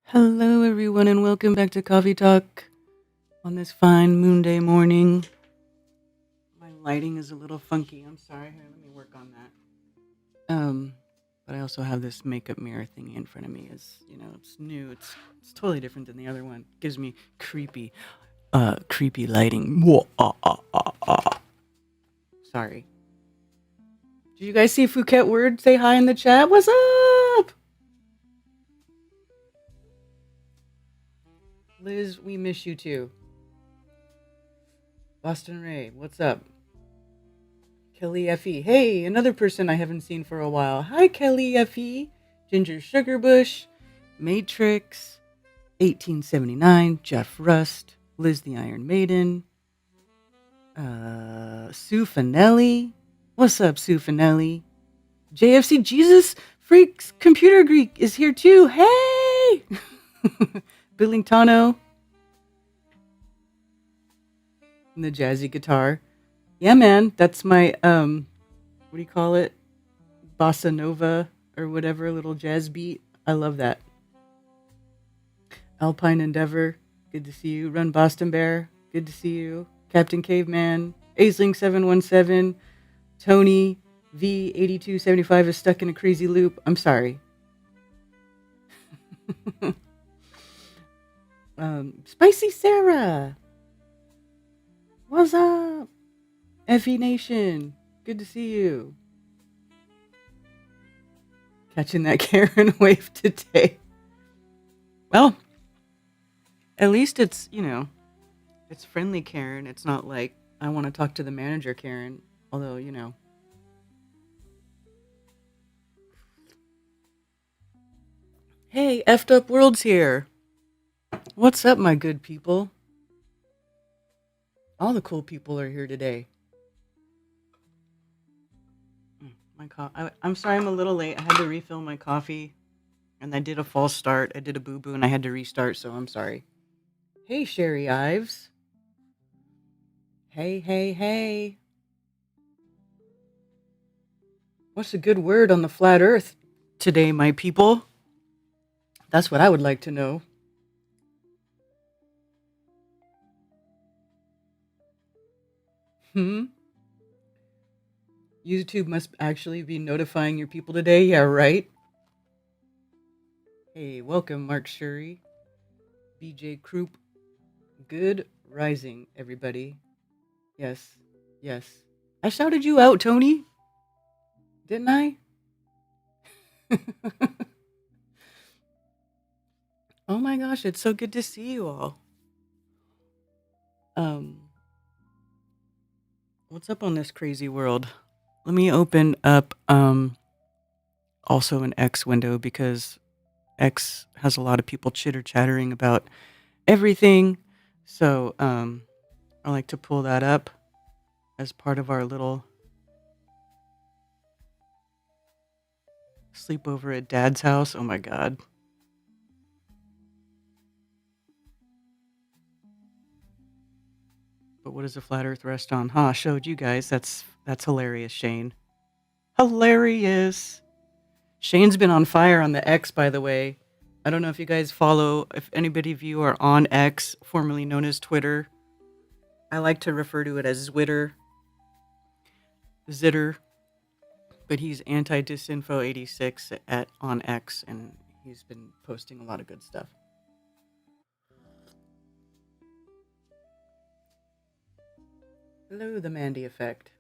Hello, everyone, and welcome back to Coffee Talk on this fine Moonday morning. My lighting is a little funky. I'm sorry. Here, let me work on that. But I also have this makeup mirror thingy in front of me. It's new. It's totally different than the other one. Gives me creepy lighting. Whoa, Sorry. Did you guys see Phuket Word say hi in the chat? What's up, Liz? We miss you too. Boston Ray, what's up? Kelly Effie. Hey, another person I haven't seen for a while. Hi, Kelly Effie. Ginger Sugarbush. Matrix. 1879. Jeff Rust. Liz the Iron Maiden. Sue Finelli. What's up, Sue Finelli? JFC Jesus Freaks Computer Greek is here too. Hey! Billingtano. And the jazzy guitar. Yeah, man. That's my, what do you call it? Bossa Nova or whatever, little jazz beat. I love that. Alpine Endeavor, good to see you. Run Boston Bear, good to see you. Captain Caveman, Aisling717, Tony V8275 is stuck in a crazy loop. I'm sorry. Spicy Sarah, what's up? Effie Nation, good to see you. Catching that Karen wave today. Well, at least it's, it's friendly Karen. It's not like I want to talk to the manager Karen. Although, Hey, effed up world's here. What's up, my good people? All the cool people are here today. I'm sorry I'm a little late. I had to refill my coffee. And I did a false start. I did a boo-boo and I had to restart, so I'm sorry. Hey, Sherry Ives. Hey. What's a good word on the flat earth today, my people? That's what I would like to know. YouTube must actually be notifying your people today. Yeah, right? Hey, welcome, Mark Shuri. BJ Croup. Good rising, everybody. Yes. I shouted you out, Tony. Didn't I? Oh my gosh, it's so good to see you all. What's up on this crazy world? Let me open up also an X window because X has a lot of people chitter-chattering about everything. So I like to pull that up as part of our little sleepover at Dad's house. Oh my God. But what does a flat earth rest on? I showed you guys. That's hilarious, Shane. Hilarious. Shane's been on fire on the X, by the way. I don't know if you guys follow, if anybody of you are on X, formerly known as Twitter. I like to refer to it as Zwitter. Zitter. But he's anti-disinfo86 on X, and he's been posting a lot of good stuff. Hello, the Mandy Effect.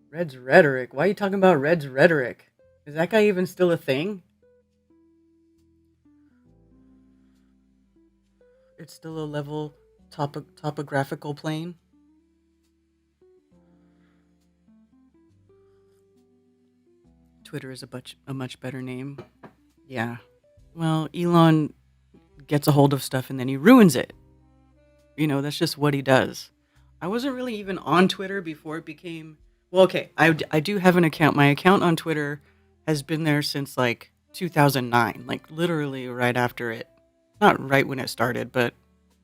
Red's rhetoric. Why are you talking about Red's rhetoric? Is that guy even still a thing? It's still a level topographical plane. Twitter is a much better name. Yeah. Well, Elon gets a hold of stuff and then he ruins it. That's just what he does. I wasn't really even on Twitter before it became... Well, okay, I do have an account. My account on Twitter has been there since, 2009. Literally right after it. Not right when it started, but,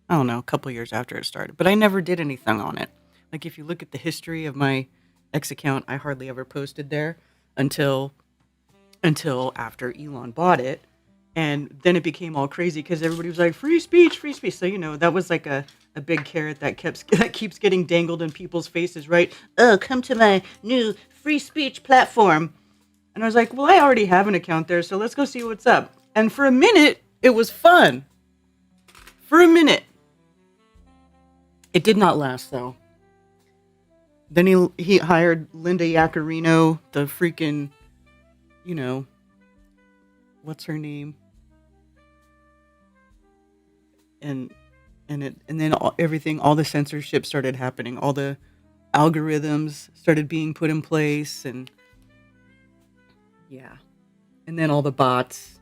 I don't know, a couple years after it started. But I never did anything on it. If you look at the history of my X account, I hardly ever posted there until after Elon bought it. And then it became all crazy because everybody was like, free speech, free speech. So, that was like a big carrot that that keeps getting dangled in people's faces, right? Oh, come to my new free speech platform. And I was like, well, I already have an account there, so let's go see what's up. And for a minute, it was fun. For a minute. It did not last, though. Then he hired Linda Yaccarino, the freaking, you know, what's her name? And and then everything, all the censorship started happening. All the algorithms started being put in place, and yeah, and then all the bots.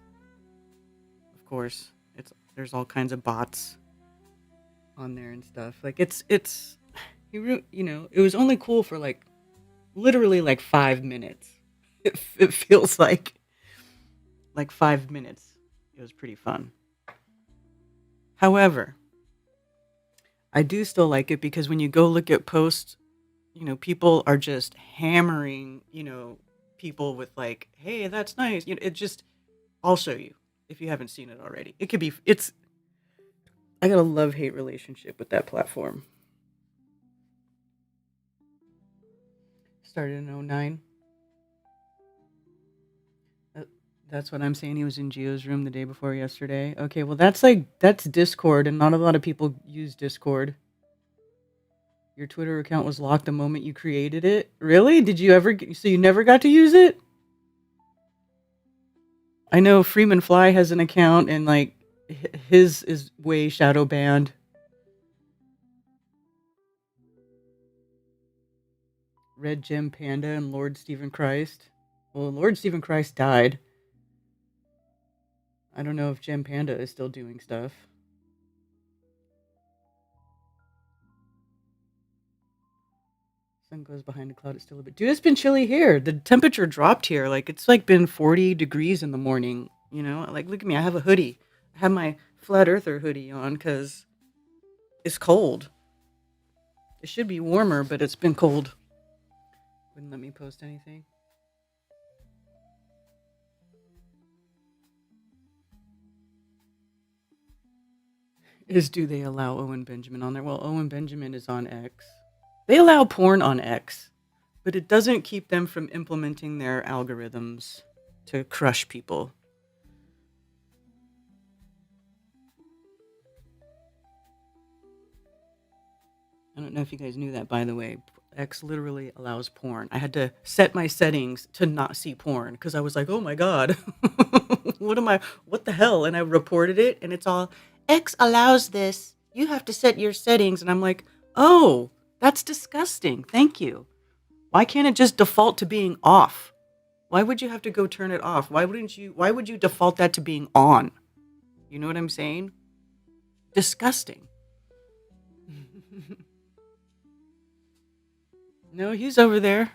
Of course, there's all kinds of bots on there and stuff. Like it was only cool for like literally like 5 minutes. It feels like 5 minutes. It was pretty fun. However, I do still like it because when you go look at posts, people are just hammering, people with like, "Hey, that's nice." It just I'll show you if you haven't seen it already. It's I got a love-hate relationship with that platform. Started in '09. Uh, That's what I'm saying. He was in Geo's room the day before yesterday. Okay, well that's Discord, and not a lot of people use Discord. Your Twitter account was locked the moment you created it. Really? Did you ever? So you never got to use it? I know Freeman Fly has an account, and like his is way shadow banned. Red Gem Panda and Lord Stephen Christ. Well, Lord Stephen Christ died. I don't know if Gem Panda is still doing stuff. Sun goes behind the cloud. It's still a bit. Dude, it's been chilly here. The temperature dropped here. Like it's like been 40 degrees in the morning. Like look at me. I have a hoodie. I have my flat earther hoodie on because it's cold. It should be warmer, but it's been cold. Wouldn't let me post anything. Is do they allow Owen Benjamin on there? Well, Owen Benjamin is on X. They allow porn on X, but it doesn't keep them from implementing their algorithms to crush people. I don't know if you guys knew that, by the way. X literally allows porn. I had to set my settings to not see porn because I was like, oh my God, what the hell? And I reported it, and it's all, X allows this. You have to set your settings. And I'm like, oh, that's disgusting. Thank you. Why can't it just default to being off? Why would you have to go turn it off? Why would you default that to being on? You know what I'm saying? Disgusting. No, he's over there.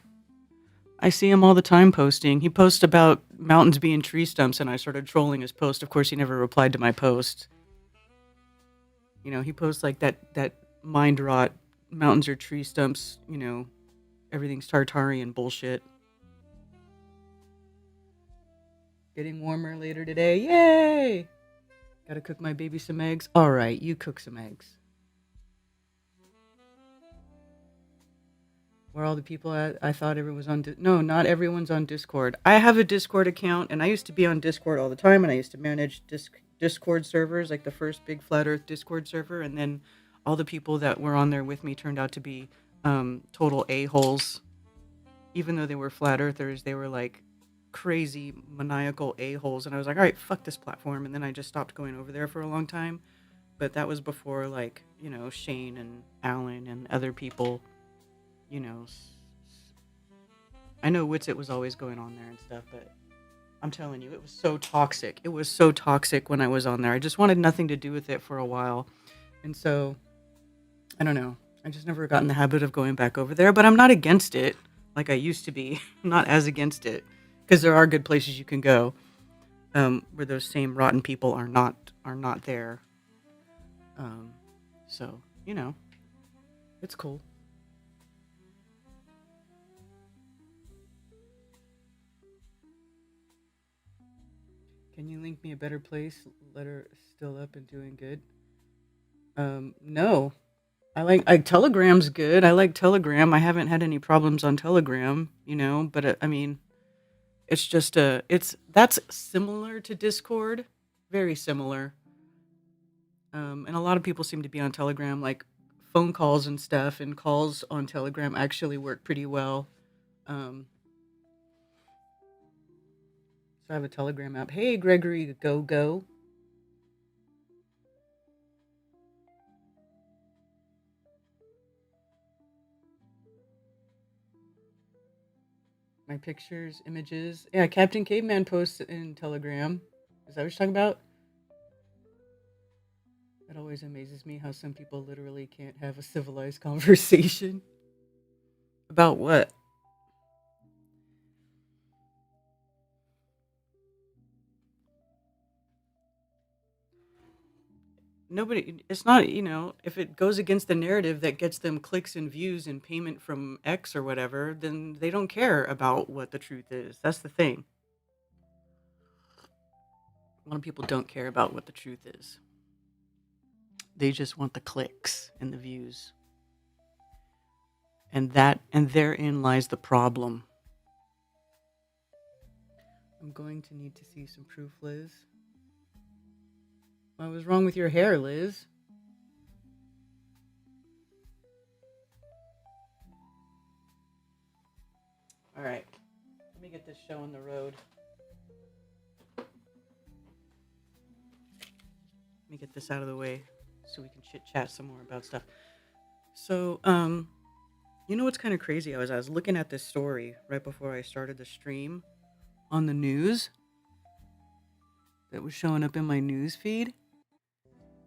I see him all the time posting. He posts about mountains being tree stumps, and I started trolling his post. Of course, he never replied to my post. He posts like that mind rot, mountains are tree stumps, everything's Tartarian bullshit. Getting warmer later today. Yay! Gotta cook my baby some eggs. All right, you cook some eggs. Where all the people at? I thought everyone was on. No, not everyone's on Discord. I have a Discord account, and I used to be on Discord all the time, and I used to manage Discord servers, like the first big Flat Earth Discord server, and then all the people that were on there with me turned out to be total a-holes. Even though they were flat earthers, they were like crazy maniacal a-holes, and I was like, all right, fuck this platform, and then I just stopped going over there for a long time. But that was before, like, Shane and Alan and other people, you know. I know Witsit was always going on there and stuff, but I'm telling you, it was so toxic. It was so toxic when I was on there. I just wanted nothing to do with it for a while. And so, I don't know. I just never got in the habit of going back over there, but I'm not against it like I used to be. I'm not as against it because there are good places you can go where those same rotten people are not there. So, it's cool. Can Can you link me a better place? Letter still up and doing good. No. I Telegram's good. I like Telegram. I haven't had any problems on Telegram, but I mean, it's just that's similar to Discord, very similar. And a lot of people seem to be on Telegram, like phone calls and stuff, and calls on Telegram actually work pretty well. Um, so I have a Telegram app. Hey, Gregory, go. My pictures, images. Yeah, Captain Caveman posts in Telegram. Is that what you're talking about? That always amazes me how some people literally can't have a civilized conversation. About what? Nobody, it's not, if it goes against the narrative that gets them clicks and views and payment from X or whatever, then they don't care about what the truth is. That's the thing. A lot of people don't care about what the truth is. They just want the clicks and the views. And therein lies the problem. I'm going to need to see some proof, Liz. What was wrong with your hair, Liz? All right. Let me get this show on the road. Let me get this out of the way so we can chit-chat some more about stuff. So, you know what's kind of crazy? I was looking at this story right before I started the stream on the news that was showing up in my news feed.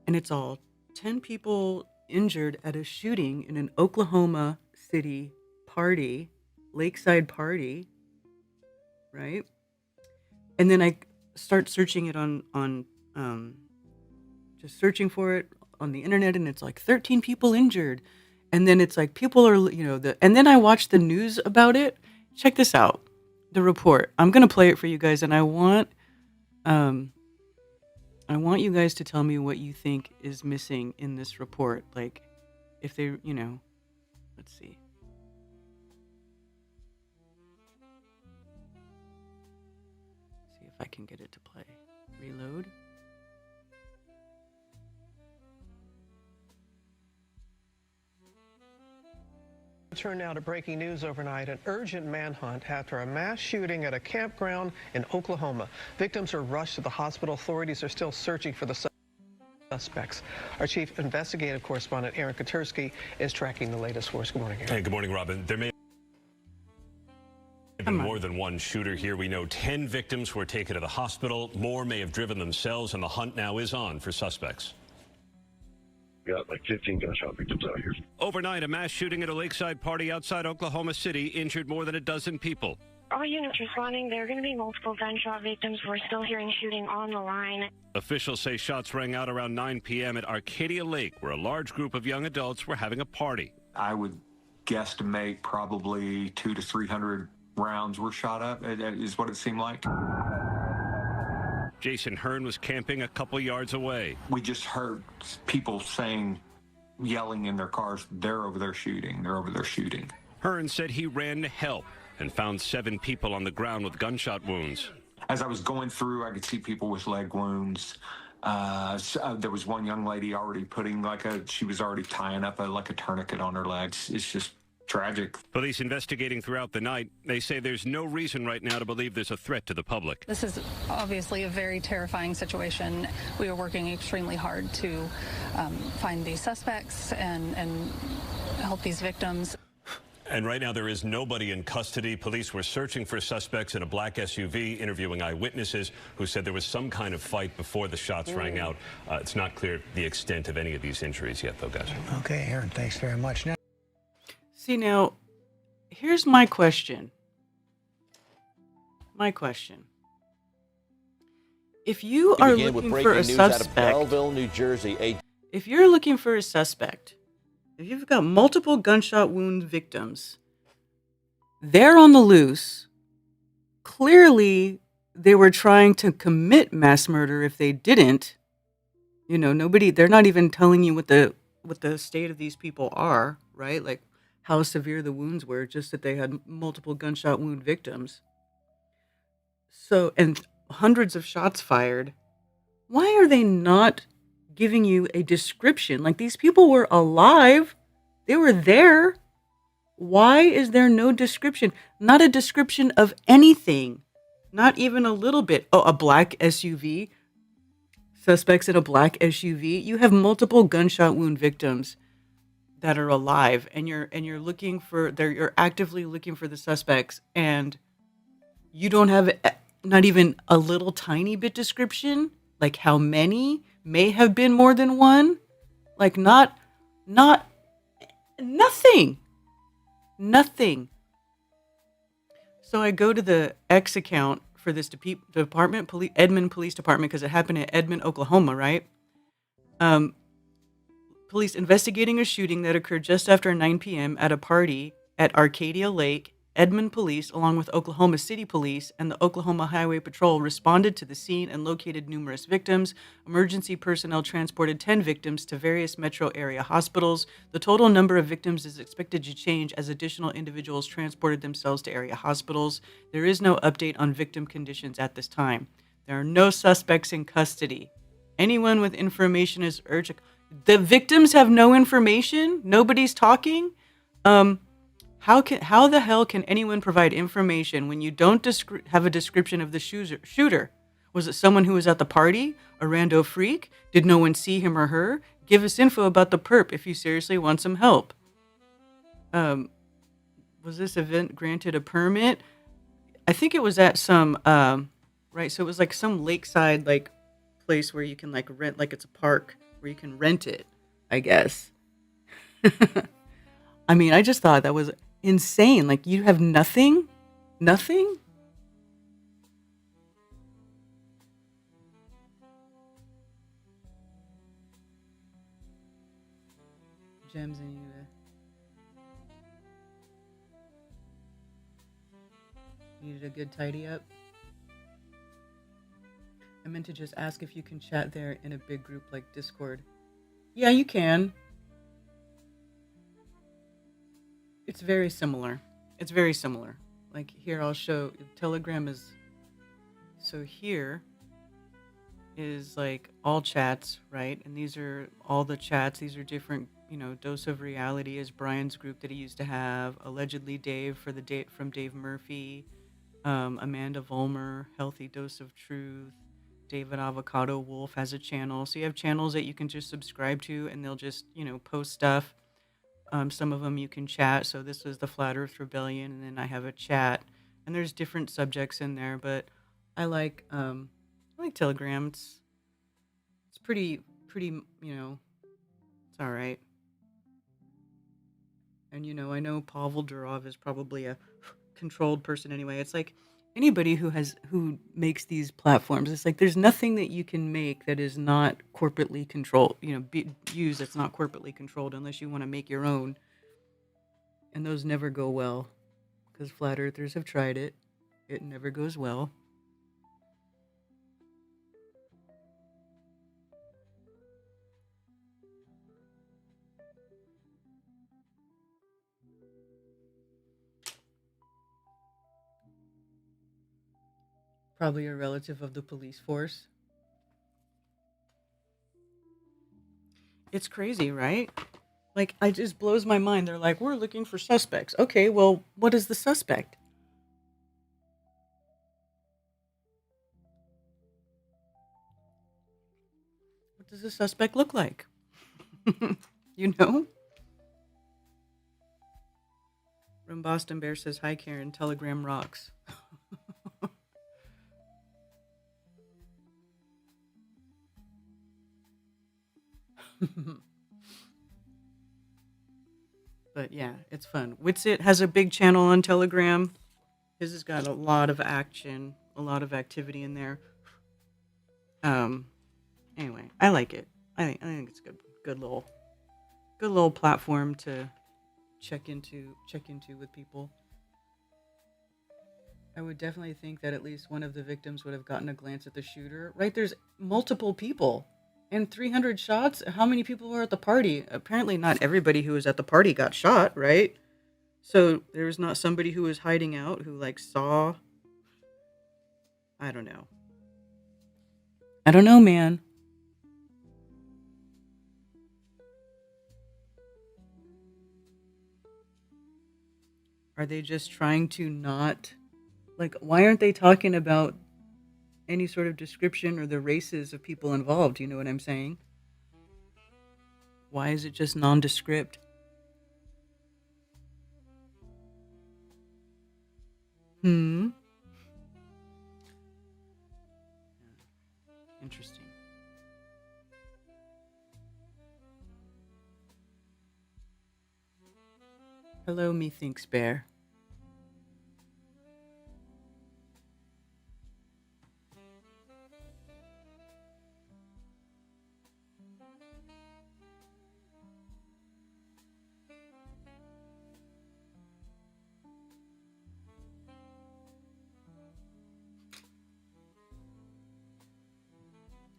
And it's all 10 people injured at a shooting in an Oklahoma City party, lakeside party, right? And then I start searching it on just searching for it on the internet, and it's like 13 people injured. And then it's like people are, and then I watched the news about it. Check this out, the report. I'm going to play it for you guys, and I want you guys to tell me what you think is missing in this report. Like, if they, let's see. See if I can get it to play. Reload. Turn now to breaking news overnight. An urgent manhunt after a mass shooting at a campground in Oklahoma. Victims are rushed to the hospital. Authorities are still searching for the suspects. Our chief investigative correspondent, Aaron Katursky, is tracking the latest for us. Good morning, Aaron. Hey, good morning, Robin. There may have been more than one shooter here. We know 10 victims were taken to the hospital. More may have driven themselves, and the hunt now is on for suspects. Got like 15 gunshot victims out here. Overnight, a mass shooting at a lakeside party outside Oklahoma City injured more than a dozen people. All units responding, there are going to be multiple gunshot victims. We're still hearing shooting on the line. Officials say shots rang out around 9 p.m. at Arcadia Lake, where a large group of young adults were having a party. I would guesstimate probably 200 to 300 rounds were shot up, is what it seemed like. Jason Hearn was camping a couple yards away. We just heard people yelling in their cars, they're over there shooting, they're over there shooting. Hearn said he ran to help and found 7 people on the ground with gunshot wounds. As I was going through, I could see people with leg wounds. There was one young lady already she was already tying up a tourniquet on her legs. It's just tragic. Police investigating throughout the night. They say there's no reason right now to believe there's a threat to the public. This is obviously a very terrifying situation. We are working extremely hard to find these suspects and help these victims. And right now there is nobody in custody. Police were searching for suspects in a black SUV, interviewing eyewitnesses who said there was some kind of fight before the shots rang out. It's not clear the extent of any of these injuries yet, though, guys. Okay, Aaron, thanks very much. See, now, here's my question. If you are looking for a suspect, New Jersey, if you're looking for a suspect, if you've got multiple gunshot wound victims, they're on the loose. Clearly, they were trying to commit mass murder if they didn't. They're not even telling you what the state of these people are, right? Like how severe the wounds were, just that they had multiple gunshot wound victims. So, and hundreds of shots fired. Why are they not giving you a description? Like these people were alive. They were there. Why is there no description? Not a description of anything. Not even a little bit. Oh, a black SUV. Suspects in a black SUV. You have multiple gunshot wound victims that are alive, and you're looking for you're actively looking for the suspects, and you don't have not even a little tiny bit description, like how many may have been more than one, like not nothing. So I go to the X account for this department, Edmond Police Department, because it happened in Edmond, Oklahoma, right? Police investigating a shooting that occurred just after 9 p.m. at a party at Arcadia Lake. Edmond Police, along with Oklahoma City Police and the Oklahoma Highway Patrol, responded to the scene and located numerous victims. Emergency personnel transported 10 victims to various metro area hospitals. The total number of victims is expected to change as additional individuals transported themselves to area hospitals. There is no update on victim conditions at this time. There are no suspects in custody. Anyone with information is urged. The victims have no information? Nobody's talking? How the hell can anyone provide information when you don't have a description of the shooter? Was it someone who was at the party? A rando freak? Did no one see him or her? Give us info about the perp if you seriously want some help. Was this event granted a permit? I think it was at some right. So it was like some lakeside like place where you can like rent, like it's a park where you can rent it, I guess. I mean, I just thought that was insane. Like you have nothing. Gems in you. Needed a good tidy up. I meant to just ask if you can chat there in a big group like Discord. Yeah, you can. It's very similar. Like here, I'll show. Telegram is. So here is like all chats, right? And these are all the chats. These are different, Dose of Reality is Brian's group that he used to have. Allegedly Dave for the date from Dave Murphy. Amanda Vollmer, Healthy Dose of Truth. David Avocado Wolf has a channel. So you have channels that you can just subscribe to and they'll just, post stuff. Some of them you can chat. So this was the Flat Earth Rebellion, and then I have a chat, and there's different subjects in there. But I like Telegram. It's pretty. It's all right. And I know Pavel Durov is probably a controlled person anyway. It's like anybody who makes these platforms. It's like there's nothing that you can make that is not corporately controlled. Used that's not corporately controlled unless you want to make your own. And those never go well because flat earthers have tried it. It never goes well. Probably a relative of the police force. It's crazy, right? Like, it just blows my mind. They're like, we're looking for suspects. Okay, well, what is the suspect? What does the suspect look like? you know? From Boston Bear says, hi, Karen. Telegram rocks. But yeah, it's fun. Witsit has a big channel on Telegram. His has got a lot of action, a lot of activity in there. Anyway, I like it. I think it's a good little platform to check into with people. I would definitely think that at least one of the victims would have gotten a glance at the shooter. Right? There's multiple people and 300 shots. How many people were at the party? Apparently, not everybody who was at the party got shot, right? So there was not somebody who was hiding out who like saw. I don't know. I don't know, man. Are they just trying to not like why aren't they talking about any sort of description or the races of people involved? You know what I'm saying? Why is it just nondescript? Hmm. Interesting. Hello, methinks bear.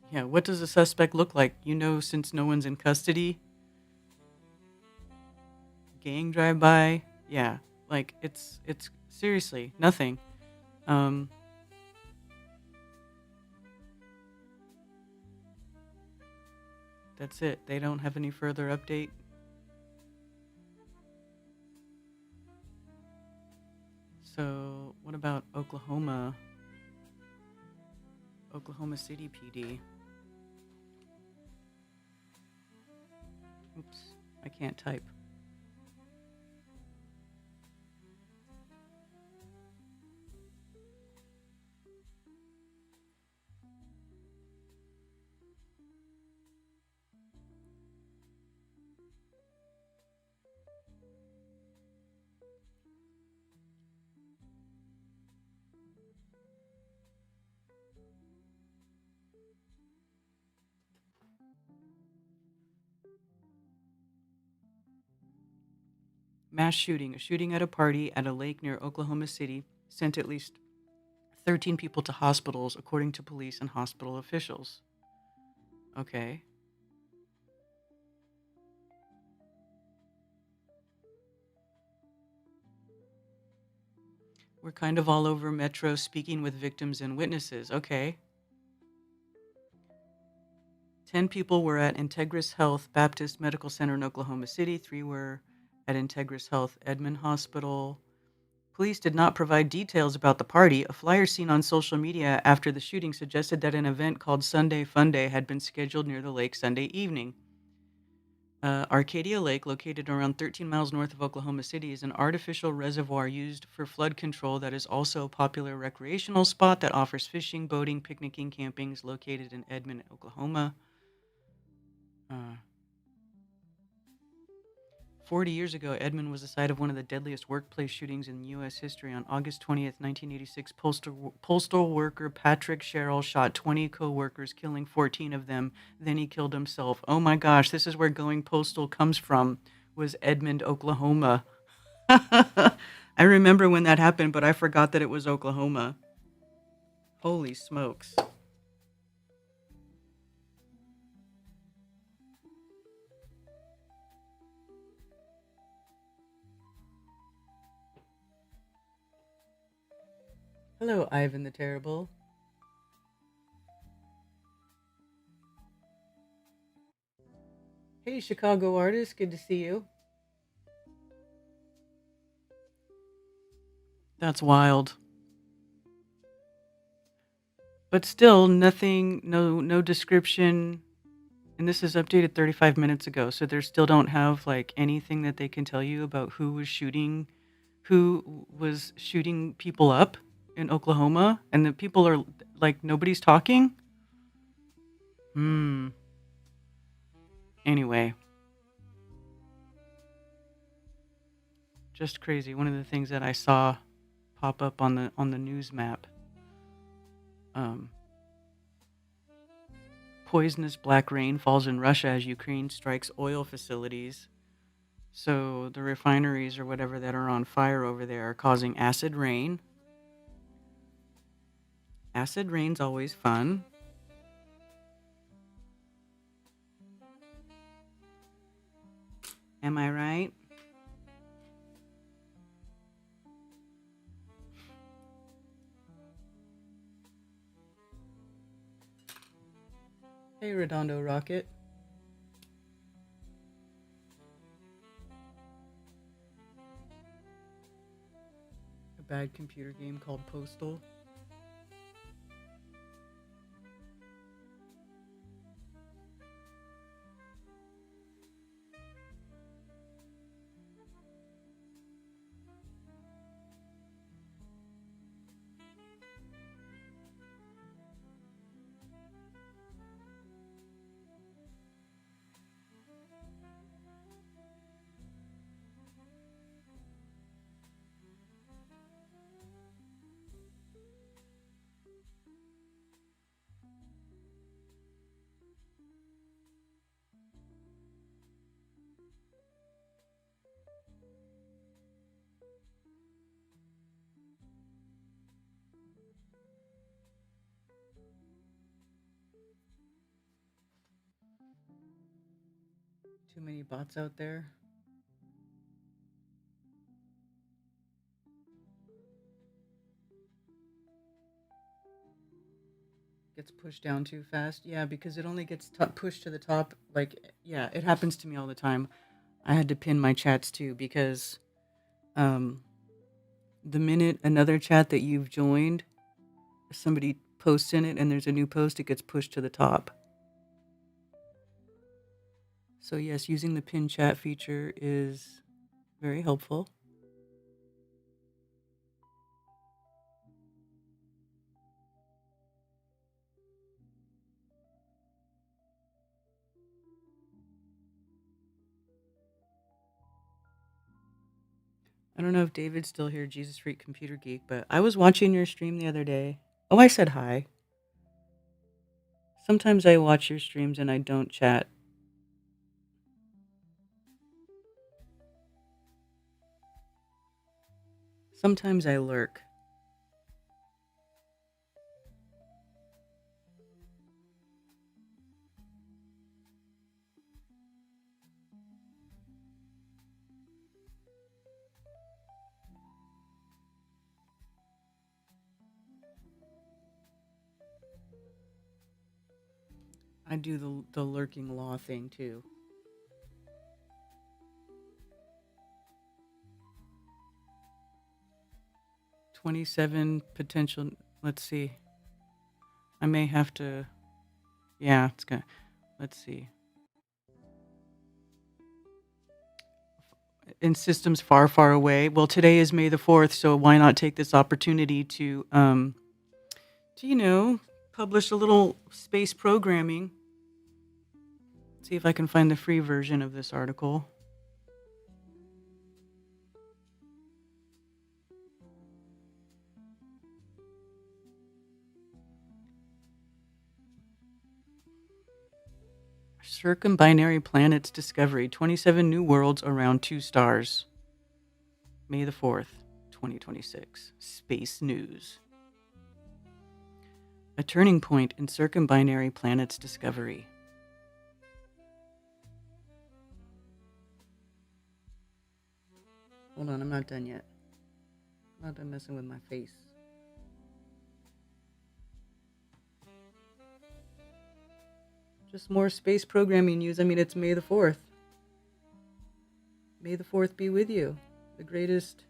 Yeah, what does a suspect look like? You know, since no one's in custody, gang drive by. Yeah, like it's seriously nothing. Um, that's it. They don't have any further update. So, what about Oklahoma? Oklahoma City PD. Oops, I can't type. Mass shooting. A shooting at a party at a lake near Oklahoma City sent at least 13 people to hospitals, according to police and hospital officials. Okay. We're kind of all over Metro speaking with victims and witnesses. Okay. 10 people were at Integris Health Baptist Medical Center in Oklahoma City. 3 were at Integris Health Edmond Hospital. Police did not provide details about the party. A flyer seen on social media after the shooting suggested that an event called Sunday Fun Day had been scheduled near the lake Sunday evening. Arcadia Lake, located around 13 miles north of Oklahoma City, is an artificial reservoir used for flood control that is also a popular recreational spot that offers fishing, boating, picnicking, camping. Is located in Edmond, Oklahoma. 40 years ago, Edmond was the site of one of the deadliest workplace shootings in U.S. history. On August 20th, 1986, postal worker Patrick Sherrill shot 20 co-workers, killing 14 of them. Then he killed himself. Oh my gosh, this is where going postal comes from, was Edmond, Oklahoma. I remember when that happened, but I forgot that it was Oklahoma. Holy smokes. Hello, Ivan the Terrible. Hey, Chicago artist. Good to see you. That's wild. But still, nothing, no description. And this is updated 35 minutes ago, so they still don't have like anything that they can tell you about who was shooting people up in Oklahoma, and the people are like nobody's talking. Hmm. Anyway, just crazy. One of the things that I saw pop up on the news map. Um, Poisonous black rain falls in Russia as Ukraine strikes oil facilities. So the refineries or whatever that are on fire over there are causing acid rain. Acid rain's always fun. Am I right? Hey, Redondo Rocket. A bad computer game called Postal. Too many bots out there. Gets pushed down too fast. Yeah, because it only gets pushed to the top. Like, yeah, it happens to me all the time. I had to pin my chats too because um, the minute another chat that you've joined, somebody posts in it and there's a new post, it gets pushed to the top. So, yes, using the pin chat feature is very helpful. I don't know if David's still here, Jesus Freak Computer Geek, but I was watching your stream the other day. Oh, I said hi. Sometimes I watch your streams and I don't chat. Sometimes I lurk. I do the lurking law thing too. $27 potential. Let's see. I may have to. Yeah, it's gonna. Let's see. In systems far, far away. Well, today is May the 4th, so why not take this opportunity to publish a little space programming. See if I can find the free version of this article. Circumbinary planets discovery. 27 new worlds around 2 stars. May the 4th, 2026. Space news. A turning point in circumbinary planets discovery. Hold on, I'm not done yet. I'm not done messing with my face. Just more space programming news. I mean, it's May the 4th. May the 4th be with you. The greatest,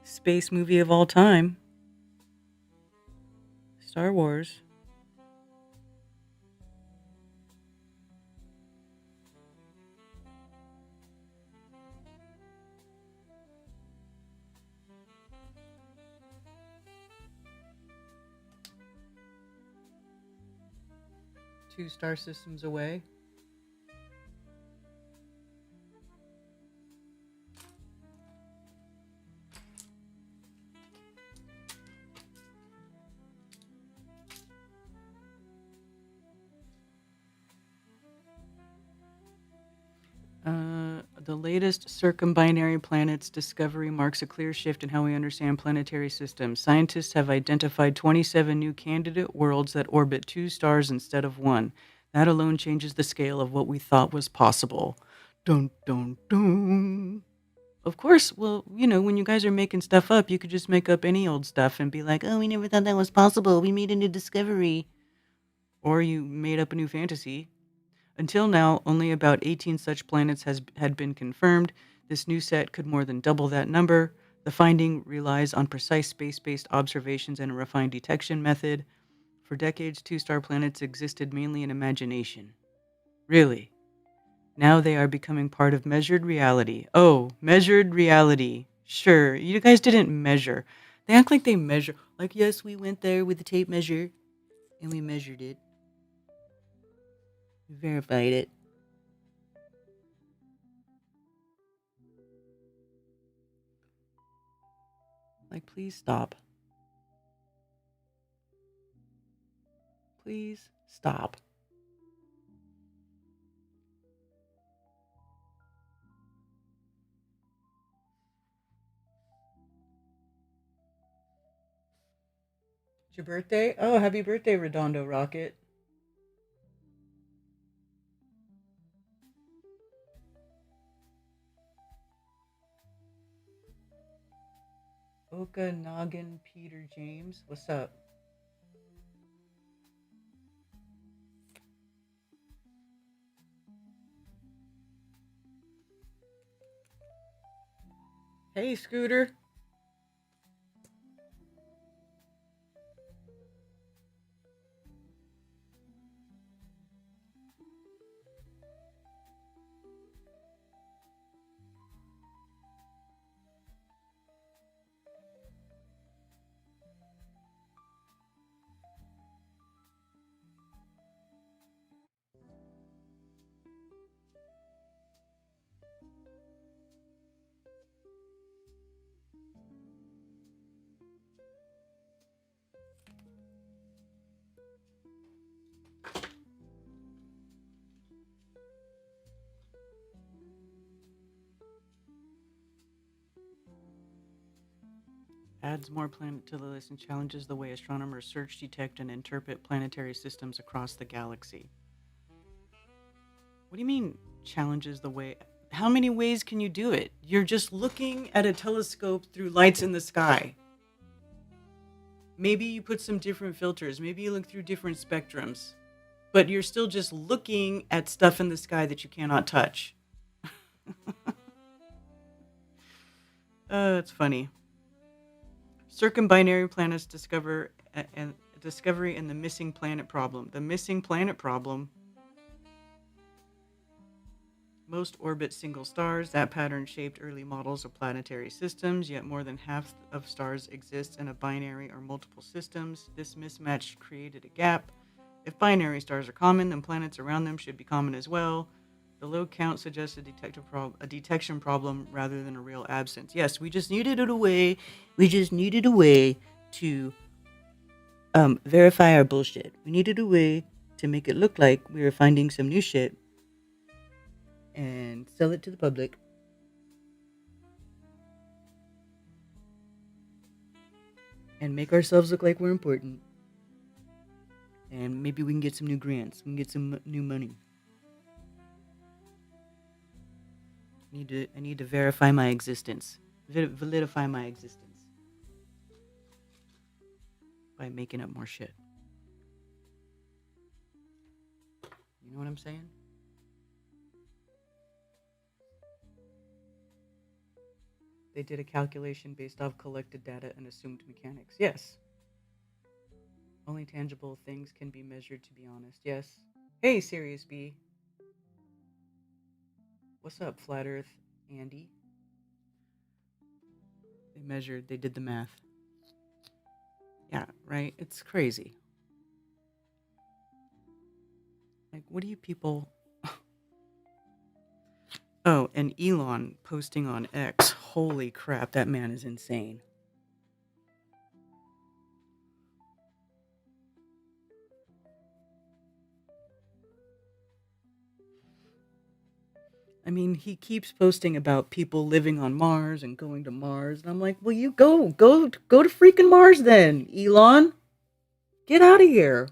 space movie of all time. Star Wars. Two star systems away. The latest circumbinary planets discovery marks a clear shift in how we understand planetary systems. Scientists have identified 27 new candidate worlds that orbit 2 stars instead of 1. That alone changes the scale of what we thought was possible. Dun, dun, dun. Of course, well, when you guys are making stuff up, you could just make up any old stuff and be like, oh, we never thought that was possible. We made a new discovery. Or you made up a new fantasy. Until now, only about 18 such planets had been confirmed. This new set could more than double that number. The finding relies on precise space-based observations and a refined detection method. For decades, two-star planets existed mainly in imagination. Really? Now they are becoming part of measured reality. Oh, measured reality. Sure, you guys didn't measure. They act like they measure. Like, yes, we went there with the tape measure, and we measured it. We verified it. Like, please stop. Please stop. It's your birthday? Oh, happy birthday, Redondo Rocket. Okanagan Peter James. What's up? Hey, Scooter. Adds more planet to the list and challenges the way astronomers search, detect, and interpret planetary systems across the galaxy. What do you mean, challenges the way? How many ways can you do it? You're just looking at a telescope through lights in the sky. Maybe you put some different filters. Maybe you look through different spectrums. But you're still just looking at stuff in the sky that you cannot touch. It's funny. Circumbinary planets discovery and the missing planet problem. The missing planet problem. Most orbit single stars. That pattern shaped early models of planetary systems, yet more than half of stars exist in a binary or multiple systems. This mismatch created a gap. If binary stars are common, then planets around them should be common as well. The low count suggests a detection problem rather than a real absence. Yes, we just needed a way. We just needed a way to verify our bullshit. We needed a way to make it look like we were finding some new shit and sell it to the public. And make ourselves look like we're important. And maybe we can get some new grants. We can get some new money. I need to verify my existence. Validify my existence. By making up more shit. You know what I'm saying? They did a calculation based off collected data and assumed mechanics. Yes. Only tangible things can be measured, to be honest. Yes. Hey, Sirius B. What's up, Flat Earth Andy? They did the math. Yeah, right? It's crazy. Like, what do you people... Oh, and Elon posting on X. Holy crap, that man is insane. I mean, he keeps posting about people living on Mars and going to Mars, and I'm like, well, you go to freaking Mars then, Elon. Get out of here.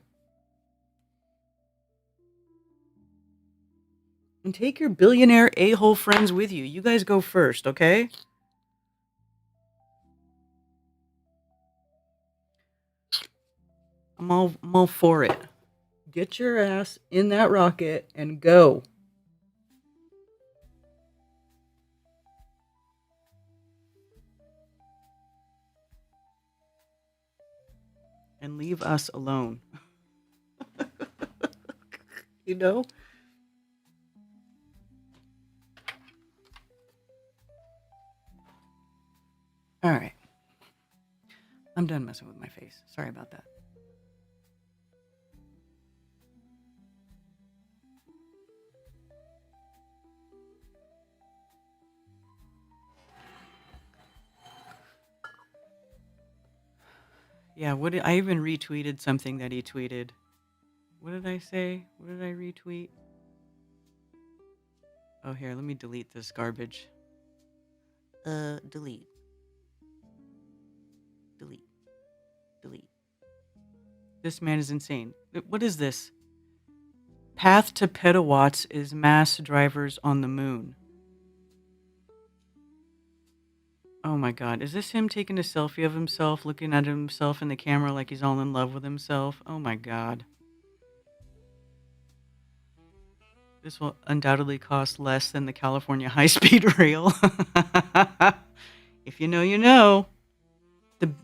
And take your billionaire a-hole friends with you. You guys go first, okay? I'm all for it. Get your ass in that rocket and go. And leave us alone. You know? All right. I'm done messing with my face. Sorry about that. Yeah, I even retweeted something that he tweeted. What did I say? What did I retweet? Oh, here, let me delete this garbage. Delete. Delete. Delete. This man is insane. What is this? Path to petawatts is mass drivers on the moon. Oh my god. Is this him taking a selfie of himself, looking at himself in the camera like he's all in love with himself? Oh my god. This will undoubtedly cost less than the California high-speed rail. If you know, you know.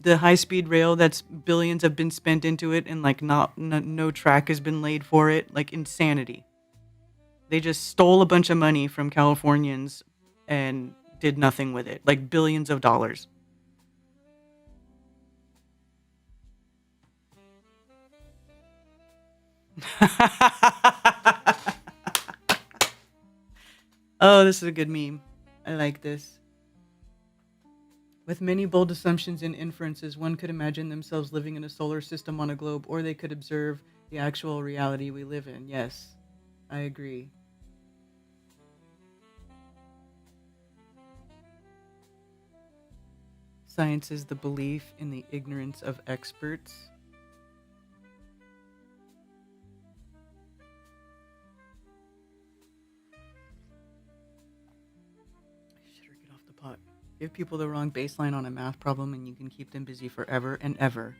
The high-speed rail that's billions have been spent into it and like no track has been laid for it. Like insanity. They just stole a bunch of money from Californians and did nothing with it. Like billions of dollars. Oh, this is a good meme. I like this. With many bold assumptions and inferences, one could imagine themselves living in a solar system on a globe, or they could observe the actual reality we live in. Yes, I agree. Science is the belief in the ignorance of experts. Shitter, get off the pot. Give people the wrong baseline on a math problem and you can keep them busy forever and ever.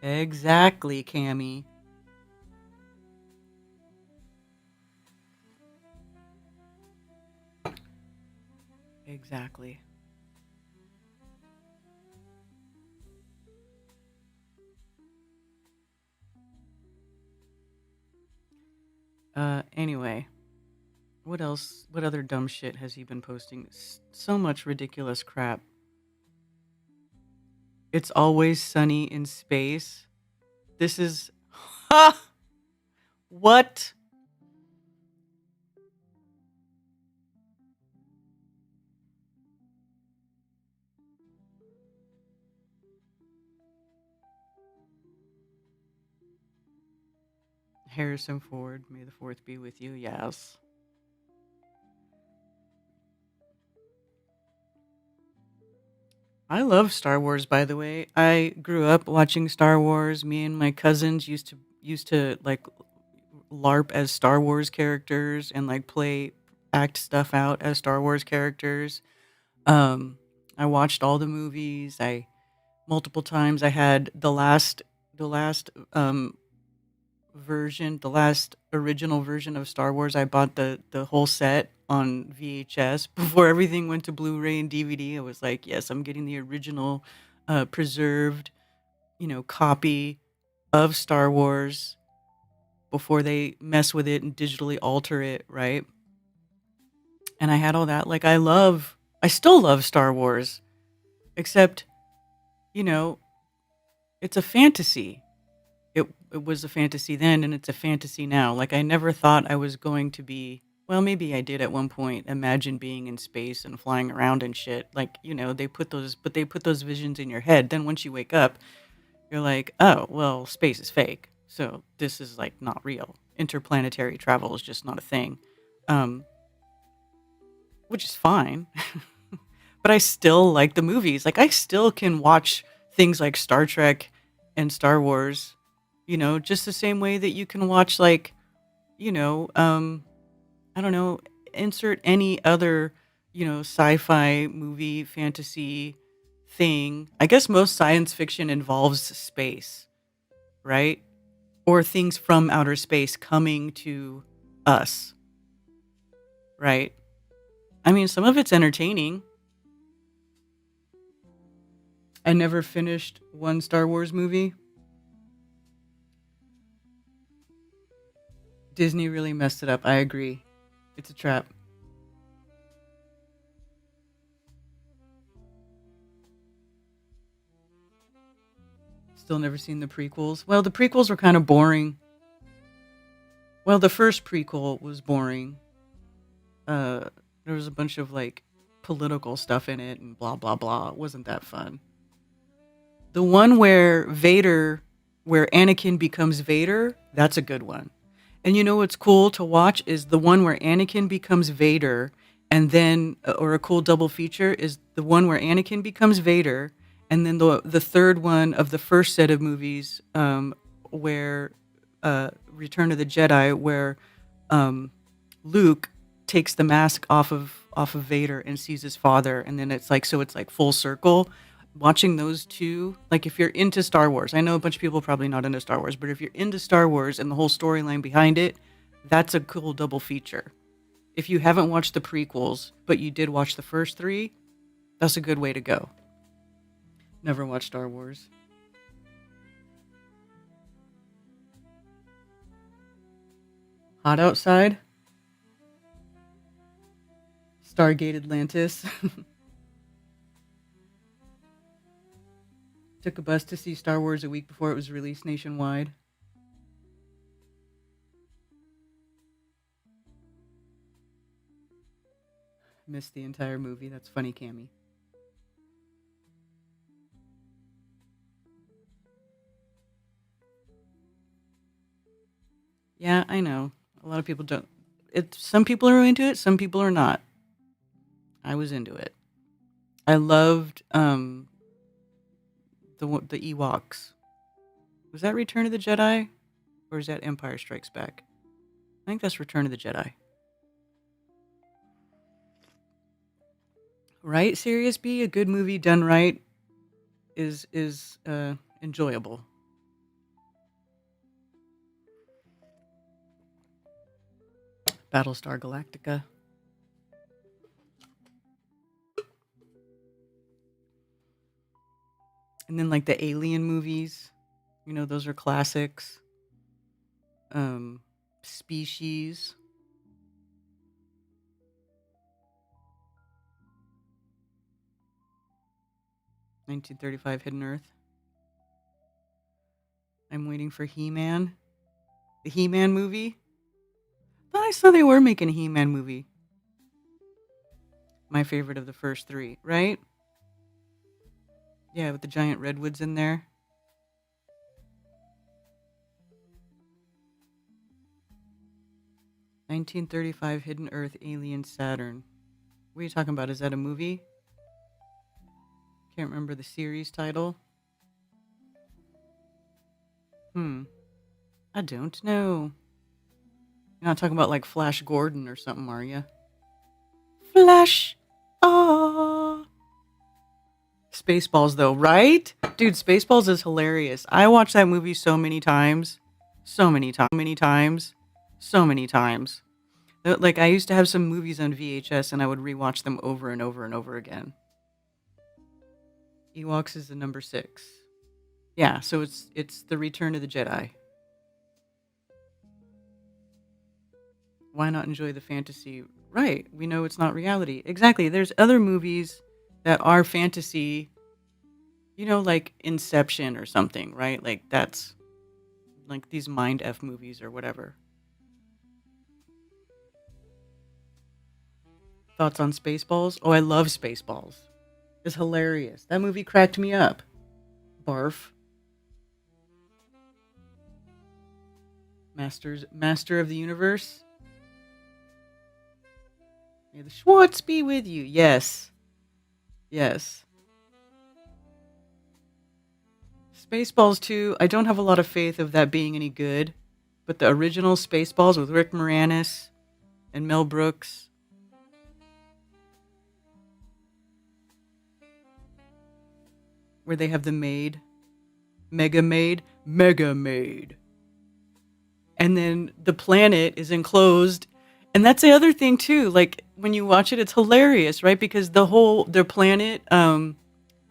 Exactly, Cammy. Exactly. Anyway. What else? What other dumb shit has he been posting? So much ridiculous crap. It's always sunny in space. This is. Ha! What? Harrison Ford, may the fourth be with you. Yes. I love Star Wars, by the way. I grew up watching Star Wars. Me and my cousins used to like LARP as Star Wars characters and like play act stuff out as Star Wars characters. Um, I watched all the movies. I multiple times. I had the last version, the last original version of Star Wars. I bought the whole set on VHS before everything went to Blu-ray and DVD. I was like, yes, I'm getting the original, preserved, copy of Star Wars before they mess with it and digitally alter it, right? And I had all that. Like, I still love Star Wars, except, you know, it's a fantasy. It was a fantasy then and it's a fantasy now. Like I never thought I was going to be, well, maybe I did at one point imagine being in space and flying around and shit. Like, they put those visions in your head. Then once you wake up, you're like, "Oh, well, space is fake. So this is like not real. Interplanetary travel is just not a thing." Um which is fine. But I still like the movies. Like I still can watch things like Star Trek and Star Wars, just the same way that you can watch like, you know, um I don't know, insert any other, sci-fi movie, fantasy thing. I guess most science fiction involves space, right? Or things from outer space coming to us, right? I mean, some of it's entertaining. I never finished one Star Wars movie. Disney really messed it up. I agree. It's a trap. Still never seen the prequels. Well, the prequels were kind of boring. Well, the first prequel was boring. There was a bunch of like political stuff in it and blah blah blah. It wasn't that fun. The one where Anakin becomes Vader, that's a good one. And you know what's cool to watch is the one where Anakin becomes Vader, and then, or a cool double feature is the one where Anakin becomes Vader, and then the third one of the first set of movies, where Return of the Jedi, where Luke takes the mask off of Vader and sees his father, and then it's like full circle. Watching those two, like if you're into Star Wars, I know a bunch of people are probably not into Star Wars, but if you're into Star Wars and the whole storyline behind it, that's a cool double feature. If you haven't watched the prequels, but you did watch the first three, that's a good way to go. Never watched Star Wars. Hot outside. Stargate Atlantis. Took a bus to see Star Wars a week before it was released nationwide. Missed the entire movie. That's funny, Cammy. Yeah, I know. A lot of people don't. Some people are into it. Some people are not. I was into it. I loved the Ewoks. Was that Return of the Jedi, or is that Empire Strikes Back? I think that's Return of the Jedi. Right, Serious B? A good movie done right is enjoyable. Battlestar Galactica. And then like the Alien movies, those are classics. Species. "1935 Hidden Earth." I'm waiting for He-Man. The He-Man movie. Thought I saw they were making a He-Man movie. My favorite of the first three, right? Yeah, with the giant redwoods in there. "1935 Hidden Earth, Alien, Saturn." What are you talking about? Is that a movie? Can't remember the series title. I don't know. You're not talking about like Flash Gordon or something, are you? Flash. Ah. Spaceballs, though, right? Dude, Spaceballs is hilarious. I watched that movie so many times. So many times. So many times. Like, I used to have some movies on VHS and I would rewatch them over and over and over again. Ewoks is the number 6. Yeah, so it's the Return of the Jedi. Why not enjoy the fantasy? Right, we know it's not reality. Exactly. There's other movies that are fantasy, like Inception or something, right? Like that's like these mind F movies or whatever. Thoughts on Spaceballs? Oh, I love Spaceballs. It's hilarious. That movie cracked me up. Barf. Master of the Universe. May the Schwartz be with you. Yes. Yes. Spaceballs 2, I don't have a lot of faith of that being any good, but the original Spaceballs with Rick Moranis and Mel Brooks, where they have the maid, Mega Maid, and then the planet is enclosed. And that's the other thing too. Like when you watch it, it's hilarious, right? Because their planet, I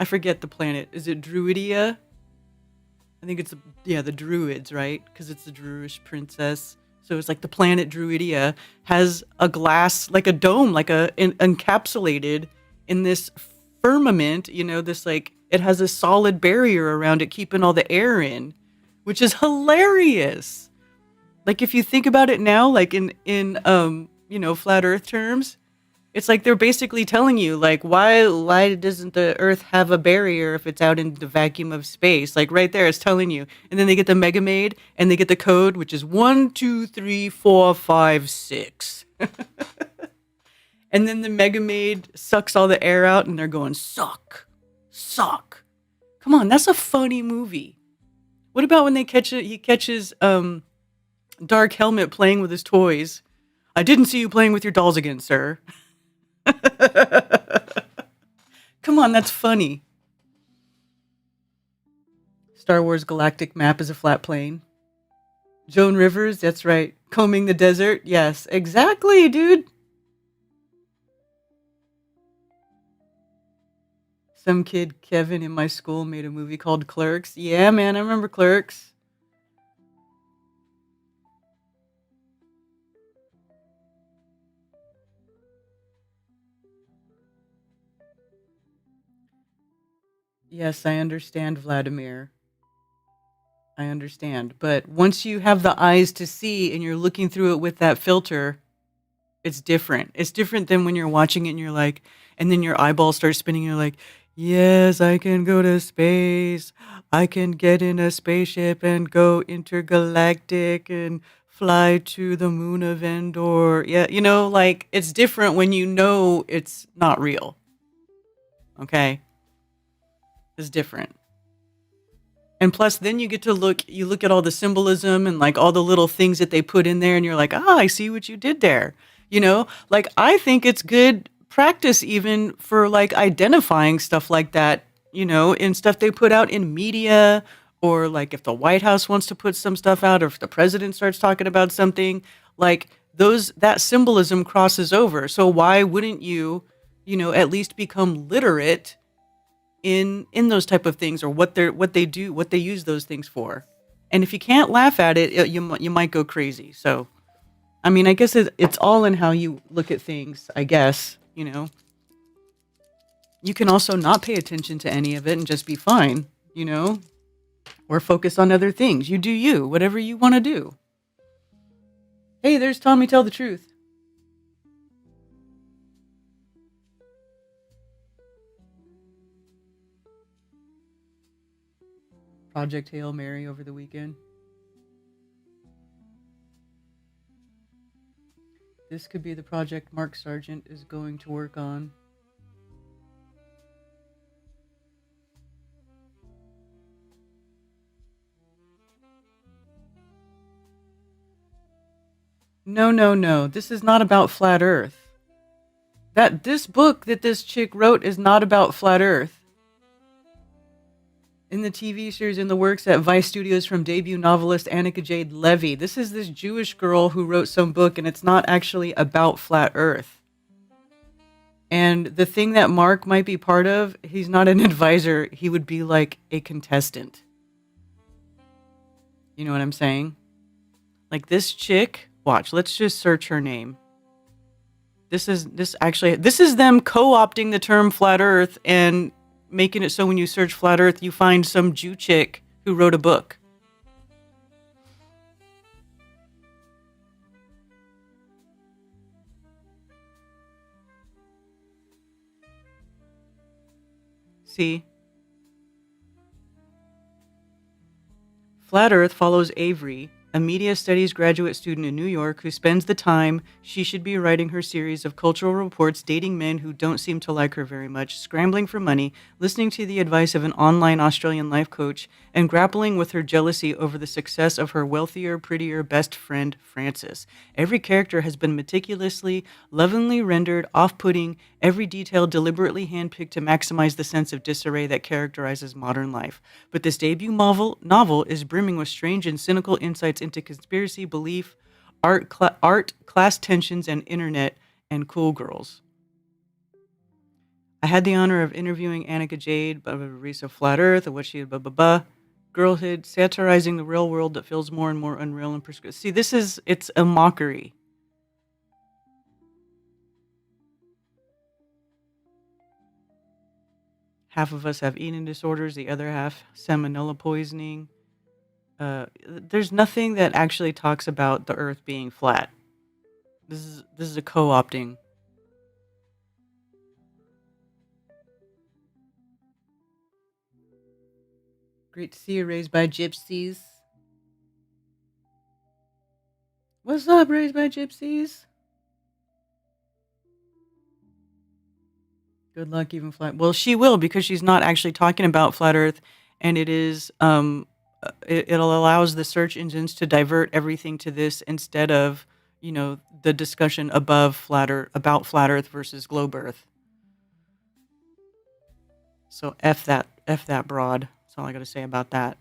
forget the planet. Is it Druidia? I think it's the Druids, right? Because it's the Druish princess. So it's like the planet Druidia has a glass, like a dome, like encapsulated in this firmament. This like it has a solid barrier around it, keeping all the air in, which is hilarious. Like if you think about it now, like in flat Earth terms, it's like they're basically telling you, like, why doesn't the Earth have a barrier if it's out in the vacuum of space? Like right there, it's telling you. And then they get the Mega Maid and they get the code, which is 1, 2, 3, 4, 5, 6. And then the Mega Maid sucks all the air out, and they're going suck. Come on, that's a funny movie. What about when they catch it? He catches Dark Helmet playing with his toys. I didn't see you playing with your dolls again, sir. Come on, that's funny. Star Wars Galactic Map is a flat plane. Joan Rivers, that's right. Combing the desert. Yes, exactly, dude. Some kid, Kevin, in my school made a movie called Clerks. Yeah, man, I remember Clerks. Yes, I understand, Vladimir. I understand. But once you have the eyes to see and you're looking through it with that filter, it's different. It's different than when you're watching it and you're like, and then your eyeballs start spinning. You're like, yes, I can go to space. I can get in a spaceship and go intergalactic and fly to the moon of Endor. Yeah, like it's different when you know it's not real. Okay? It's different. And plus, then you look at all the symbolism and like all the little things that they put in there, and you're like, I see what you did there. Like I think it's good practice even for like identifying stuff like that, in stuff they put out in media, or like if the White House wants to put some stuff out, or if the president starts talking about something, like that symbolism crosses over. So why wouldn't you, at least become literate in those type of things, or what they use those things for? And if you can't laugh at it, you might go crazy. So I mean, I guess it's all in how you look at things, I guess. You can also not pay attention to any of it and just be fine, or focus on other things. You do you, whatever you want to do. Hey, there's Tommy Tell the Truth. Project Hail Mary over the weekend. This could be the project Mark Sargent is going to work on. No. This is not about flat Earth. This book that this chick wrote is not about flat Earth. In the TV series in the works at Vice Studios from debut novelist Annika Jade Levy. This is this Jewish girl who wrote some book, and it's not actually about flat Earth. And the thing that Mark might be part of, he's not an advisor. He would be like a contestant. You know what I'm saying? Like this chick, watch, let's just search her name. This is them co-opting the term flat Earth and making it so when you search flat Earth, you find some Jew chick who wrote a book. See? Flat Earth follows Avery, a media studies graduate student in New York who spends the time she should be writing her series of cultural reports, dating men who don't seem to like her very much, scrambling for money, listening to the advice of an online Australian life coach, and grappling with her jealousy over the success of her wealthier, prettier best friend, Frances. Every character has been meticulously, lovingly rendered, off-putting, every detail deliberately handpicked to maximize the sense of disarray that characterizes modern life. But this debut novel is brimming with strange and cynical insights into conspiracy, belief, art, class tensions, and internet and cool girls. I had the honor of interviewing Annika Jade, Risa Flat Earth, of what she had, blah, blah, blah. Girlhood, satirizing the real world that feels more and more unreal and prescriptive. See, it's a mockery. Half of us have eating disorders, the other half salmonella poisoning. There's nothing that actually talks about the Earth being flat. This is a co-opting. Great to see you, Raised by Gypsies. What's up, Raised by Gypsies? Good luck, even flat. Well, she will, because she's not actually talking about flat Earth, and it allows the search engines to divert everything to this instead of the discussion above about flat Earth versus globe Earth. So f that broad. That's all I got to say about that.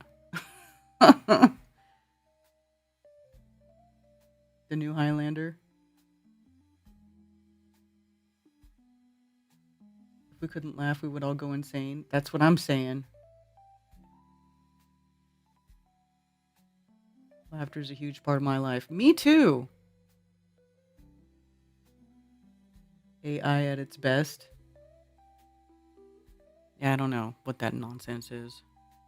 The new Highlander. If we couldn't laugh, we would all go insane. That's what I'm saying. Laughter is a huge part of my life. Me too. AI at its best. Yeah, I don't know what that nonsense is.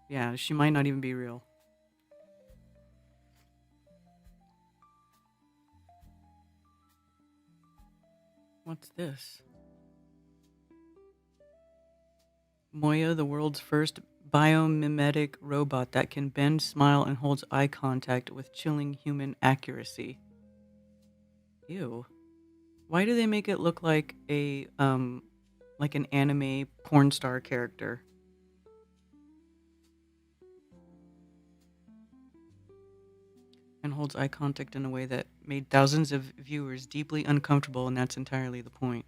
Yeah, she might not even be real. What's this? Moya, the world's first biomimetic robot that can bend, smile, and holds eye contact with chilling human accuracy. Ew. Why do they make it look like like an anime porn star character? And holds eye contact in a way that made thousands of viewers deeply uncomfortable, and that's entirely the point.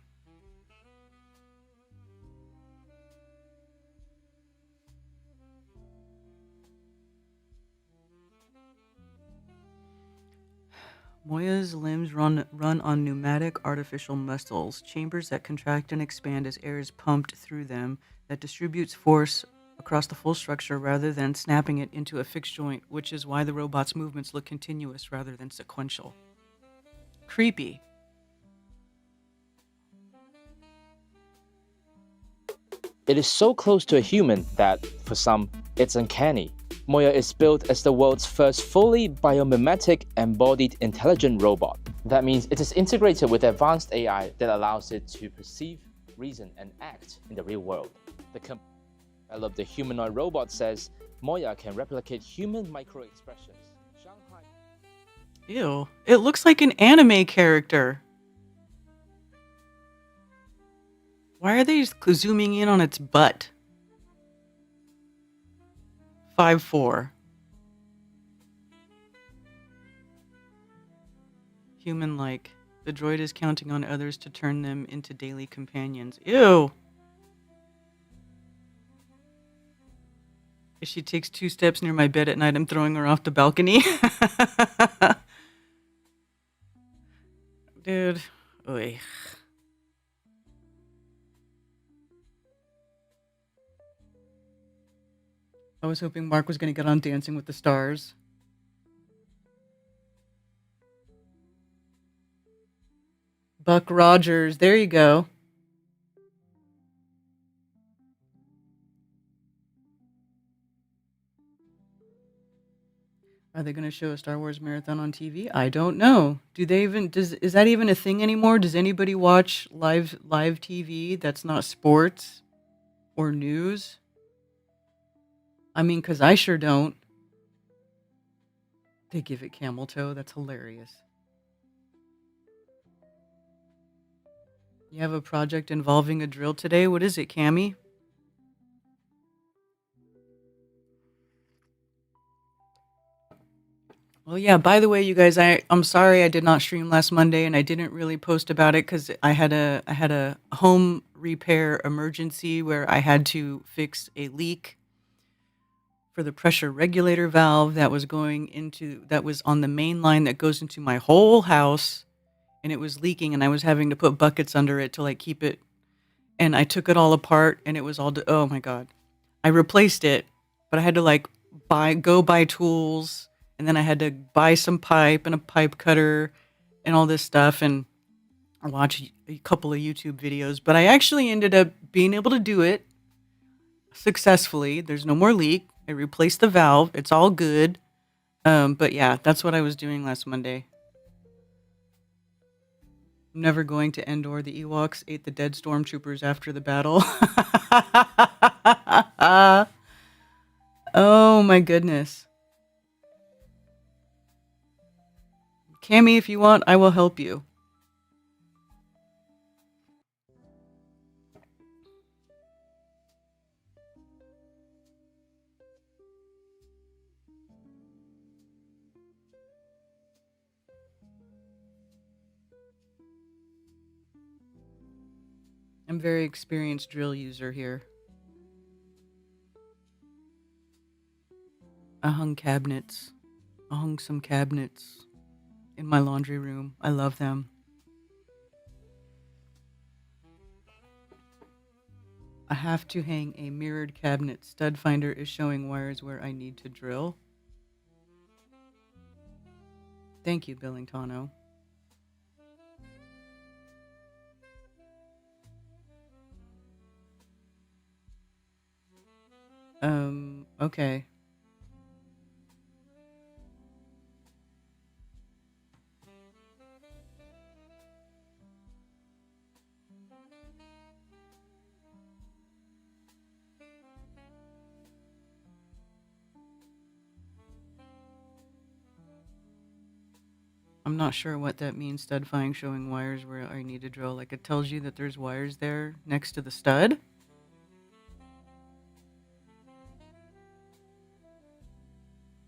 Moya's limbs run on pneumatic artificial muscles, chambers that contract and expand as air is pumped through them, that distributes force across the full structure rather than snapping it into a fixed joint, which is why the robot's movements look continuous rather than sequential. Creepy. It is so close to a human that, for some, it's uncanny. Moya is built as the world's first fully biomimetic embodied intelligent robot. That means it is integrated with advanced AI that allows it to perceive, reason, and act in the real world. The company that developed the humanoid robot says Moya can replicate human micro-expressions. Shanghai. Ew. It looks like an anime character. Why are they zooming in on its butt? 5'4". Human-like. The droid is counting on others to turn them into daily companions. Ew! If she takes 2 steps near my bed at night, I'm throwing her off the balcony. Dude. Oy. I was hoping Mark was going to get on Dancing with the Stars. Buck Rogers. There you go. Are they going to show a Star Wars marathon on TV? I don't know. Do they even is that even a thing anymore? Does anybody watch live TV that's not sports or news? I mean, cuz I sure don't. They give it camel toe. That's hilarious. You have a project involving a drill today? What is it, Cammy? Well, yeah, by the way, you guys, I'm sorry I did not stream last Monday and I didn't really post about it cuz I had a home repair emergency where I had to fix a leak for the pressure regulator valve that was on the main line that goes into my whole house, and it was leaking and I was having to put buckets under it to like keep it, and I took it all apart and it was all oh my god. I replaced it, but I had to like buy tools, and then I had to buy some pipe and a pipe cutter and all this stuff, and watch a couple of YouTube videos, but I actually ended up being able to do it successfully. There's no more leak. I replaced the valve. It's all good. But yeah, that's what I was doing last Monday. I'm never going to Endor. The Ewoks ate the dead stormtroopers after the battle. Oh my goodness. Cammy, if you want, I will help you. I'm a very experienced drill user here. I hung cabinets. I hung some cabinets in my laundry room. I love them. I have to hang a mirrored cabinet. Stud finder is showing wires where I need to drill. Thank you, Billingtano. Okay. I'm not sure what that means, stud finding showing wires where I need to drill. Like it tells you that there's wires there next to the stud.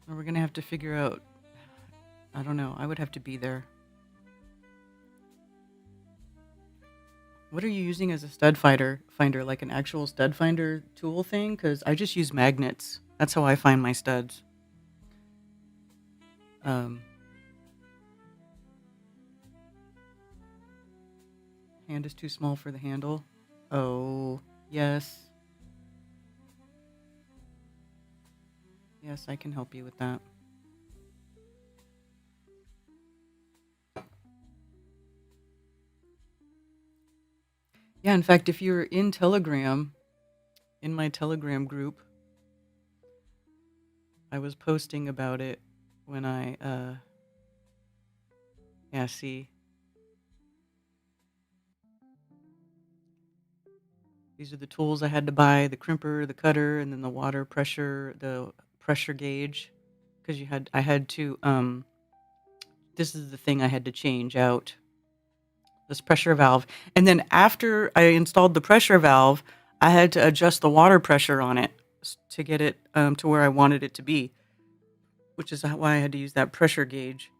Or we're gonna have to figure out, I don't know, I would have to be there. What are you using as a stud finder? Like an actual stud finder tool thing? Because I just use magnets. That's how I find my studs. Hand is too small for the handle. Oh, yes. Yes, I can help you with that. Yeah, in fact, if you're in Telegram, in my Telegram group, I was posting about it when I, yeah, see. These are the tools I had to buy, the crimper, the cutter, and then the water pressure, the pressure gauge. Because I had to, this is the thing I had to change out. This pressure valve. And then after I installed the pressure valve, I had to adjust the water pressure on it to get it to where I wanted it to be, which is why I had to use that pressure gauge.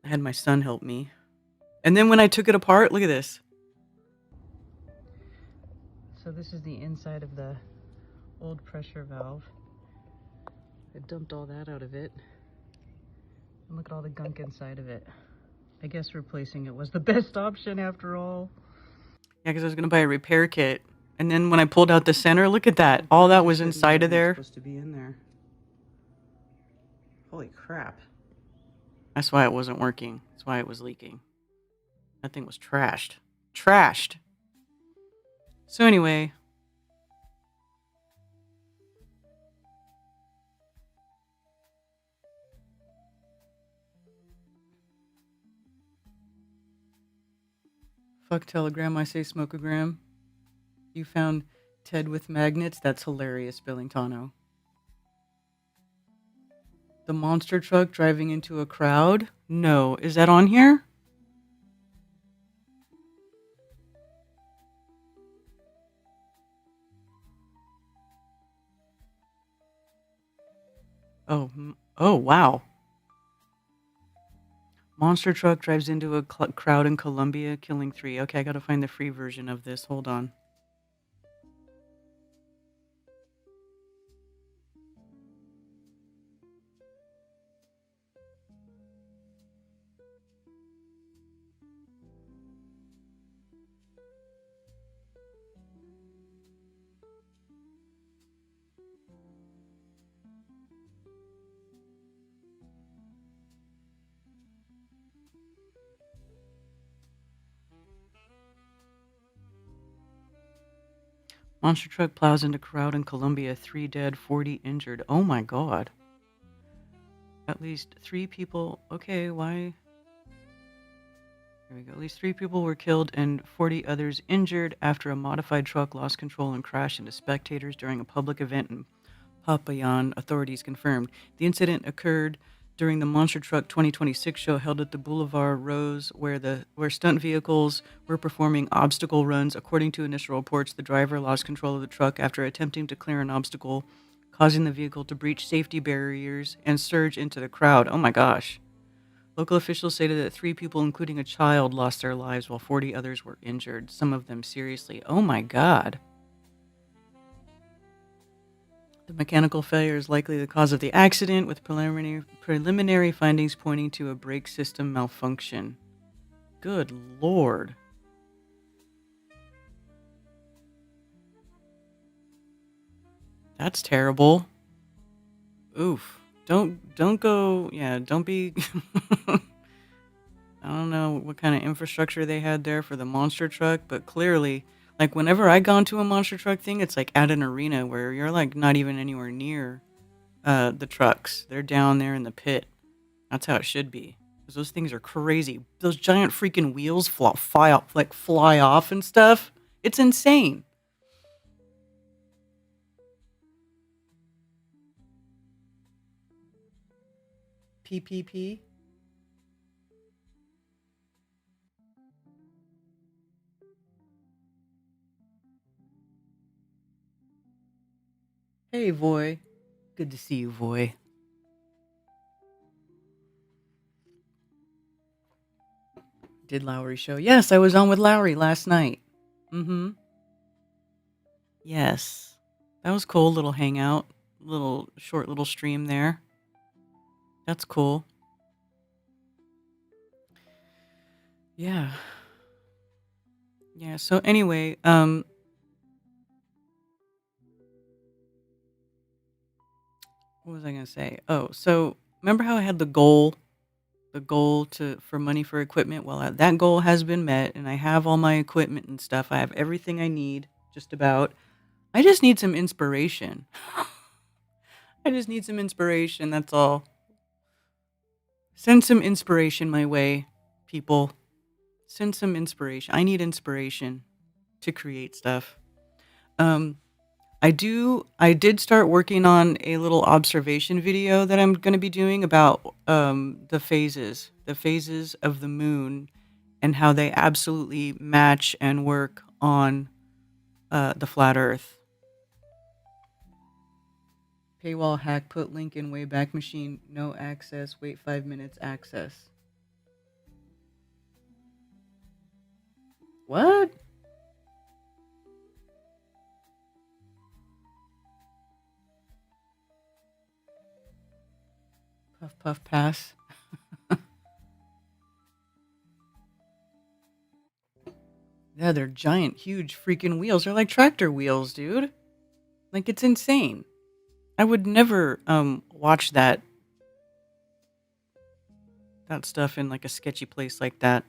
I had my son help me. And then when I took it apart, look at this. So this is the inside of the old pressure valve. I dumped all that out of it. And look at all the gunk inside of it. I guess replacing it was the best option after all. Yeah, because I was going to buy a repair kit. And then when I pulled out the center, look at that. All that was inside of there. Supposed to be in there. Holy crap. That's why it wasn't working. That's why it was leaking. That thing was trashed. Trashed. So anyway. Fuck Telegram, I say smokeogram. You found Ted with magnets? That's hilarious, Billingtano. The monster truck driving into a crowd? No. Is that on here? Oh, wow. Monster truck drives into a crowd in Colombia, killing 3. Okay, I gotta find the free version of this. Hold on. Monster truck plows into crowd in Colombia, 3 dead, 40 injured. Oh my god. At least 3 people. Okay, why? Here we go. At least 3 people were killed and 40 others injured after a modified truck lost control and crashed into spectators during a public event in Popayan, authorities confirmed. The incident occurred during the Monster Truck 2026 show held at the Boulevard Rose, where stunt vehicles were performing obstacle runs. According to initial reports, the driver lost control of the truck after attempting to clear an obstacle, causing the vehicle to breach safety barriers and surge into the crowd. Oh my gosh. Local officials stated that 3 people, including a child, lost their lives while 40 others were injured, some of them seriously. Oh my god. The mechanical failure is likely the cause of the accident, with preliminary findings pointing to a brake system malfunction. Good lord. That's terrible. Oof. Don't go, yeah, don't be I don't know what kind of infrastructure they had there for the monster truck, but clearly, like whenever I gone to a monster truck thing, it's like at an arena where you're like not even anywhere near the trucks. They're down there in the pit. That's how it should be. Because those things are crazy. Those giant freaking wheels fly off and stuff. It's insane. PPP. Hey, Voy. Good to see you, Voy. Did Lowry show? Yes, I was on with Lowry last night. Mm-hmm. Yes. That was cool. Little hangout. Short little stream there. That's cool. Yeah. Yeah. So anyway, what was I gonna say? Oh, so remember how I had the goal for money for equipment? Well, that goal has been met, and I have all my equipment and stuff. I have everything I need, just about. I just need some inspiration. I just need some inspiration. That's all. Send some inspiration my way, people. Send some inspiration. I need inspiration to create stuff. Um, I did start working on a little observation video that I'm going to be doing about the phases of the moon and how they absolutely match and work on the flat earth. Paywall hack, put link in Wayback Machine, no access, wait 5 minutes, access. What? Puff, puff, pass. Yeah, they're giant, huge freaking wheels. They're like tractor wheels, dude. Like, it's insane. I would never watch that stuff in like a sketchy place like that.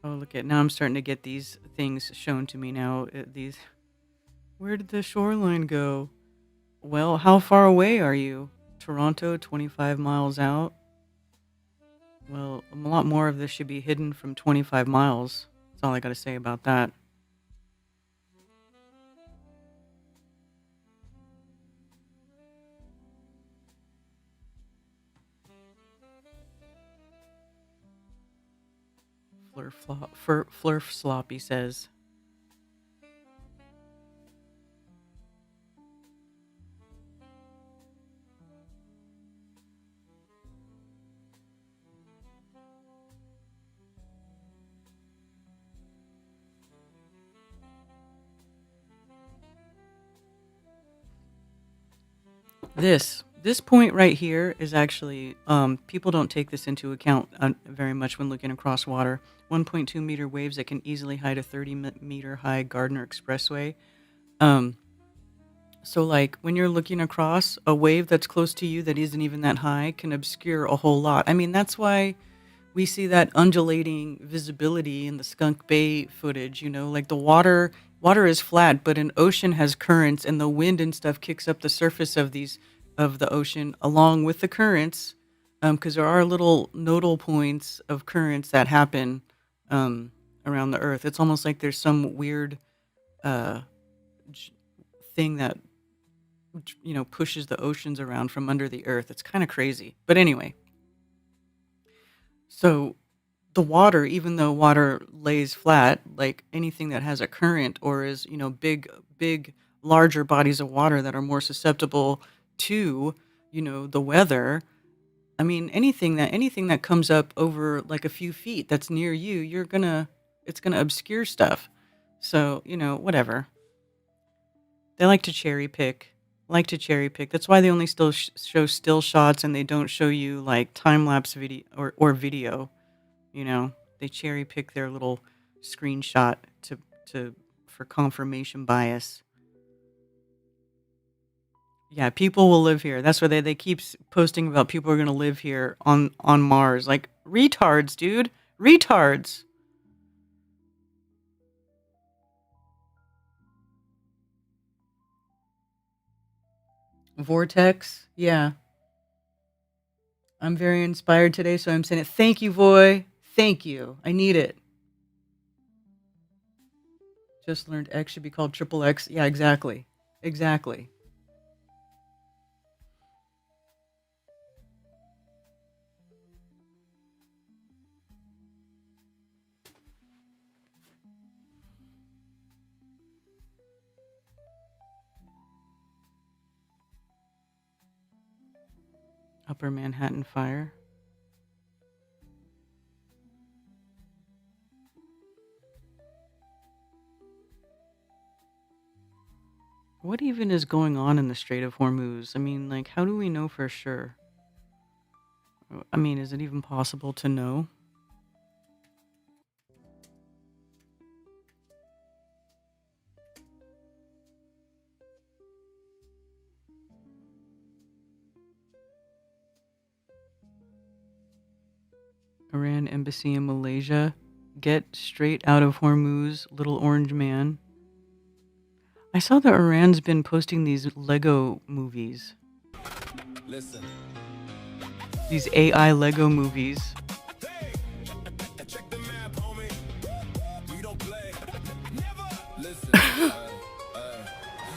Oh, look at now I'm starting to get these things shown to me now. These Where did the shoreline go? Well, how far away are you? Toronto, 25 miles out. Well, a lot more of this should be hidden from 25 miles. That's all I got to say about that. Flurf Sloppy says. This point right here is actually people don't take this into account very much when looking across water. 1.2 meter waves that can easily hide a 30-meter high Gardner Expressway. So like when you're looking across, a wave that's close to you that isn't even that high can obscure a whole lot. I mean, that's why we see that undulating visibility in the Skunk Bay footage, you know, like the water is flat, but an ocean has currents, and the wind and stuff kicks up the surface of the ocean along with the currents, because there are little nodal points of currents that happen around the earth. It's almost like there's some weird thing that, you know, pushes the oceans around from under the earth. It's kind of crazy. But anyway, so the water, even though water lays flat, like anything that has a current or is, you know, big, larger bodies of water that are more susceptible to, you know, the weather. I mean, anything that comes up over like a few feet that's near you, it's gonna obscure stuff. So, you know, whatever. They like to cherry pick. That's why they only still show still shots, and they don't show you like time lapse video or video. You know, they cherry pick their little screenshot for confirmation bias. Yeah, people will live here. That's why they keep posting about people are going to live here on Mars. Like, retards, dude. Retards. Vortex. Yeah. I'm very inspired today, so I'm saying it. Thank you, Voy. Thank you. I need it. Just learned X should be called triple X. Yeah, exactly. Exactly. Upper Manhattan fire. What even is going on in the Strait of Hormuz? I mean, like, how do we know for sure? I mean, is it even possible to know? Iran embassy in Malaysia. Get straight out of Hormuz, little orange man. I saw that Iran's been posting these Lego movies. Listen. These AI Lego movies. Check the map, homie. We don't play. Never. Listen.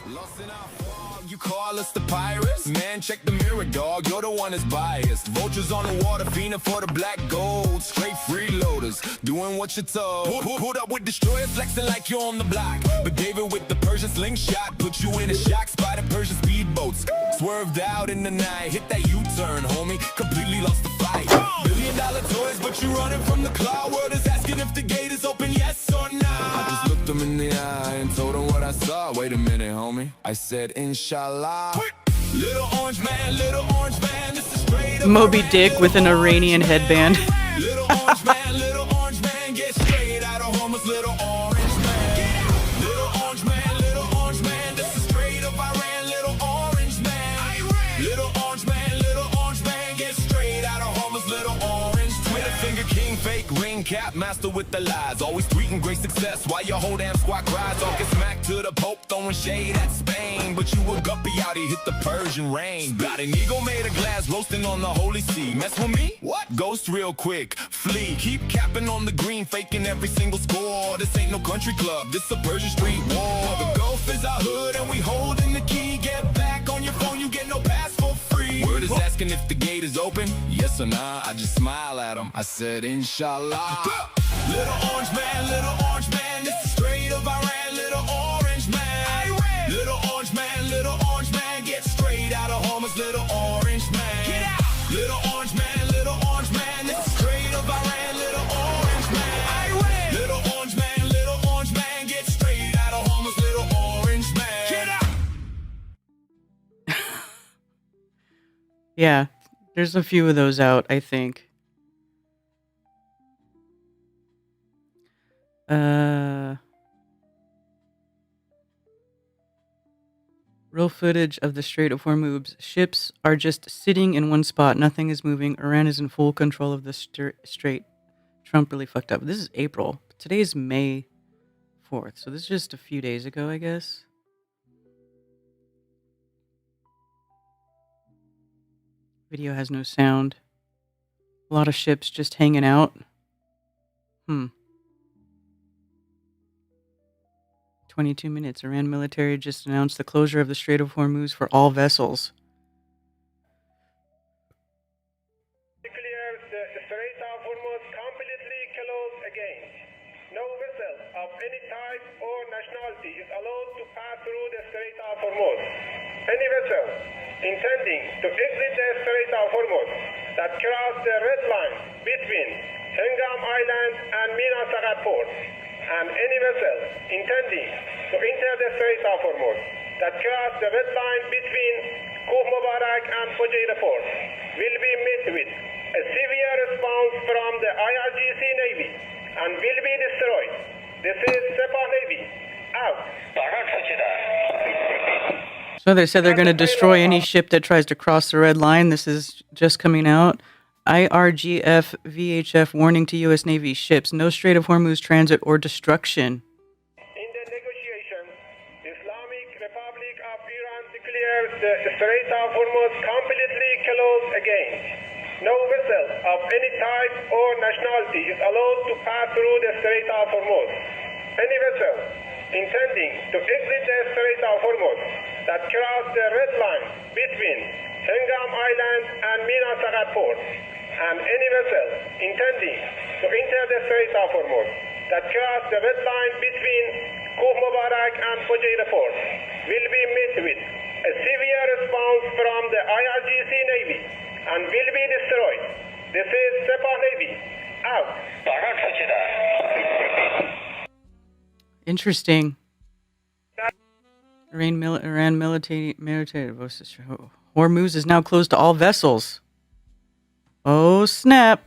Lost in our fog, you call us the pirates. Man, check the mirror, dog. You're the one that's biased. Vultures on the water, fiending for the black gold. Straight freeloaders, doing what you're told. Pulled up with destroyers, flexing like you're on the block. But David with the Persian slingshot put you in a shock spot at Persian speedboats. Swerved out in the night, hit that U-turn, homie. Completely lost the fight. $1 billion toys, but you running from the cloud. World is asking if the gate is open, yes or no. I just looked them in the eye and told them what I saw. Wait a minute, homie. I said, Inshallah. Little orange man, this is straight up Moby Dick with an Iranian headband. Little orange man, get straight out of Homer's little orange man. Little orange man, this is straight up Iran, little orange man. Little orange man, get straight out of Homer's little orange. Twitter finger king, fake ring cap, master with the lies. Always tweeting great success while your whole damn squad cries. Talking smack to the Pope, throwing shade at Spain. But you a guppy out here, hit the Persian rain. Got an ego made of glass, roasting on the holy sea. Mess with me? What? Ghost real quick, flee. Keep capping on the green, faking every single score. This ain't no country club, this a Persian street war. The Gulf is our hood and we holding the key. Get back on your phone, you get no pass for free. Word is asking if the gate is open. Yes or nah, I just smile at him. I said inshallah. Little orange man, this is straight of Iran. Little orange man, little orange man, get straight out of Homer's. Little orange man, get out. Little orange man, this is straight of Iran. Little orange man, little orange man, get straight out of Homer's. Little orange man, get out. Yeah, there's a few of those out, I think. Real footage of the Strait of Hormuz. Ships are just sitting in one spot. Nothing is moving. Iran is in full control of the strait. Trump really fucked up. This is April. Today is May 4th. So this is just a few days ago, I guess. Video has no sound. A lot of ships just hanging out. 22 minutes. Iran military just announced the closure of the Strait of Hormuz for all vessels. Declares the Strait of Hormuz completely closed again. No vessel of any type or nationality is allowed to pass through the Strait of Hormuz. Any vessel intending to exit the Strait of Hormuz that cross the red line between Hengam Island and Mina Sagar port, and any vessel intending to enter the Strait of Hormuz that cross the red line between Kuf Mubarak and Fujairah port will be met with a severe response from the IRGC Navy and will be destroyed. This is Sepah Navy. Out. So they said they're going to destroy any ship that tries to cross the red line. This is just coming out. IRGF VHF warning to U.S. Navy ships. No Strait of Hormuz transit or destruction. In the negotiations, the Islamic Republic of Iran declares the Strait of Hormuz completely closed again. No vessel of any type or nationality is allowed to pass through the Strait of Hormuz. Any vessel intending to exit the Strait of Hormuz that cross the red line between Hengam Island and Mina Sagar port, and any vessel intending to enter the Strait of Hormuz that cross the red line between Kuf Mubarak and Fujairah port will be met with a severe response from the IRGC Navy and will be destroyed. This is Sepah Navy. Out. Interesting. Iran military. Hormuz is now closed to all vessels. Oh, snap.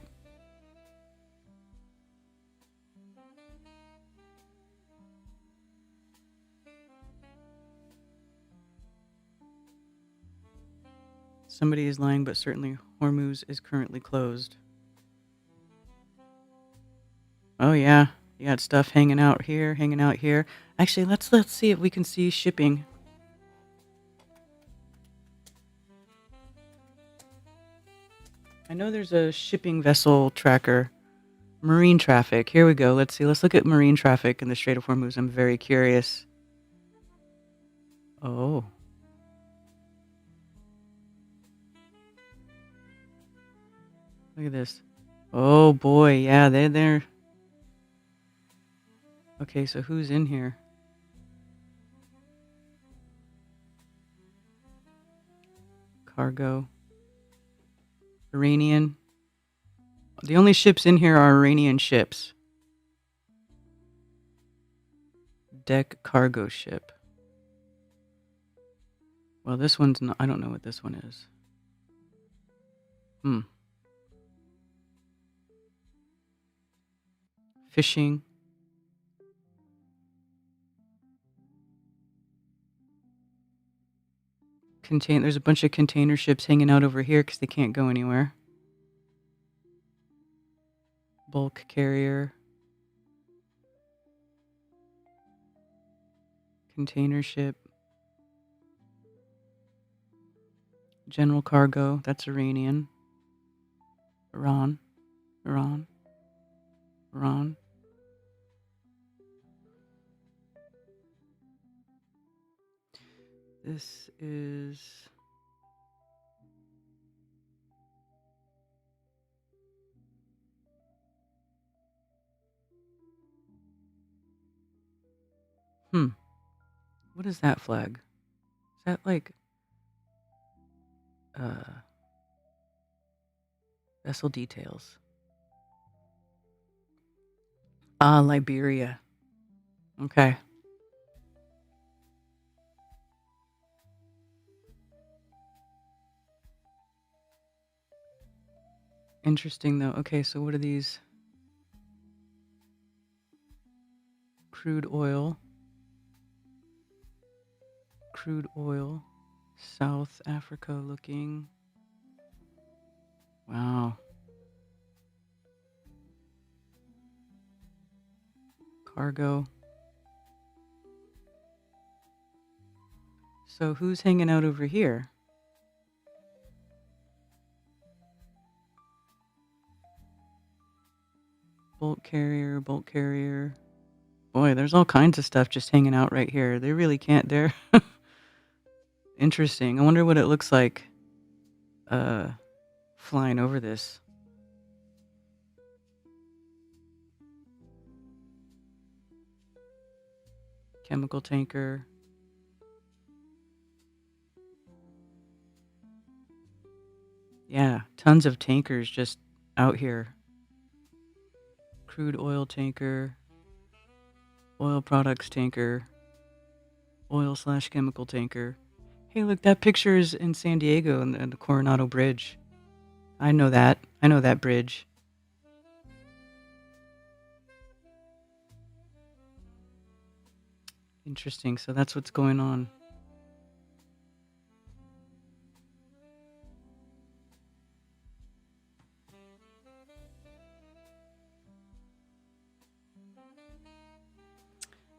Somebody is lying, but certainly Hormuz is currently closed. Oh, yeah. You got stuff hanging out here, hanging out here. Actually, let's see if we can see shipping. I know there's a shipping vessel tracker. Marine traffic. Here we go. Let's see. Let's look at marine traffic in the Strait of Hormuz. I'm very curious. Oh. Look at this. Oh, boy. Yeah, they're... Okay, so who's in here? Cargo. Iranian. The only ships in here are Iranian ships. Deck cargo ship. Well, this one's not... I don't know what this one is. Fishing. There's a bunch of container ships hanging out over here because they can't go anywhere. Bulk carrier. container ship, general cargo. That's Iranian. Iran, Iran, Iran. This is what is that flag? Is that like vessel details? Ah, Liberia. Okay. Interesting though. Okay, so what are these? Crude oil. Crude oil. South Africa looking. Wow. Cargo. So who's hanging out over here? Bulk carrier, bulk carrier. Boy, there's all kinds of stuff just hanging out right here. They really can't. They're interesting. I wonder what it looks like flying over this. Chemical tanker. Yeah, tons of tankers just out here. Crude oil tanker. Oil products tanker. Oil/chemical tanker. Hey, look, that picture is in San Diego and the Coronado Bridge. I know that. I know that bridge. Interesting. So that's what's going on.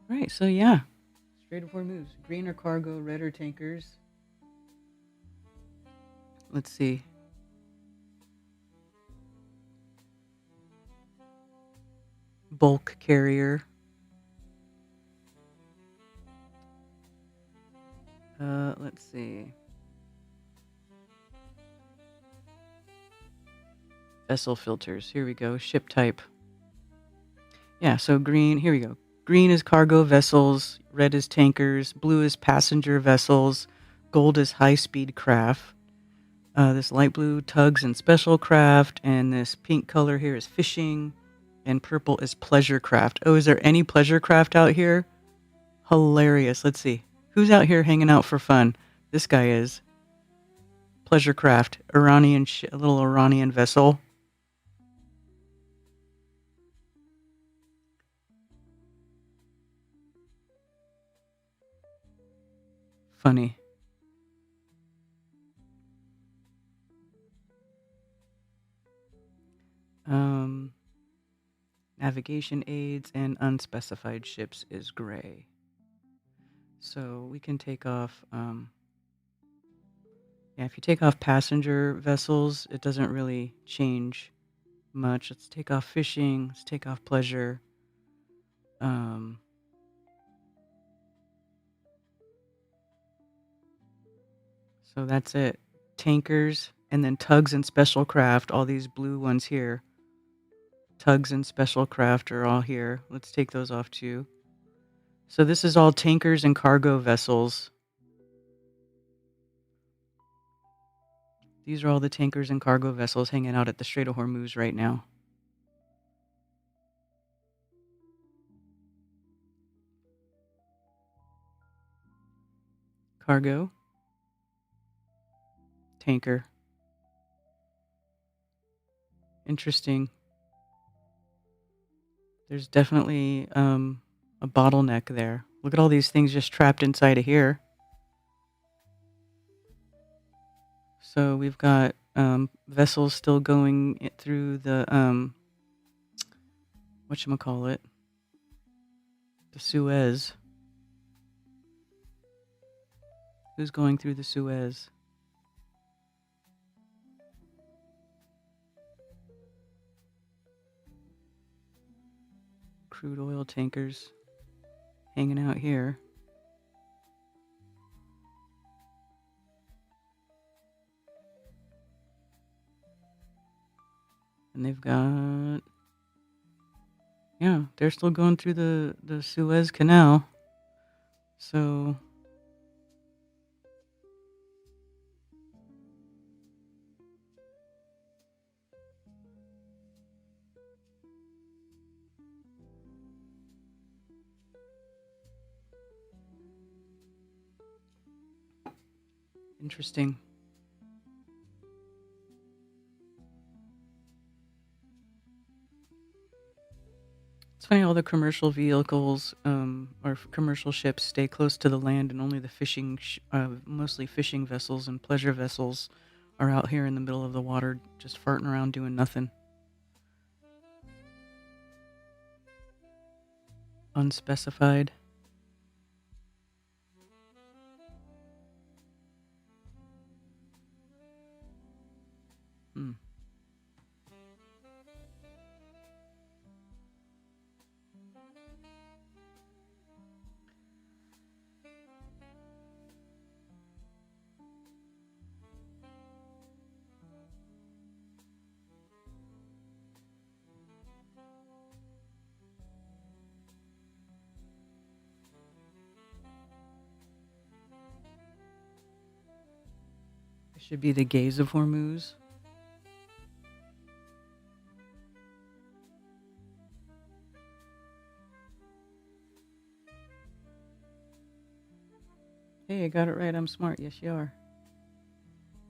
Right. So yeah, Strait of Hormuz. Greener cargo, redder tankers. Let's see. Bulk carrier. Let's see. Vessel filters. Here we go. Ship type. Yeah, so green. Here we go. Green is cargo vessels. Red is tankers. Blue is passenger vessels. Gold is high-speed craft. This light blue, tugs and special craft. And this pink color here is fishing. And purple is pleasure craft. Oh, is there any pleasure craft out here? Hilarious. Let's see. Who's out here hanging out for fun? This guy is. Pleasure craft. Iranian, a little Iranian vessel. Funny. Navigation aids and unspecified ships is gray. So we can take off, yeah, if you take off passenger vessels, it doesn't really change much. Let's take off fishing. Let's take off pleasure. So that's it. Tankers and then tugs and special craft. All these blue ones here. Tugs and special craft are all here. Let's take those off too. So this is all tankers and cargo vessels. These are all the tankers and cargo vessels hanging out at the Strait of Hormuz right now. Cargo. Tanker. Interesting. There's definitely a bottleneck there. Look at all these things just trapped inside of here. So we've got vessels still going through the whatchamacallit, the Suez. Who's going through the Suez? Crude oil tankers hanging out here. And they've got, yeah, they're still going through the Suez Canal. So interesting. It's funny, all the commercial vehicles or commercial ships stay close to the land, and only the mostly fishing vessels and pleasure vessels are out here in the middle of the water just farting around doing nothing. Unspecified. Hmm. It should be the gaze of Hormuz. Hey, I got it right. I'm smart. Yes, you are.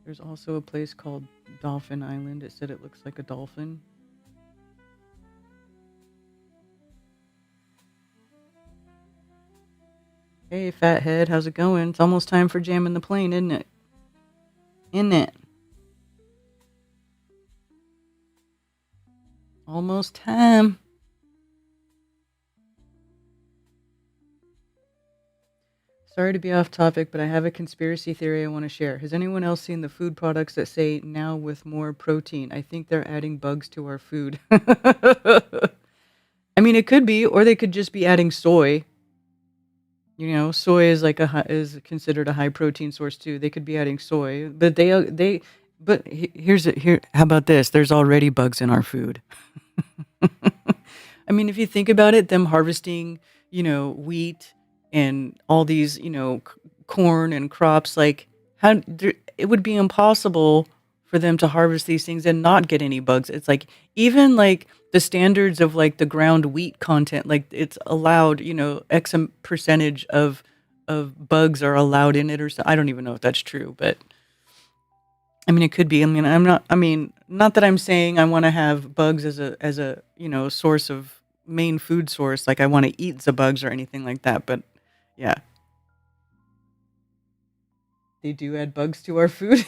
There's also a place called Dolphin Island. It said it looks like a dolphin. Hey, fathead, how's it going? It's almost time for jamming the plane, isn't it? Isn't it? Almost time. Sorry to be off topic, but I have a conspiracy theory I want to share. Has anyone else seen the food products that say now with more protein? I think they're adding bugs to our food. I mean, it could be, or they could just be adding soy. You know, soy is like is considered a high protein source too. They could be adding soy, but here. How about this? There's already bugs in our food. I mean, if you think about it, them harvesting, wheat and all these, corn and crops, like it would be impossible for them to harvest these things and not get any bugs. It's like even like the standards of like the ground wheat content, like it's allowed, X percentage of bugs are allowed in it, or so. I don't even know if that's true, but I mean, it could be. I mean, not that I'm saying I want to have bugs as a source of main food source. Like I want to eat the bugs or anything like that. But yeah, they do add bugs to our food.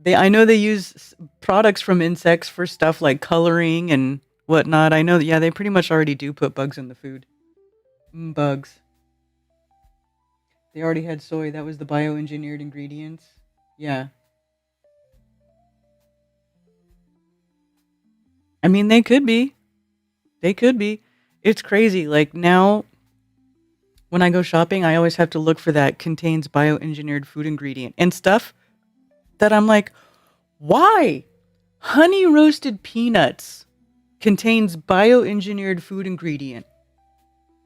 I know they use products from insects for stuff like coloring and whatnot. I know, yeah, they pretty much already do put bugs in the food. Bugs. They already had soy. That was the bioengineered ingredients. Yeah. I mean, they could be. They could be. It's crazy. Like now, when I go shopping, I always have to look for that contains bioengineered food ingredient and stuff that I'm like, why? Honey roasted peanuts contains bioengineered food ingredient.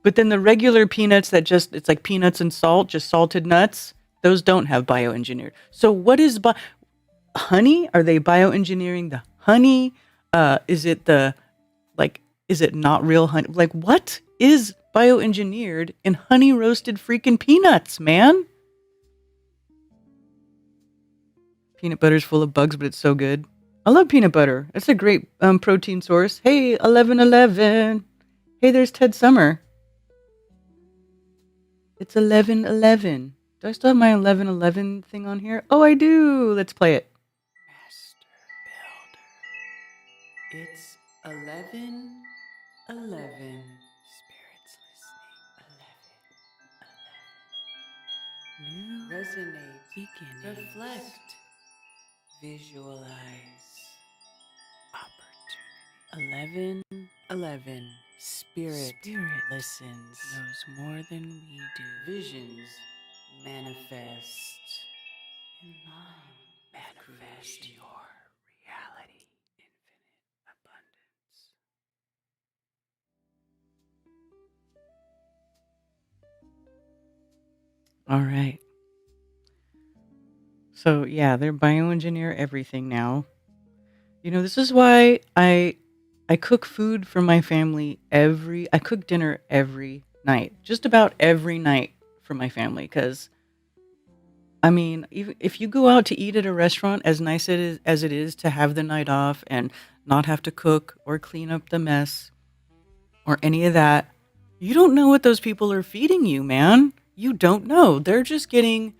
But then the regular peanuts it's like peanuts and salt, just salted nuts, those don't have bioengineered. So what is honey? Are they bioengineering the honey? Is it is it not real honey? Like what is bioengineered in honey roasted freaking peanuts, man? Peanut butter's full of bugs, but it's so good. I love peanut butter. It's a great protein source. Hey, 11:11. Hey, there's Ted Summer. It's 11:11. Do I still have my 11:11 thing on here? Oh, I do. Let's play it. Master Builder. It's 11:11. Spirits listening. 11:11. resonate, beginning, reflect, visualize, opportunity. 11. Spirit listens, knows more than we do. Visions manifest. In line, manifest your reality. Infinite abundance. All right. So yeah, they're bioengineer everything now. You know, this is why I cook food for my family I cook dinner every night. Just about every night for my family cuz I mean, even if you go out to eat at a restaurant as nice as it is to have the night off and not have to cook or clean up the mess or any of that, you don't know what those people are feeding you, man. You don't know. They're just getting,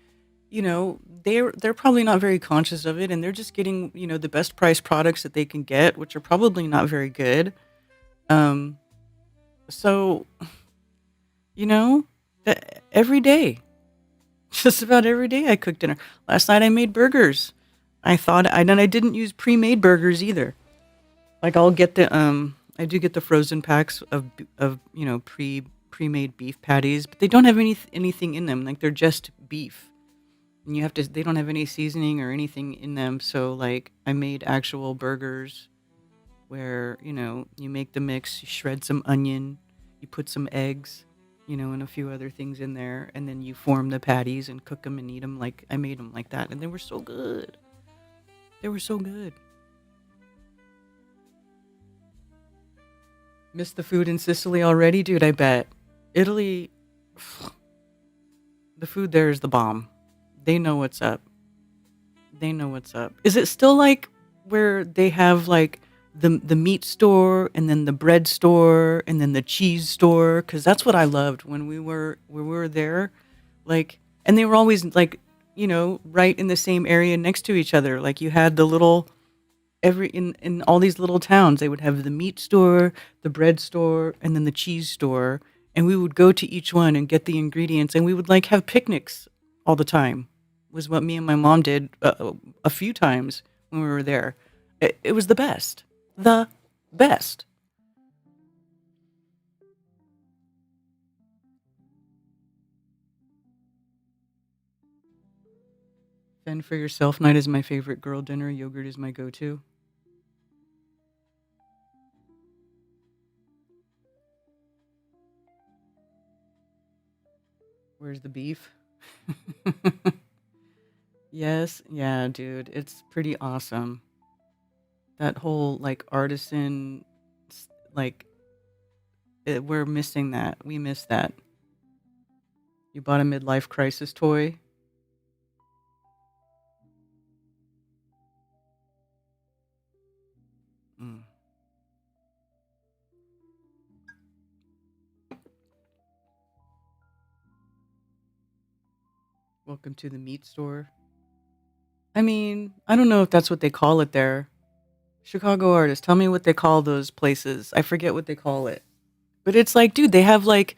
they're probably not very conscious of it and they're just getting, the best price products that they can get, which are probably not very good. Um so, you know, every day, just about every day I cook dinner. Last night I made burgers. I didn't use pre-made burgers either. Like I do get the frozen packs of pre-made beef patties, but they don't have anything in them. Like they're just beef. And they don't have any seasoning or anything in them. So like I made actual burgers where, you make the mix, you shred some onion, you put some eggs, and a few other things in there, and then you form the patties and cook them and eat them like I made them like that, and they were so good. They were so good. Missed the food in Sicily already, dude, I bet. Italy, the food there is the bomb. They know what's up. They know what's up. Is it still like where they have like the meat store and then the bread store and then the cheese store? Because that's what I loved when we were there. Like, and they were always like, right in the same area next to each other. Like you had the little in all these little towns, they would have the meat store, the bread store, and then the cheese store. And we would go to each one and get the ingredients, and we would like have picnics all the time. Was what me and my mom did a few times when we were there. It was the best. The best. Fend for yourself night is my favorite girl dinner. Yogurt is my go-to. Where's the beef? Yes, yeah, dude, it's pretty awesome. That whole like artisan, like we're missing that. We miss that. You bought a midlife crisis toy. Mm. Welcome to the meat store. I mean, I don't know if that's what they call it there. Chicago artists, tell me what they call those places. I forget what they call it. But it's like, dude, they have like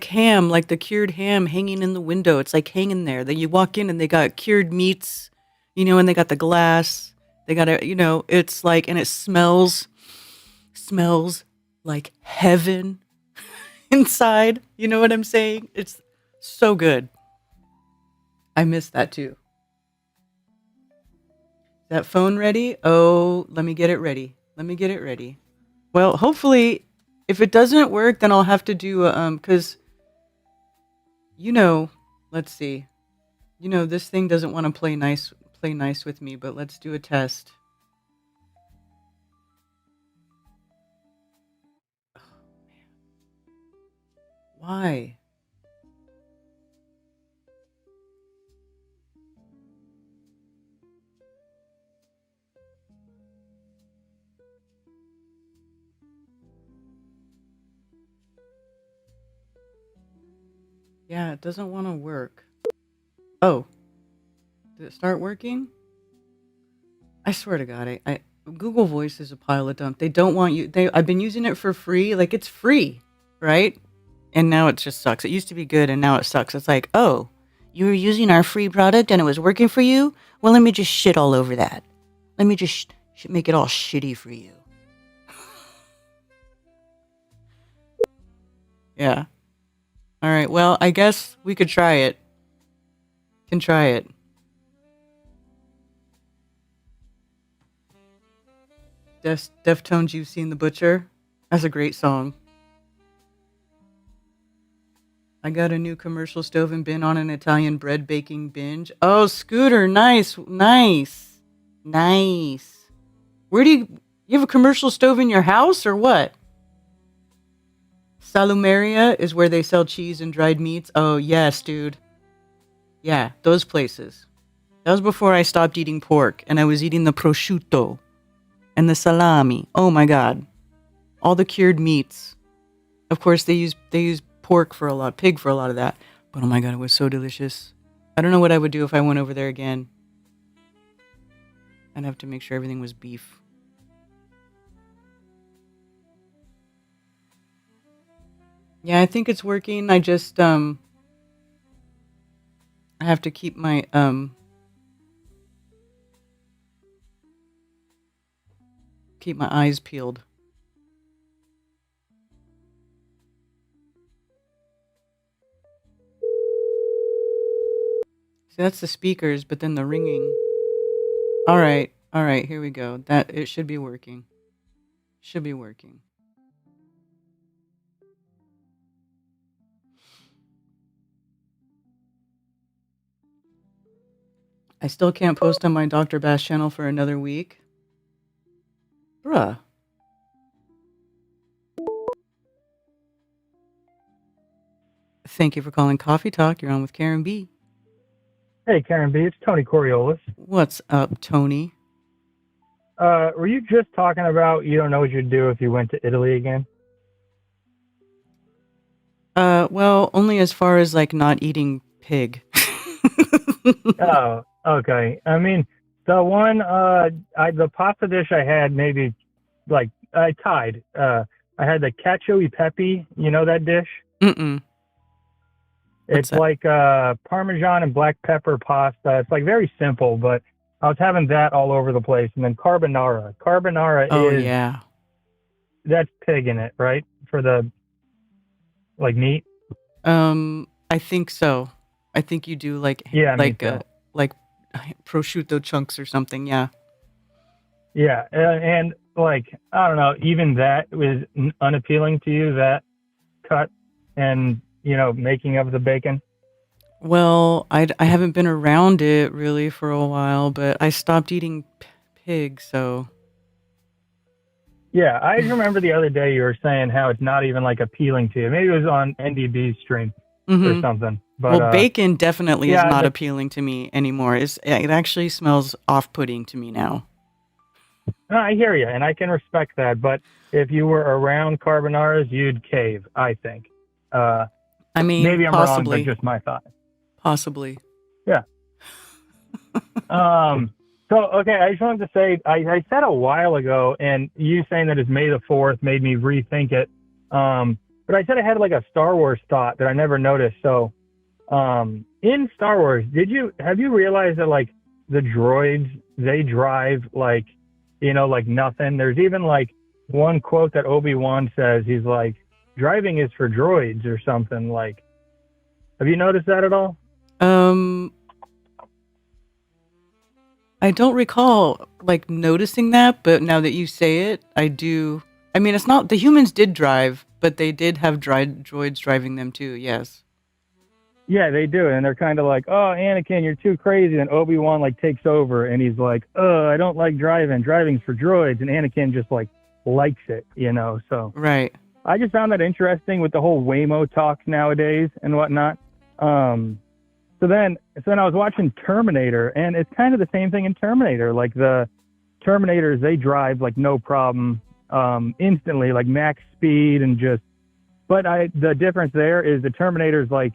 ham, like the cured ham hanging in the window. It's like hanging there. Then you walk in and they got cured meats, and they got the glass. They got it's like, and it smells like heaven inside. You know what I'm saying? It's so good. I miss that too. That phone ready? Oh, let me get it ready. Let me get it ready. Well, hopefully, if it doesn't work, then I'll have to do because let's see. This thing doesn't want to play nice with me, but let's do a test. Why? Yeah, it doesn't want to work. Oh, did it start working? I swear to God, I Google Voice is a pile of dump. They don't want you. I've been using it for free. Like it's free, right? And now it just sucks. It used to be good, and now it sucks. It's like, oh, You were using our free product and it was working for you? Well, let me just shit all over that. Let me just make it all shitty for you. Yeah. All right. Well, I guess we could try it. Can try it. Deftones, You've Seen the Butcher. That's a great song. I got a new commercial stove and been on an Italian bread baking binge. Oh, Scooter, nice. Where do you have a commercial stove in your house or what? Salumeria is where they sell cheese and dried meats. Oh, yes, dude. Yeah, those places. That was before I stopped eating pork and I was eating the prosciutto and the salami. Oh my God. All the cured meats. Of course, they use pig for a lot of that. But oh my God, it was so delicious. I don't know what I would do if I went over there again. I'd have to make sure everything was beef. Yeah, I think it's working. I just I have to keep my eyes peeled. So that's the speakers, but then the ringing. All right, here we go. It should be working. I still can't post on my Dr. Bass channel for another week. Bruh. Thank you for calling Coffee Talk. You're on with Karen B. Hey, Karen B. It's Tony Coriolis. What's up, Tony? Were you just talking about you don't know what you'd do if you went to Italy again? Well, only as far as like not eating pig. Oh, okay. I mean, the one, the pasta dish I had maybe, like, I tied. I had the cacio e pepe, you know that dish? Mm-mm. It's like Parmesan and black pepper pasta. It's like very simple, but I was having that all over the place. And then carbonara. Carbonara yeah. That's pig in it, right? For the, like, meat? I think so. I think you do like prosciutto chunks or something. Yeah. Yeah, and like I don't know, even that was unappealing to you, that cut and making of the bacon. Well, I haven't been around it really for a while, but I stopped eating pig, so. Yeah, I remember the other day you were saying how it's not even like appealing to you. Maybe it was on NDB's stream or something. But, well, bacon definitely is not appealing to me anymore. It actually smells off-putting to me now. No, I hear you, and I can respect that. But if you were around carbonaras, you'd cave, I think. I mean, maybe I'm possibly. wrong, but just my thought. Possibly. Yeah. So, okay, I just wanted to say, I said a while ago, and you saying that it's May the 4th made me rethink it. But I said I had like a Star Wars thought that I never noticed. So, in Star Wars, have you realized that like the droids, they drive like, like nothing? There's even like one quote that Obi-Wan says, he's like, driving is for droids or something. Like, have you noticed that at all? I don't recall like noticing that, but now that you say it, I do. I mean, it's not, the humans did drive, but they did have droids driving them too. Yes. Yeah, they do. And they're kind of like, oh, Anakin, you're too crazy. And Obi-Wan like takes over and he's like, oh, I don't like driving. Driving's for droids. And Anakin just like likes it, so. Right. I just found that interesting with the whole Waymo talk nowadays and whatnot. So then I was watching Terminator, and it's kind of the same thing in Terminator. Like the Terminators, they drive like no problem, instantly, like max speed and just. But the difference there is the Terminators, like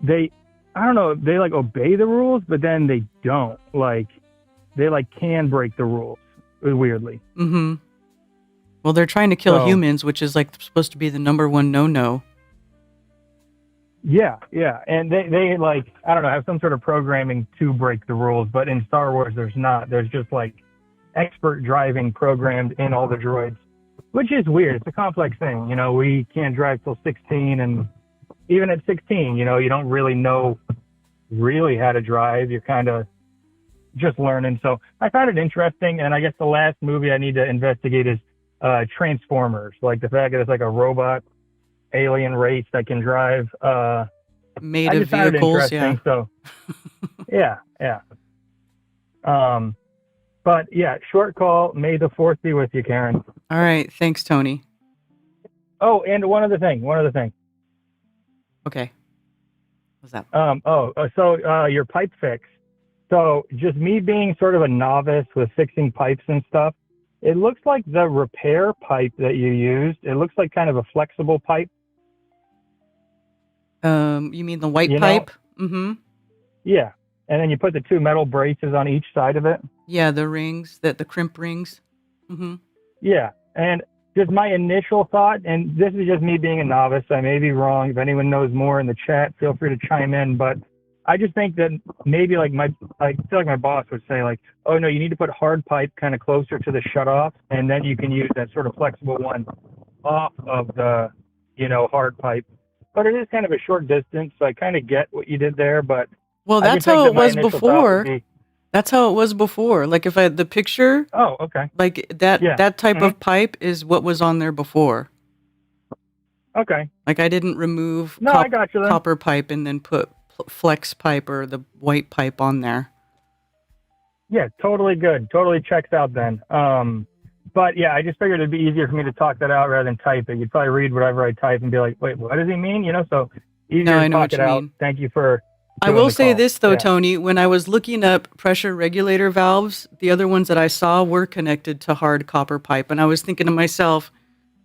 they like obey the rules, but then they don't. Like they like can break the rules weirdly. Mm-hmm. Well, they're trying to kill humans, which is like supposed to be the number one no-no. Yeah, and they like, I don't know, have some sort of programming to break the rules, but in Star Wars there's not. There's just like expert driving programmed in all the droids, which is weird. It's a complex thing, you know. We can't drive till 16, and even at 16, you know, you don't really know really how to drive. You're kind of just learning. So I found it interesting, and I guess the last movie I need to investigate is Transformers, like the fact that it's like a robot alien race that can drive. Made I of just found it vehicles, yeah. interesting. So yeah. But yeah, short call. May the fourth be with you, Karen. All right. Thanks, Tony. Oh, and one other thing. Okay. What's that? So your pipe fix. So just me being sort of a novice with fixing pipes and stuff, it looks like the repair pipe that you used, it looks like kind of a flexible pipe. You mean the white pipe? Mm-hmm. Yeah. And then you put the two metal braces on each side of it. Yeah, the rings, the crimp rings. Mm-hmm. Yeah. And just my initial thought, and this is just me being a novice, I may be wrong. If anyone knows more in the chat, feel free to chime in. But I just think that maybe I feel like my boss would say like, oh no, you need to put hard pipe kind of closer to the shutoff, and then you can use that sort of flexible one off of the, hard pipe. But it is kind of a short distance, so I kind of get what you did there. But well, that's how it was before. That's how it was before. Like if I had the picture. Oh, okay. Like that type of pipe is what was on there before. Okay. Like I didn't remove I got you then. Copper pipe and then put flex pipe or the white pipe on there. Yeah, totally good. Totally checks out then. But yeah, I just figured it'd be easier for me to talk that out rather than type it. You'd probably read whatever I type and be like, wait, what does he mean? So easier to talk it out. Thank you for I will say this though, Tony, when I was looking up pressure regulator valves, the other ones that I saw were connected to hard copper pipe. And I was thinking to myself,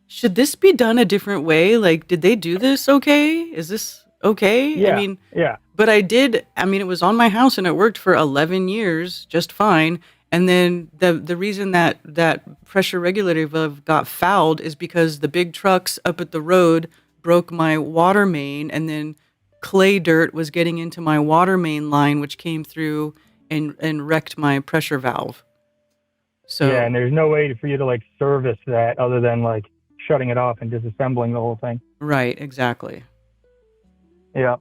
should this be done a different way? Like, did they do this okay? Is this okay? Yeah. Yeah. But it was on my house and it worked for 11 years just fine. And then the reason that pressure regulator valve got fouled is because the big trucks up at the road broke my water main, and then clay dirt was getting into my water main line, which came through and wrecked my pressure valve. So yeah, and there's no way for you to service that other than shutting it off and disassembling the whole thing. Right, exactly. Yeah.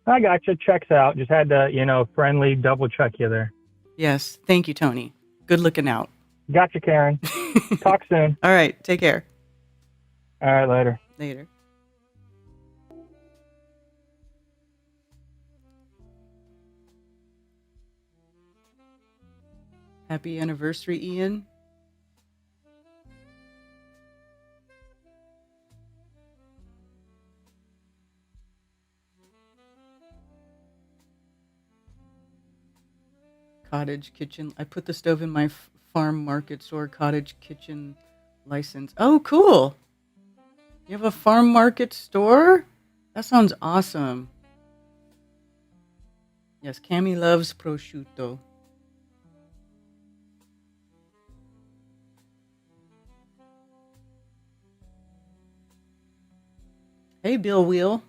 I got you. Checks out. Just had to, friendly double check you there. Yes. Thank you, Tony. Good looking out. Gotcha, Karen. Talk soon. All right. Take care. All right. Later. Later. Happy anniversary, Ian. Cottage kitchen. I put the stove in my farm market store cottage kitchen license. Oh, cool. You have a farm market store? That sounds awesome. Yes, Cami loves prosciutto. Hey, Bill Wheel.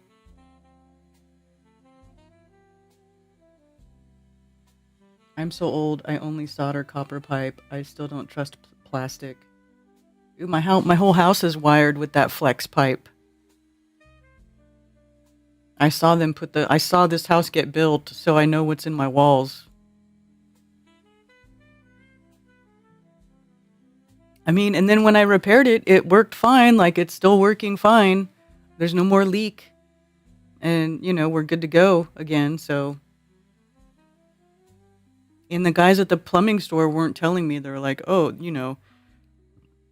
I'm so old, I only solder copper pipe. I still don't trust plastic. Ooh, my whole house is wired with that flex pipe. I saw this house get built, so I know what's in my walls. And then when I repaired it, it worked fine. Like, it's still working fine. There's no more leak. And, we're good to go again, so. And the guys at the plumbing store weren't telling me. They were like, oh,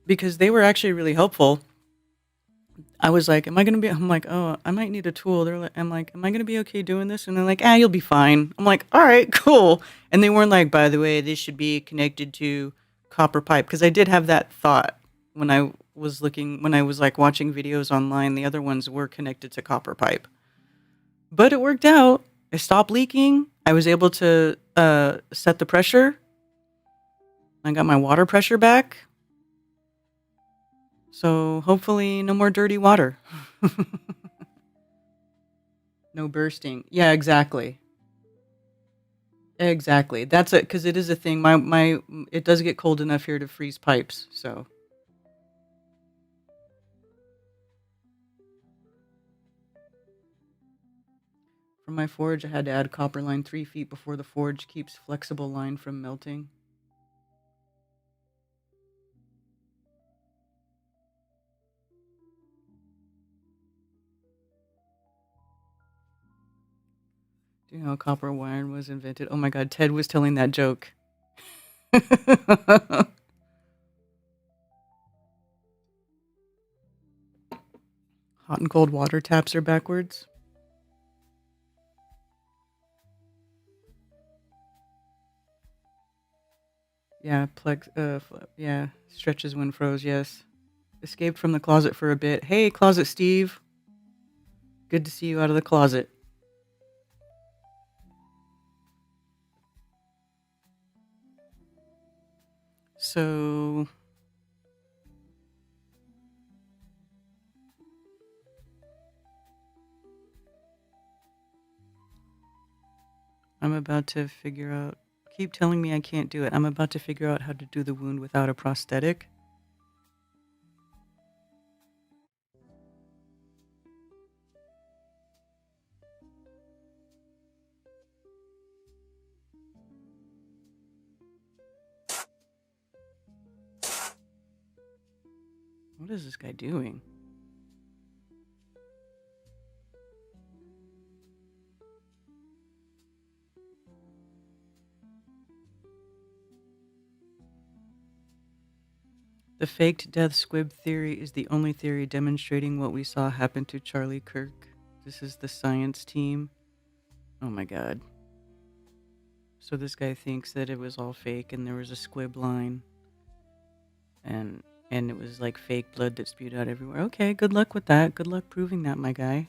because they were actually really helpful. I was like, I'm like, oh, I might need a tool. I'm like, am I going to be okay doing this? And they're like, you'll be fine. I'm like, all right, cool. And they weren't like, by the way, this should be connected to copper pipe. Because I did have that thought when I was watching videos online. The other ones were connected to copper pipe. But it worked out. I stopped leaking. I was able to set the pressure. I got my water pressure back. So hopefully no more dirty water. No bursting. Yeah, exactly. Exactly. That's it, because it is a thing. It does get cold enough here to freeze pipes. So for my forge, I had to add copper line 3 feet before the forge keeps flexible line from melting. Do you know how copper wiring was invented? Oh my God, Ted was telling that joke. Hot and cold water taps are backwards. Yeah, yeah, stretches when froze, yes. Escaped from the closet for a bit. Hey, Closet Steve. Good to see you out of the closet. So I'm about to figure out. Keep telling me I can't do it. I'm about to figure out how to do the wound without a prosthetic. What is this guy doing? The faked death squib theory is the only theory demonstrating what we saw happen to Charlie Kirk. This is the science team. Oh my God. So this guy thinks that it was all fake and there was a squib line. And it was like fake blood that spewed out everywhere. Okay, good luck with that. Good luck proving that, my guy.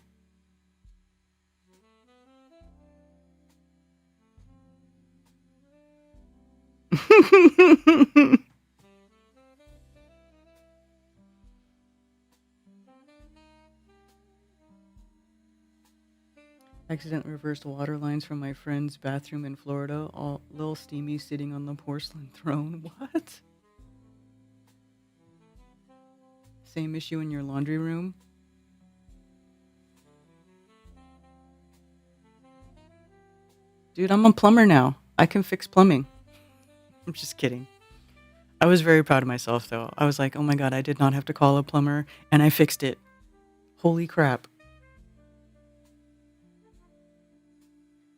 Accidentally reversed water lines from my friend's bathroom in Florida. All little steamy sitting on the porcelain throne. What? Same issue in your laundry room? Dude, I'm a plumber now. I can fix plumbing. I'm just kidding. I was very proud of myself, though. I was like, oh my God, I did not have to call a plumber, and I fixed it. Holy crap.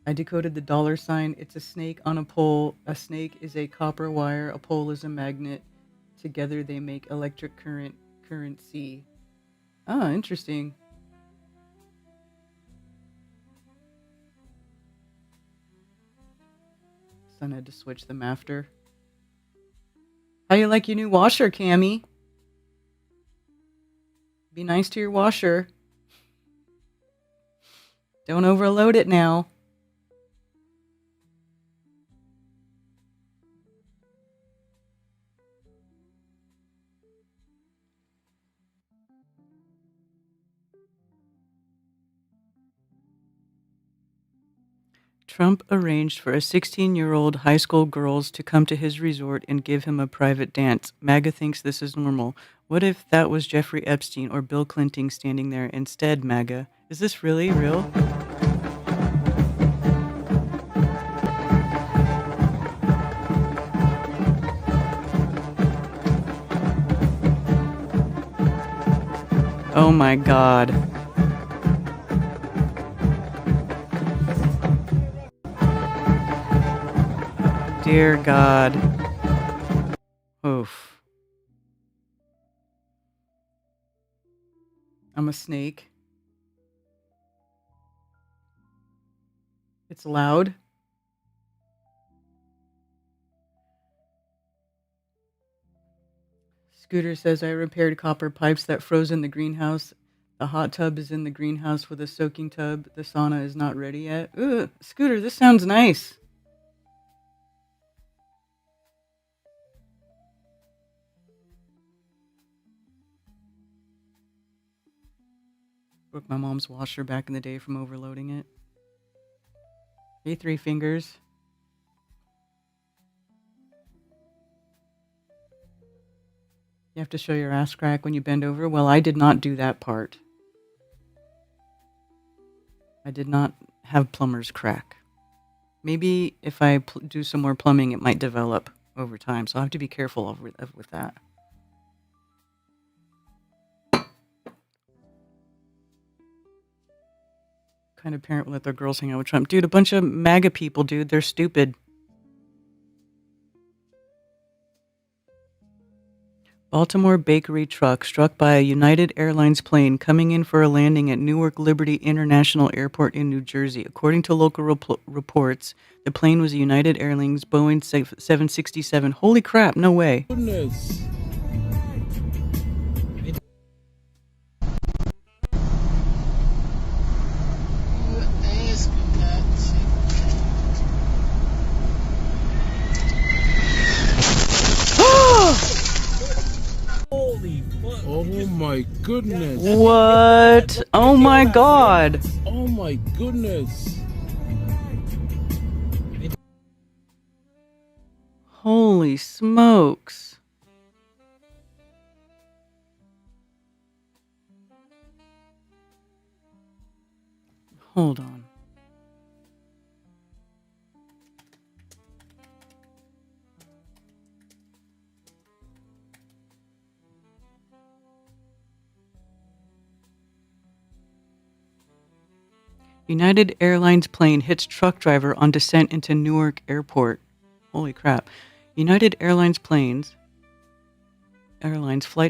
I decoded the dollar sign. It's a snake on a pole. A snake is a copper wire. A pole is a magnet. Together they make electric currency. Ah, interesting. Son had to switch them after. How you like your new washer, Cammy? Be nice to your washer. Don't overload it now. Trump arranged for a 16-year-old high school girls to come to his resort and give him a private dance. MAGA thinks this is normal. What if that was Jeffrey Epstein or Bill Clinton standing there instead, MAGA? Is this really real? Oh my God. Dear God. Oof. I'm a snake. It's loud. Scooter says I repaired copper pipes that froze in the greenhouse. The hot tub is in the greenhouse with a soaking tub. The sauna is not ready yet. Ugh, Scooter, this sounds nice. Broke my mom's washer back in the day from overloading it. Hey, Three Fingers. You have to show your ass crack when you bend over. Well, I did not do that part. I did not have plumber's crack. Maybe if I do some more plumbing, it might develop over time. So I'll have to be careful with that. Kind of parent will let their girls hang out with Trump. Dude, a bunch of MAGA people, dude. They're stupid. Baltimore bakery truck struck by a United Airlines plane coming in for a landing at Newark Liberty International Airport in New Jersey. According to local reports, the plane was a United Airlines Boeing 767. Holy crap, no way. Goodness. Holy fuck. Oh my goodness. What? Oh my god. Oh my goodness. Holy smokes. Hold on. United Airlines plane hits truck driver on descent into Newark Airport. Holy crap. United Airlines flight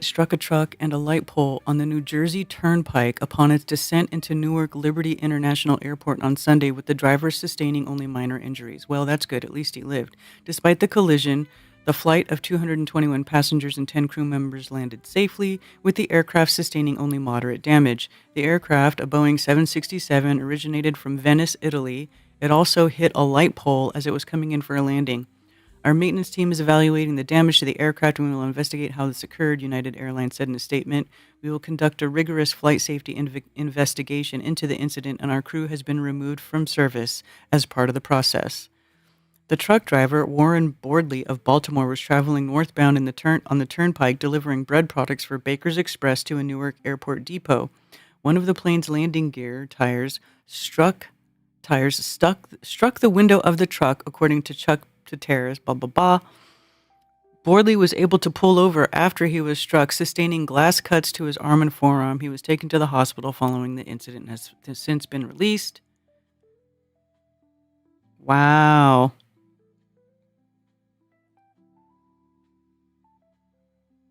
struck a truck and a light pole on the New Jersey Turnpike upon its descent into Newark Liberty International Airport on Sunday, with the driver sustaining only minor injuries. Well, that's good. At least he lived. Despite the collision, the flight of 221 passengers and 10 crew members landed safely, with the aircraft sustaining only moderate damage. The aircraft, a Boeing 767, originated from Venice, Italy. It also hit a light pole as it was coming in for a landing. Our maintenance team is evaluating the damage to the aircraft and we will investigate how this occurred, United Airlines said in a statement. We will conduct a rigorous flight safety investigation into the incident, and our crew has been removed from service as part of the process. The truck driver, Warren Boardley of Baltimore, was traveling northbound on the turnpike delivering bread products for Baker's Express to a Newark airport depot. One of the plane's landing gear tires struck the window of the truck, according to Chuck Terrace, blah, blah, blah. Boardley was able to pull over after he was struck, sustaining glass cuts to his arm and forearm. He was taken to the hospital following the incident and has since been released. Wow.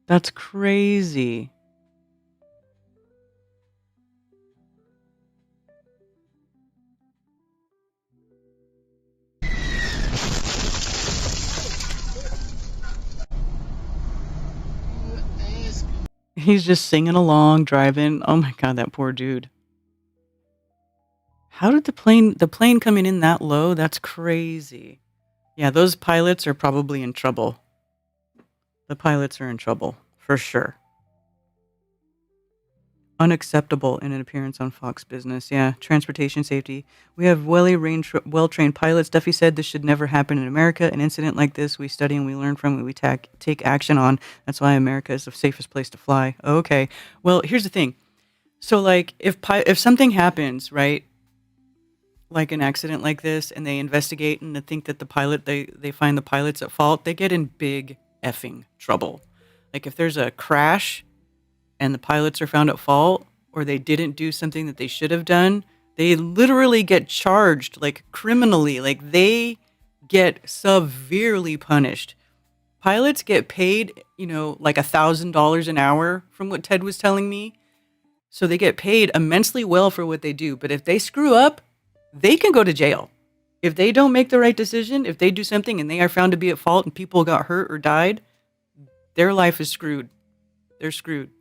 That's crazy. He's just singing along, driving. Oh my god, that poor dude. How did the plane coming in that low? That's crazy. Yeah, those pilots are probably in trouble. The pilots are in trouble, for sure. Unacceptable in an appearance on Fox Business. Yeah, transportation safety. We have well-trained pilots. Duffy said this should never happen in America. An incident like this, we study and we learn from it. We take action on. That's why America is the safest place to fly. Okay. Well, here's the thing. So, like, if something happens, right, like an accident like this, and they investigate and they think that they find the pilot's at fault, they get in big effing trouble. Like, if there's a crash and the pilots are found at fault, or they didn't do something that they should have done, they literally get charged, like, criminally. Like, they get severely punished. Pilots get paid, like $1,000 an hour, from what Ted was telling me. So they get paid immensely well for what they do. But if they screw up, they can go to jail. If they don't make the right decision, if they do something and they are found to be at fault and people got hurt or died, their life is screwed. They're screwed.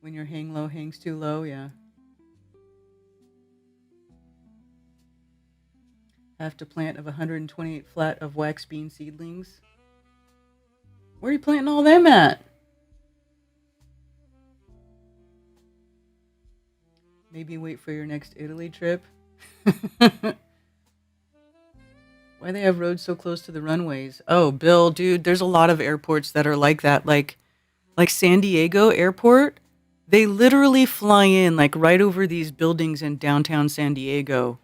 When your hang low hangs too low, yeah. Have to plant of 128 flat of wax bean seedlings. Where are you planting all them at? Maybe wait for your next Italy trip. Why they have roads so close to the runways? Oh, Bill, dude, there's a lot of airports that are like that. Like San Diego Airport, they literally fly in like right over these buildings in downtown San Diego.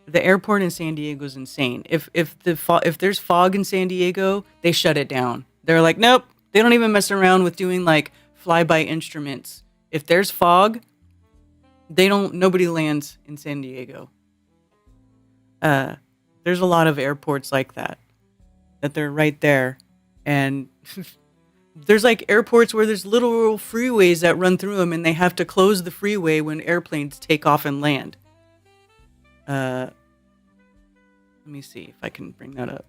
The airport in San Diego is insane. If there's fog in San Diego, they shut it down. They're like, nope. They don't even mess around with doing like flyby instruments. If there's fog, nobody lands in San Diego. There's a lot of airports like that they're right there. And there's like airports where there's literal freeways that run through them and they have to close the freeway when airplanes take off and land. Let me see if I can bring that up.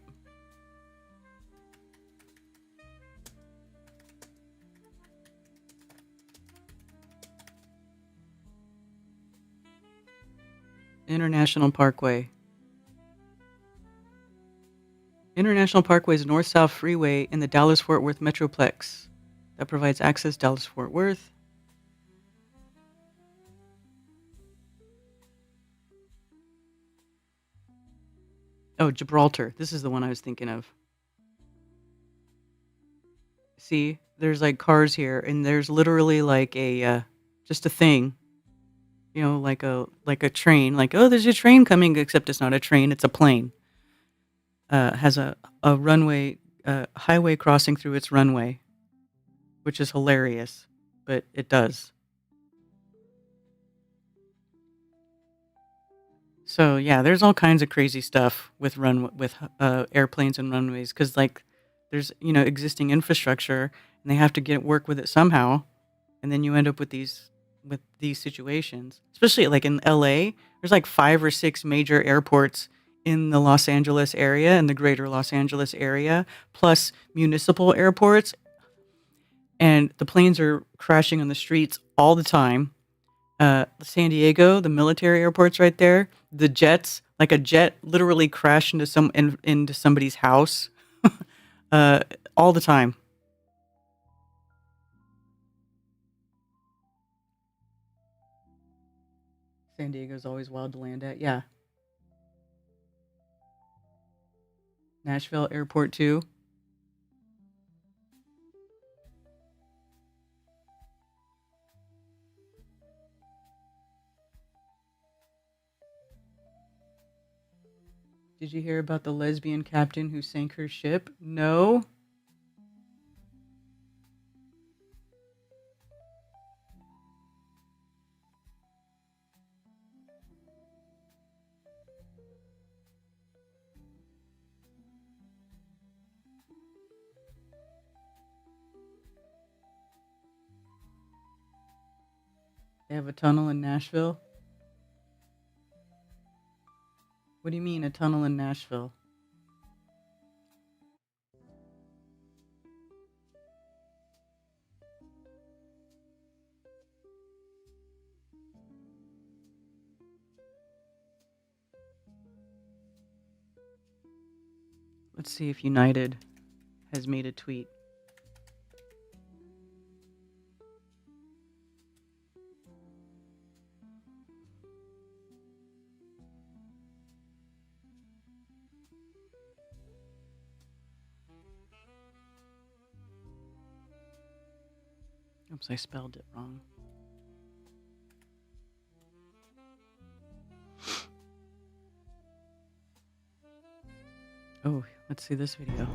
International Parkway. International Parkway is a north-south freeway in the Dallas-Fort Worth Metroplex that provides access to Dallas-Fort Worth. Oh, Gibraltar. This is the one I was thinking of. See, there's like cars here, and there's literally like just a thing. You know, like a train. Like, oh, there's a train coming, except it's not a train, it's a plane. Has a runway, highway crossing through its runway, which is hilarious, but it does. So yeah, there's all kinds of crazy stuff with airplanes and runways, because like there's existing infrastructure and they have to work with it somehow, and then you end up with these situations, especially like in LA. There's like 5 or 6 major airports in the Los Angeles area and the greater Los Angeles area, plus municipal airports, and the planes are crashing on the streets all the time. San Diego, the military airport's right there. The jets, like a jet literally crashed into somebody's house all the time. San Diego's always wild to land at. Yeah. Nashville Airport too. Did you hear about the lesbian captain who sank her ship? No. They have a tunnel in Nashville? What do you mean, a tunnel in Nashville? Let's see if United has made a tweet. Oops, I spelled it wrong. Oh, let's see this video.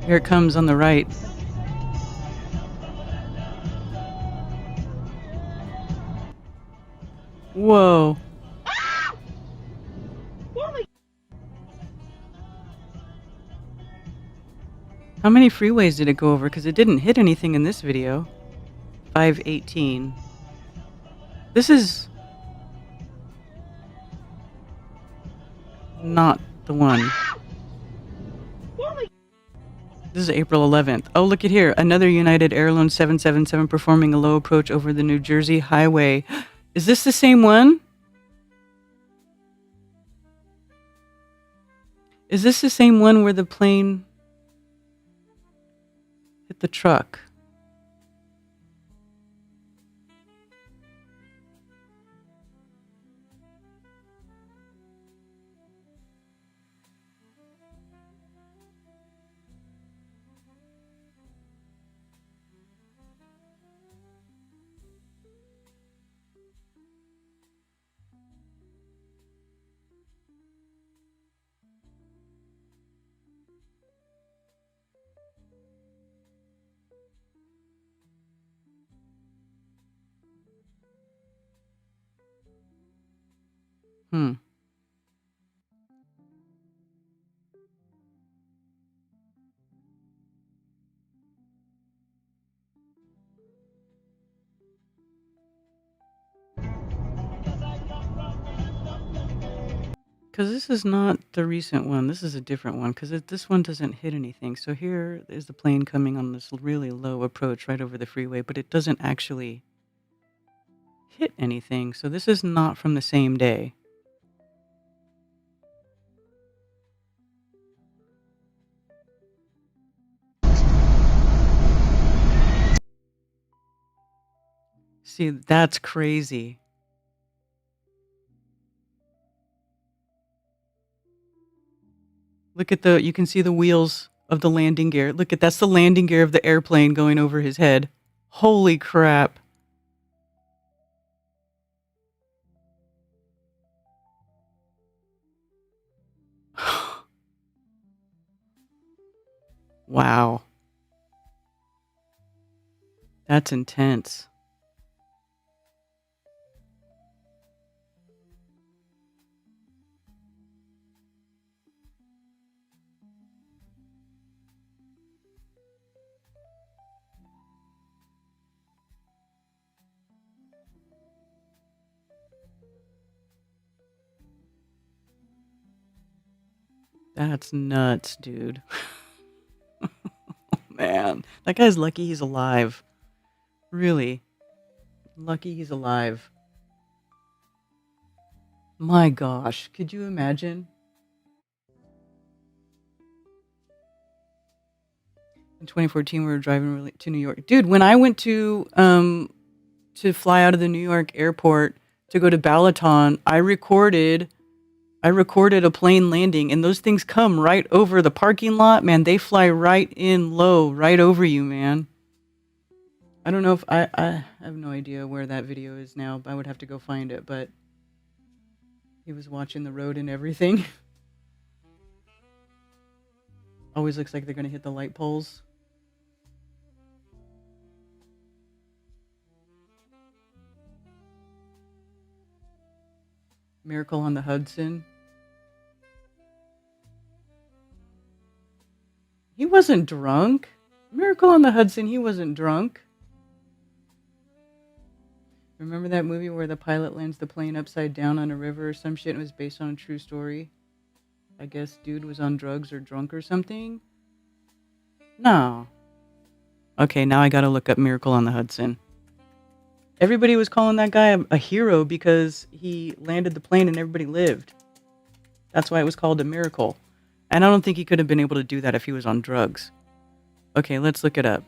Here it comes on the right. Whoa. How many freeways did it go over? Because it didn't hit anything in this video. 518. This is not the one. This is April 11th. Oh, look at here. Another United Airlines 777 performing a low approach over the New Jersey highway. Is this the same one? Is this the same one where the plane hit the truck? Hmm. Because this is not the recent one. This is a different one. Because this one doesn't hit anything. So here is the plane coming on this really low approach right over the freeway, but it doesn't actually hit anything. So this is not from the same day. See, that's crazy. Look at you can see the wheels of the landing gear. That's the landing gear of the airplane going over his head. Holy crap. Wow. That's intense. That's nuts, dude. Man, that guy's lucky he's alive. Really. Lucky he's alive. My gosh, could you imagine? In 2014, we were driving to New York. Dude, when I went to fly out of the New York airport to go to Balaton, I recorded a plane landing, and those things come right over the parking lot. Man, they fly right in low, right over you, man. I don't know if I have no idea where that video is now. I would have to go find it, but he was watching the road and everything. Always looks like they're going to hit the light poles. Miracle on the Hudson. He wasn't drunk. Miracle on the Hudson, he wasn't drunk. Remember that movie where the pilot lands the plane upside down on a river or some shit and it was based on a true story? I guess dude was on drugs or drunk or something? No. Okay, now I gotta look up Miracle on the Hudson. Everybody was calling that guy a hero because he landed the plane and everybody lived. That's why it was called a miracle. And I don't think he could have been able to do that if he was on drugs. Okay, let's look it up.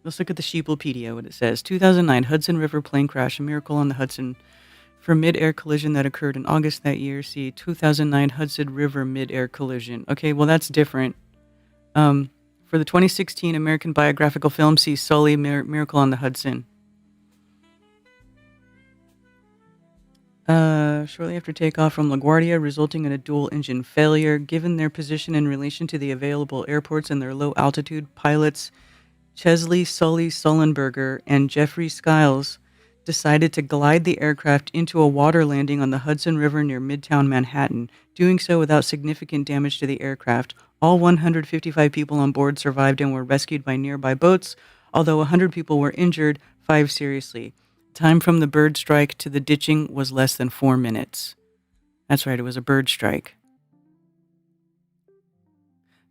Let's look at the Sheeplepedia, what it says. 2009 Hudson River plane crash, a miracle on the Hudson for mid-air collision that occurred in August that year. See, 2009 Hudson River mid-air collision. Okay, well, that's different. For the 2016 American biographical film, see Sully, Miracle on the Hudson. Shortly after takeoff from LaGuardia, resulting in a dual engine failure. Given their position in relation to the available airports and their low altitude, pilots Chesley Sully Sullenberger and Jeffrey Skiles decided to glide the aircraft into a water landing on the Hudson River near Midtown Manhattan, doing so without significant damage to the aircraft. All 155 people on board survived and were rescued by nearby boats, although 100 people were injured, 5 seriously. Time from the bird strike to the ditching was less than 4 minutes. That's right, it was a bird strike.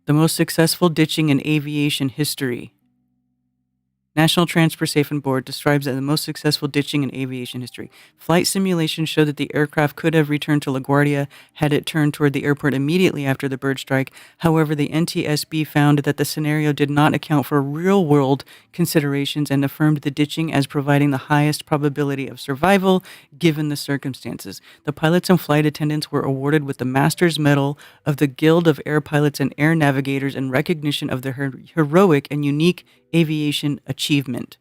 The most successful ditching in aviation history. National Transportation Board describes it as the most successful ditching in aviation history. Flight simulations show that the aircraft could have returned to LaGuardia had it turned toward the airport immediately after the bird strike. However, the NTSB found that the scenario did not account for real-world considerations and affirmed the ditching as providing the highest probability of survival given the circumstances. The pilots and flight attendants were awarded with the Master's Medal of the Guild of Air Pilots and Air Navigators in recognition of their heroic and unique aviation achievement.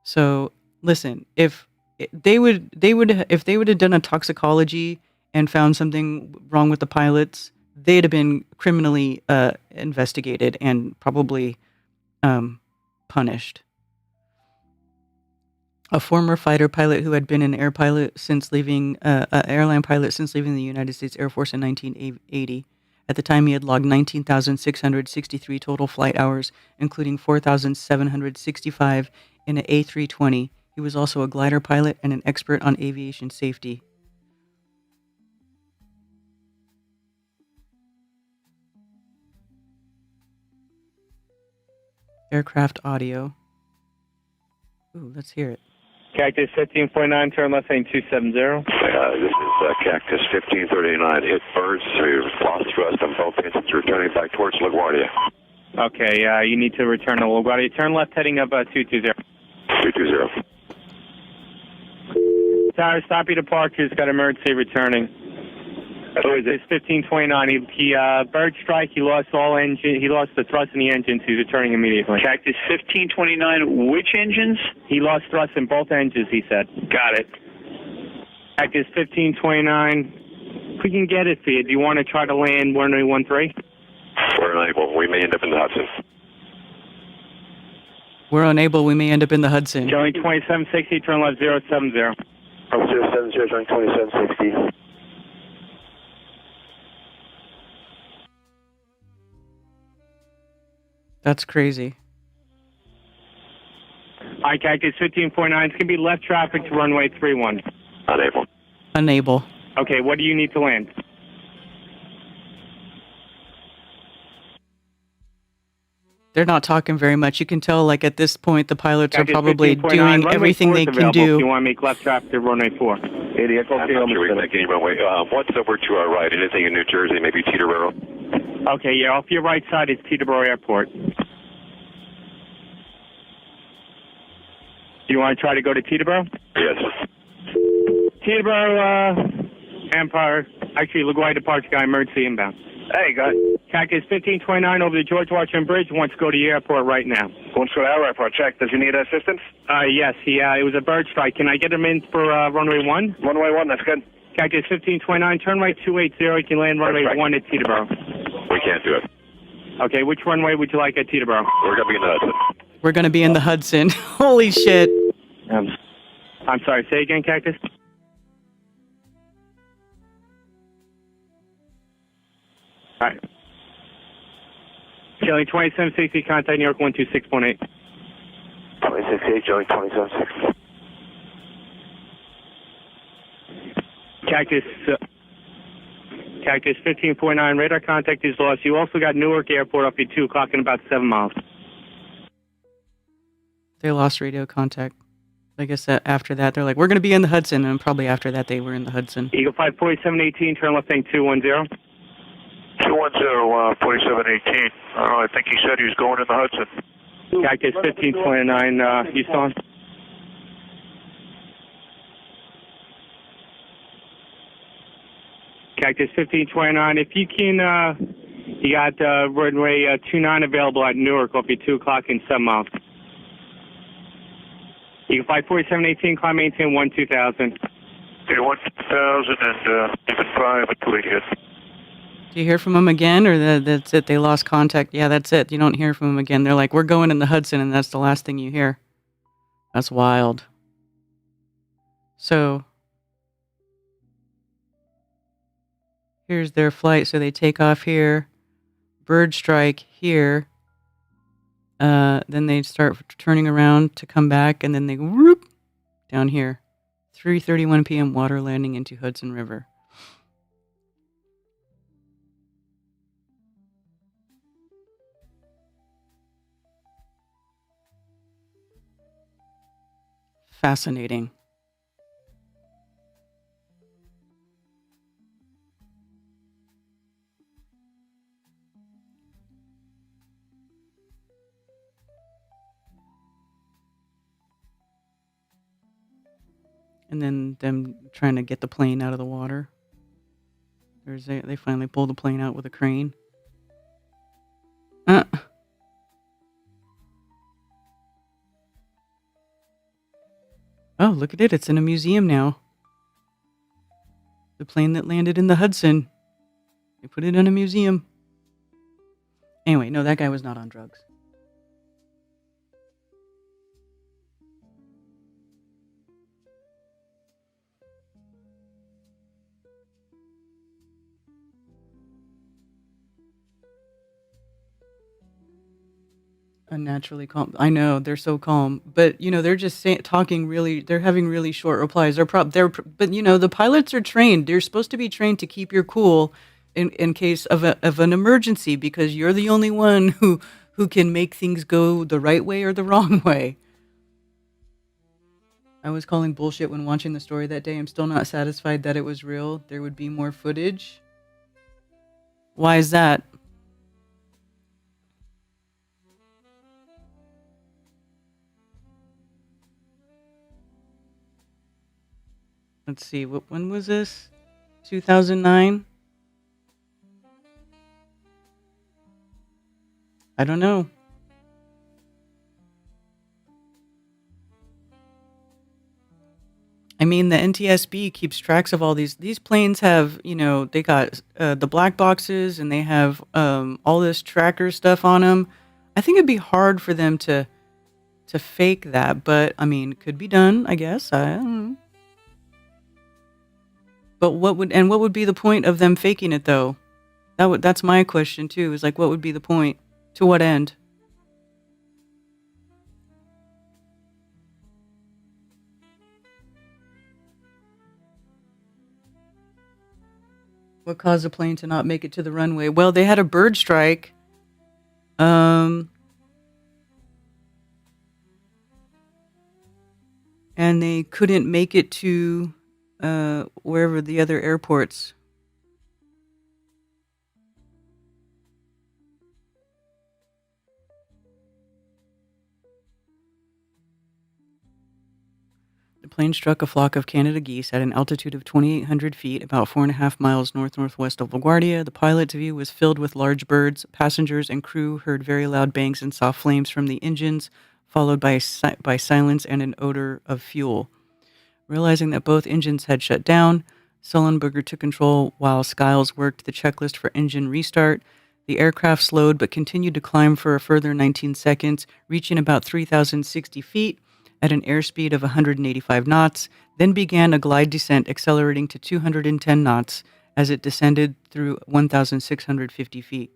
So, listen, if they would have done a toxicology and found something wrong with the pilots, they'd have been criminally investigated and probably punished. A former fighter pilot who had been an airline pilot since leaving the United States Air Force in 1980. At the time, he had logged 19,663 total flight hours, including 4,765 in an A320. He was also a glider pilot and an expert on aviation safety. Aircraft audio. Ooh, let's hear it. Cactus 1549, turn left lane 270. This is Cactus 1539. Hit birds through lost thrust on both engines, returning back towards LaGuardia. Okay, you need to return to LaGuardia. Turn left heading up 220. 220. Tower, stop your departures. Got emergency returning. It's 1529. He bird strike. He lost all engine. He lost the thrust in the engines. He's returning immediately. Cactus 1529. Which engines? He lost thrust in both engines. He said. Got it. Cactus 1529. If we can get it for you, do you want to try to land 1013? We're unable. We may end up in the Hudson. We're unable. We may end up in the Hudson. Showing 2760. Turn left 070. 070, showing 2760. That's crazy. Hi, Cactus 1549. It's going to be left traffic to runway 31. Unable. Okay, what do you need to land? They're not talking very much. You can tell, like, at this point, the pilots Cactus are probably 15.9. doing Runway everything 4 is they can available do. If you want to make left traffic to runway 4. Idiot. I'm not sure we can make any runway. What's over to our right? Anything in New Jersey? Maybe Teterboro? Okay, yeah, off your right side is Teterboro Airport. Do you want to try to go to Teterboro? Yes. Teterboro, Empire, actually, LaGuardia departure guy, emergency inbound. Hey, guy. Cactus 1529 over the George Washington Bridge, wants to go to the airport right now. Wants to go to our airport. Check. Does he need assistance? Yes, it was a bird strike. Can I get him in for runway 1? Runway 1, that's good. Cactus 1529, turn right 280, you can land runway 1 at Teterboro. We can't do it. Okay, which runway would you like at Teterboro? We're going to be in the Hudson. We're going to be in the Hudson. Holy shit. I'm sorry, say again, Cactus? All right. Showing 2760, contact New York 126.8. 2668, showing 2760. Cactus 1549, radar contact is lost. You also got Newark Airport up at 2 o'clock in about 7 miles. They lost radio contact. I guess that after that, they're like, we're going to be in the Hudson. And probably after that, they were in the Hudson. Eagle 54718, turn left thing 210. 210, 4718. I think he said he was going in the Hudson. Cactus 1529, you still on? Cactus 1529, if you can, you got runway 29 available at Newark up at 2 o'clock in 7 miles. You can fly 4718, climb maintain 12000. Okay, 1,000 and you can fly up at 288. Do you hear from them again, or that's it? They lost contact. Yeah, that's it. You don't hear from them again. They're like, we're going in the Hudson, and that's the last thing you hear. That's wild. So here's their flight. So they take off here, bird strike here. Then they start turning around to come back, and then they whoop down here. 3:31 p.m. water landing into Hudson River. Fascinating. And then them trying to get the plane out of the water. They finally pull the plane out with a crane. Uh. Oh, look at it. It's in a museum now. The plane that landed in the Hudson. They put it in a museum. Anyway, no, that guy was not on drugs. Unnaturally calm. I know they're so calm, but they're just talking really. They're having really short replies. But the pilots are trained. They're supposed to be trained to keep your cool in case of an emergency, because you're the only one who can make things go the right way or the wrong way. I was calling bullshit when watching the story that day. I'm still not satisfied that it was real. There would be more footage. Why is that? Let's see. When was this? 2009? I don't know. I mean, the NTSB keeps tracks of all these. These planes have, they got the black boxes, and they have all this tracker stuff on them. I think it'd be hard for them to fake that, but I mean, could be done, I guess. I don't know. But what would be the point of them faking it, though? That's my question too. Is like, what would be the point? To what end? What caused the plane to not make it to the runway? Well, they had a bird strike. And they couldn't make it to wherever the other airports. The plane struck a flock of Canada geese at an altitude of 2,800 feet, about 4.5 miles northwest of LaGuardia. The pilot's view was filled with large birds. Passengers and crew heard very loud bangs and saw flames from the engines, followed by silence and an odor of fuel. Realizing that both engines had shut down, Sullenberger took control while Skiles worked the checklist for engine restart. The aircraft slowed but continued to climb for a further 19 seconds, reaching about 3,060 feet at an airspeed of 185 knots, then began a glide descent accelerating to 210 knots as it descended through 1,650 feet.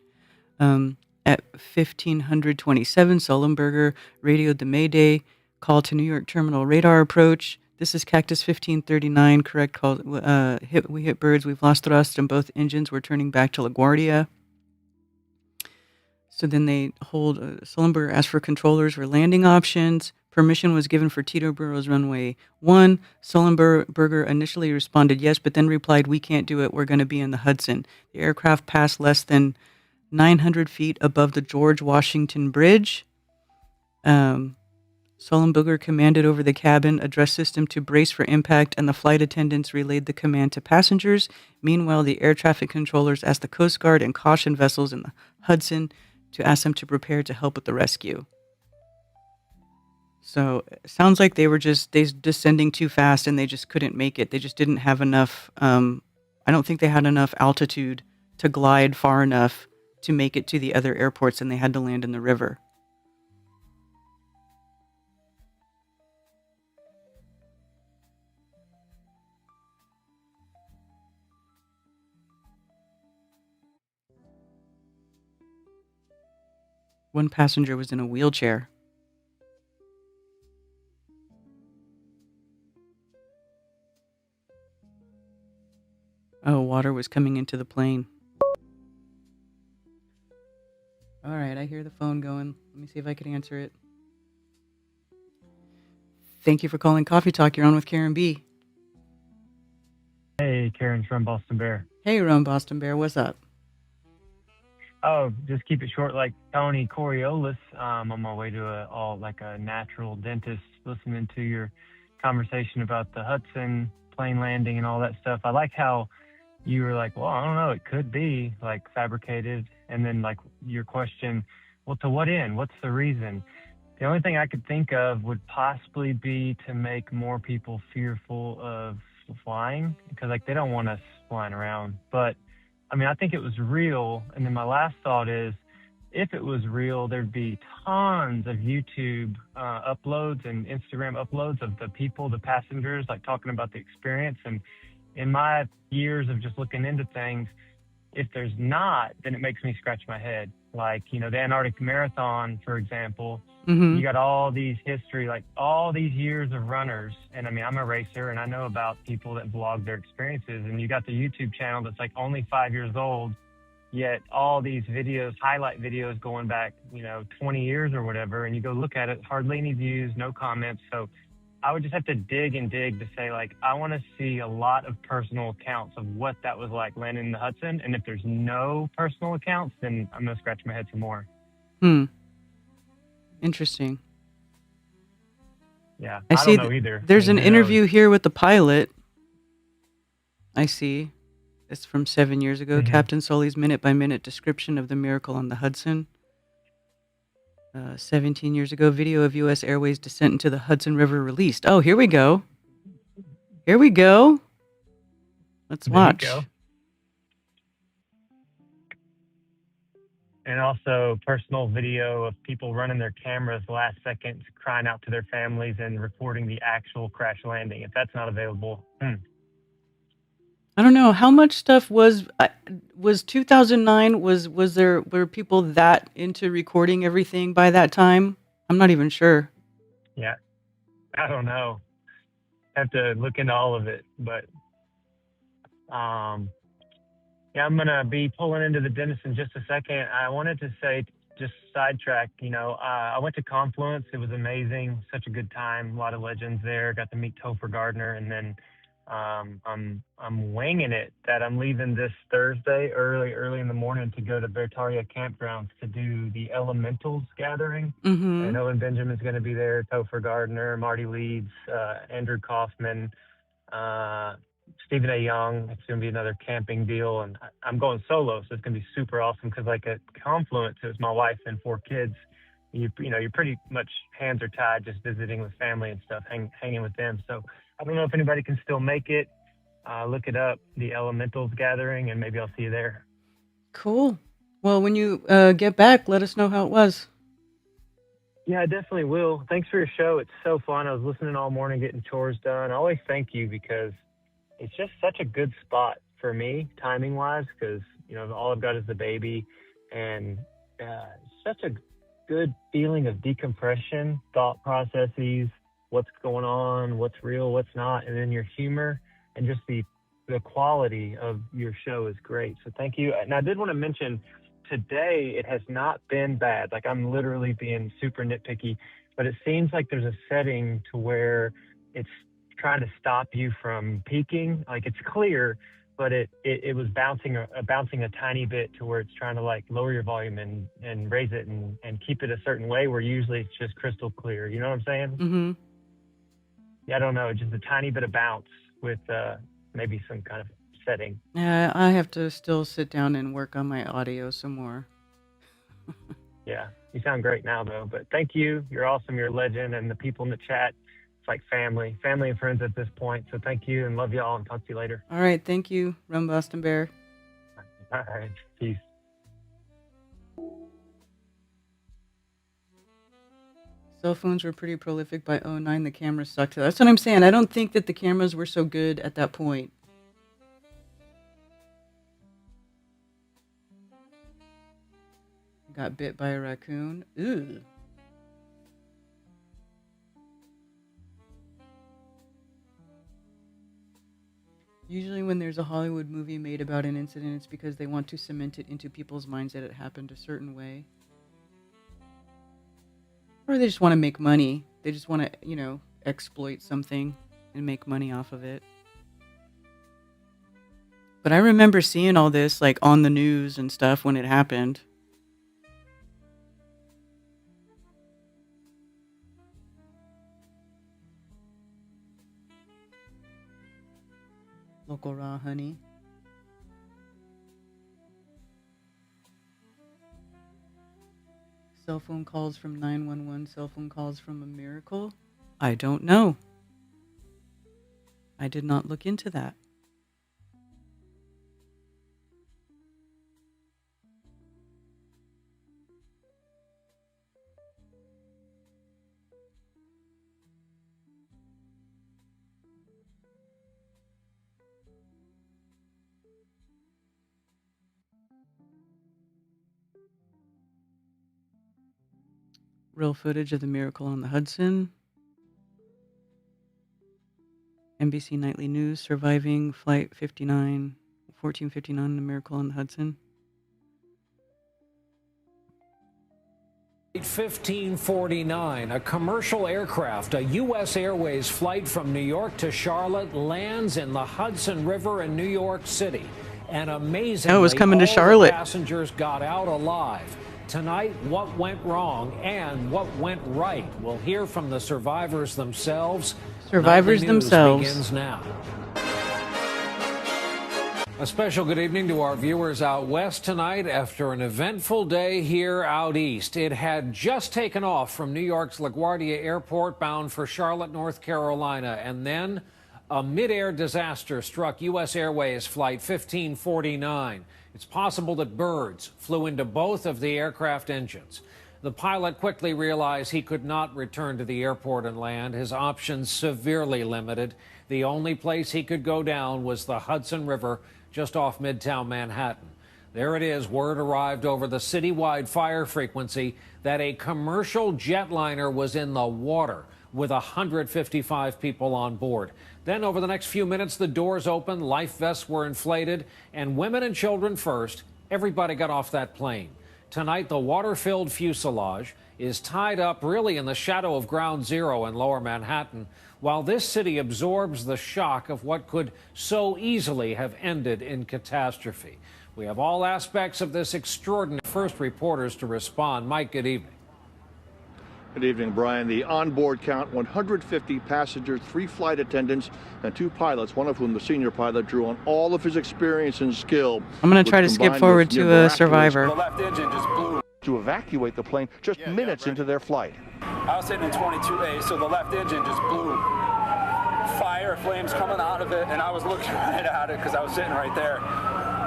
At 1527, Sullenberger radioed the Mayday call to New York Terminal radar approach. This is Cactus 1539, correct call. We hit birds, we've lost thrust, and both engines were turning back to LaGuardia. So then they Sullenberger asked for controllers for landing options. Permission was given for Teterborough's runway 1. Sullenberger initially responded yes, but then replied, "We can't do it. We're going to be in the Hudson." The aircraft passed less than 900 feet above the George Washington Bridge. Sullenberger commanded over the cabin address system to brace for impact, and the flight attendants relayed the command to passengers. Meanwhile, the air traffic controllers asked the Coast Guard and caution vessels in the Hudson to ask them to prepare to help with the rescue. So it sounds like they were just descending too fast, and they just couldn't make it. They just didn't have enough. I don't think they had enough altitude to glide far enough to make it to the other airports, and they had to land in the river. One passenger was in a wheelchair. Oh, water was coming into the plane. All right, I hear the phone going. Let me see if I can answer it. Thank you for calling Coffee Talk. You're on with Karen B. Hey, Karen from Boston Bear. Hey, Ron Boston Bear. What's up? Oh, just keep it short like Tony Coriolis. On my way to a natural dentist, listening to your conversation about the Hudson plane landing and all that stuff. I like how you were like, well, I don't know, it could be like fabricated. And then like your question, well, to what end? What's the reason? The only thing I could think of would possibly be to make more people fearful of flying because like they don't want us flying around. But I mean, I think it was real. And then my last thought is, if it was real, there'd be tons of YouTube uploads and Instagram uploads of the people, the passengers, like talking about the experience. And in my years of just looking into things, if there's not, then it makes me scratch my head. Like, the Antarctic Marathon, for example, you got all these history, like all these years of runners. And I mean, I'm a racer and I know about people that vlog their experiences. And you got the YouTube channel that's like only 5 years old, yet all these videos, highlight videos going back, 20 years or whatever. And you go look at it, hardly any views, no comments. So I would just have to dig and dig to say, like, I want to see a lot of personal accounts of what that was like landing in the Hudson. And if there's no personal accounts, then I'm going to scratch my head some more. Interesting. Yeah, I see don't know either. There's I mean, an who interview knows? here with the pilot. I see. It's from 7 years ago. Captain Sully's minute-by-minute description of the miracle on the Hudson. 17 years ago, video of U.S. Airways descent into the Hudson River released. Oh, here we go. Here we go. Let's watch. There you go. And also personal video of people running their cameras last second, crying out to their families and recording the actual crash landing. If that's not available, I don't know how much stuff was 2009. Were people that into recording everything by that time? I'm not even sure. yeah, I don't know. Have to look into all of it, but yeah, I'm gonna be pulling into the dentist in just a second. I wanted to say, just sidetrack. I went to Confluence. It was amazing. Such a good time. A lot of legends there. Got to meet Topher Gardner, and then I'm winging it that I'm leaving this Thursday early in the morning to go to Bertaria Campgrounds to do the Elementals gathering. And Owen Benjamin's going to be there. Topher Gardner, Marty Leeds, Andrew Kaufman. Stephen A. Young. It's going to be another camping deal, and I'm going solo, so it's going to be super awesome because, like at Confluence, it was my wife and 4 kids. You're pretty much hands are tied, just visiting with family and stuff, hanging with them. So I don't know if anybody can still make it. Look it up, the Elementals Gathering, and maybe I'll see you there. Cool. Well, when you get back, let us know how it was. Yeah, I definitely will. Thanks for your show. It's so fun. I was listening all morning, getting chores done. I always thank you because it's just such a good spot for me, timing-wise, because, all I've got is the baby. And such a good feeling of decompression, thought processes, what's going on, what's real, what's not, and then your humor and just the quality of your show is great. So thank you. And I did want to mention, today it has not been bad. Like, I'm literally being super nitpicky, but it seems like there's a setting to where it's trying to stop you from peaking. Like, it's clear, but it was bouncing a tiny bit to where it's trying to like lower your volume and raise it and keep it a certain way where usually it's just crystal clear. You know what I'm saying? Yeah, I don't know, just a tiny bit of bounce with maybe some kind of setting. Yeah, I have to still sit down and work on my audio some more. Yeah, you sound great now though, but thank you. You're awesome. You're a legend, and the people in the chat, it's like family and friends at this point. So thank you and love y'all, and talk to you later. All right. Thank you, Rum Boston Bear. All right. Peace. Cell phones were pretty prolific by 2009. The cameras sucked. That's what I'm saying. I don't think that the cameras were so good at that point. Got bit by a raccoon. Ew. Usually when there's a Hollywood movie made about an incident, it's because they want to cement it into people's minds that it happened a certain way. Or they just want to make money. They just want to, exploit something and make money off of it. But I remember seeing all this like on the news and stuff when it happened. Local raw honey. Cell phone calls from 911, cell phone calls from a miracle? I don't know. I did not look into that. Real footage of the miracle on the Hudson. NBC Nightly News surviving Flight 1459, the miracle on the Hudson. 1549, a commercial aircraft, a U.S. Airways flight from New York to Charlotte, lands in the Hudson River in New York City. And amazingly, it was coming to all Charlotte. The passengers got out alive. Tonight, what went wrong and what went right? We'll hear from the survivors themselves. Survivors Nightly News themselves. Begins now. A special good evening to our viewers out west tonight after an eventful day here out east. It had just taken off from New York's LaGuardia Airport bound for Charlotte, North Carolina, and then a mid-air disaster struck U.S. Airways Flight 1549. It's possible that birds flew into both of the aircraft engines. The pilot quickly realized he could not return to the airport and land, his options severely limited. The only place he could go down was the Hudson River just off Midtown Manhattan. There it is. Word arrived over the citywide fire frequency that a commercial jetliner was in the water with 155 people on board. Then over the next few minutes, the doors opened, life vests were inflated, and women and children first, everybody got off that plane. Tonight, the water-filled fuselage is tied up really in the shadow of Ground Zero in Lower Manhattan, while this city absorbs the shock of what could so easily have ended in catastrophe. We have all aspects of this extraordinary. First reporters to respond. Mike, good evening. Good evening, Brian. The onboard count, 150 passengers, 3 flight attendants, and 2 pilots, one of whom the senior pilot drew on all of his experience and skill. I'm going to try to skip forward to a survivor. The left engine just blew. To evacuate the plane just minutes into their flight. I was sitting in 22A, so the left engine just blew. Fire, flames coming out of it, and I was looking right at it because I was sitting right there.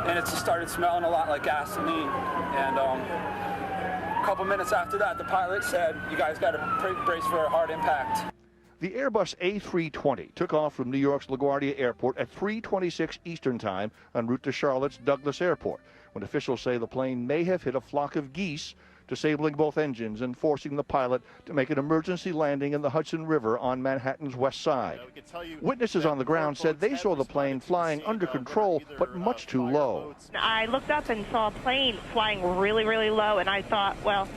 And it just started smelling a lot like gasoline. And a couple minutes after that, the pilot said, "You guys got to brace for a hard impact." The Airbus A320 took off from New York's LaGuardia Airport at 3:26 Eastern Time en route to Charlotte's Douglas Airport, when officials say the plane may have hit a flock of geese, disabling both engines and forcing the pilot to make an emergency landing in the Hudson River on Manhattan's west side. Witnesses on the ground said they saw the plane flying under control, but much too low. I looked up and saw a plane flying really, really low, and I thought, well,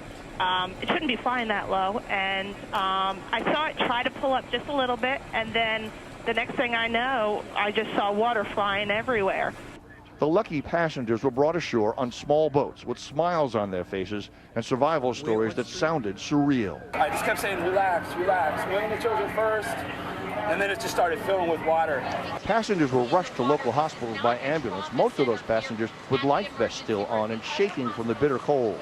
it shouldn't be flying that low. And I saw it try to pull up just a little bit, and then the next thing I know, I just saw water flying everywhere. The lucky passengers were brought ashore on small boats with smiles on their faces and survival stories that sounded surreal. I just kept saying, relax, relax, women and children first, and then it just started filling with water. Passengers were rushed to local hospitals by ambulance, most of those passengers with life vests still on and shaking from the bitter cold.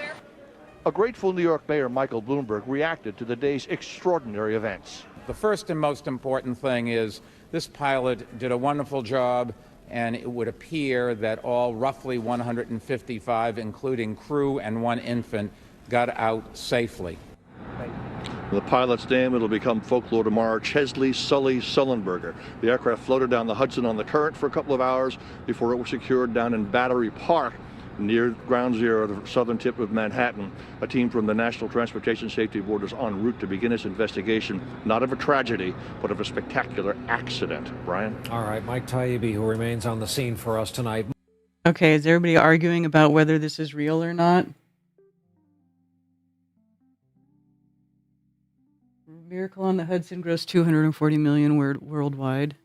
A grateful New York Mayor Michael Bloomberg reacted to the day's extraordinary events. The first and most important thing is this pilot did a wonderful job, and it would appear that all roughly 155, including crew and 1 infant, got out safely. The pilot's name, it'll become folklore tomorrow, Chesley Sully Sullenberger. The aircraft floated down the Hudson on the current for a couple of hours before it was secured down in Battery Park near Ground Zero, the southern tip of Manhattan. A team from the National Transportation Safety Board is en route to begin its investigation, not of a tragedy, but of a spectacular accident. Brian? All right, Mike Taibbi, who remains on the scene for us tonight. Okay, is everybody arguing about whether this is real or not? Miracle on the Hudson grossed 240 million worldwide.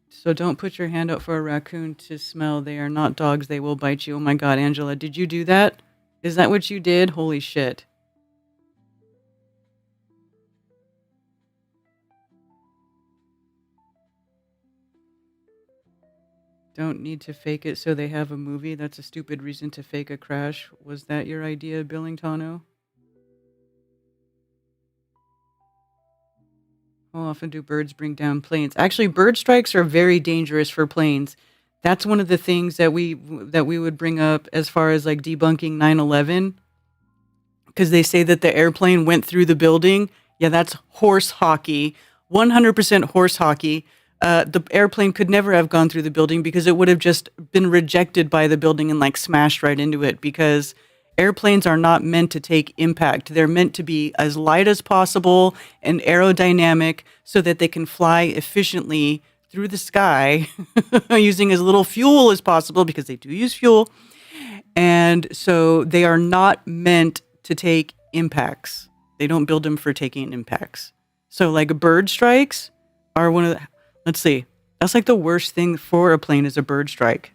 So don't put your hand out for a raccoon to smell. They are not dogs. They will bite you. Oh my God, Angela, did you do that? Is that what you did? Holy shit. Don't need to fake it so they have a movie. That's a stupid reason to fake a crash. Was that your idea, Billingtano? How often do birds bring down planes? Actually, bird strikes are very dangerous for planes. That's one of the things that we would bring up as far as like debunking 9/11, because they say that the airplane went through the building. Yeah, that's horse hockey. 100% horse hockey. The airplane could never have gone through the building because it would have just been rejected by the building and like smashed right into it, because airplanes are not meant to take impact. They're meant to be as light as possible and aerodynamic so that they can fly efficiently through the sky using as little fuel as possible, because they do use fuel. And so they are not meant to take impacts. They don't build them for taking impacts. So like bird strikes are one of the, let's see, that's like the worst thing for a plane is a bird strike.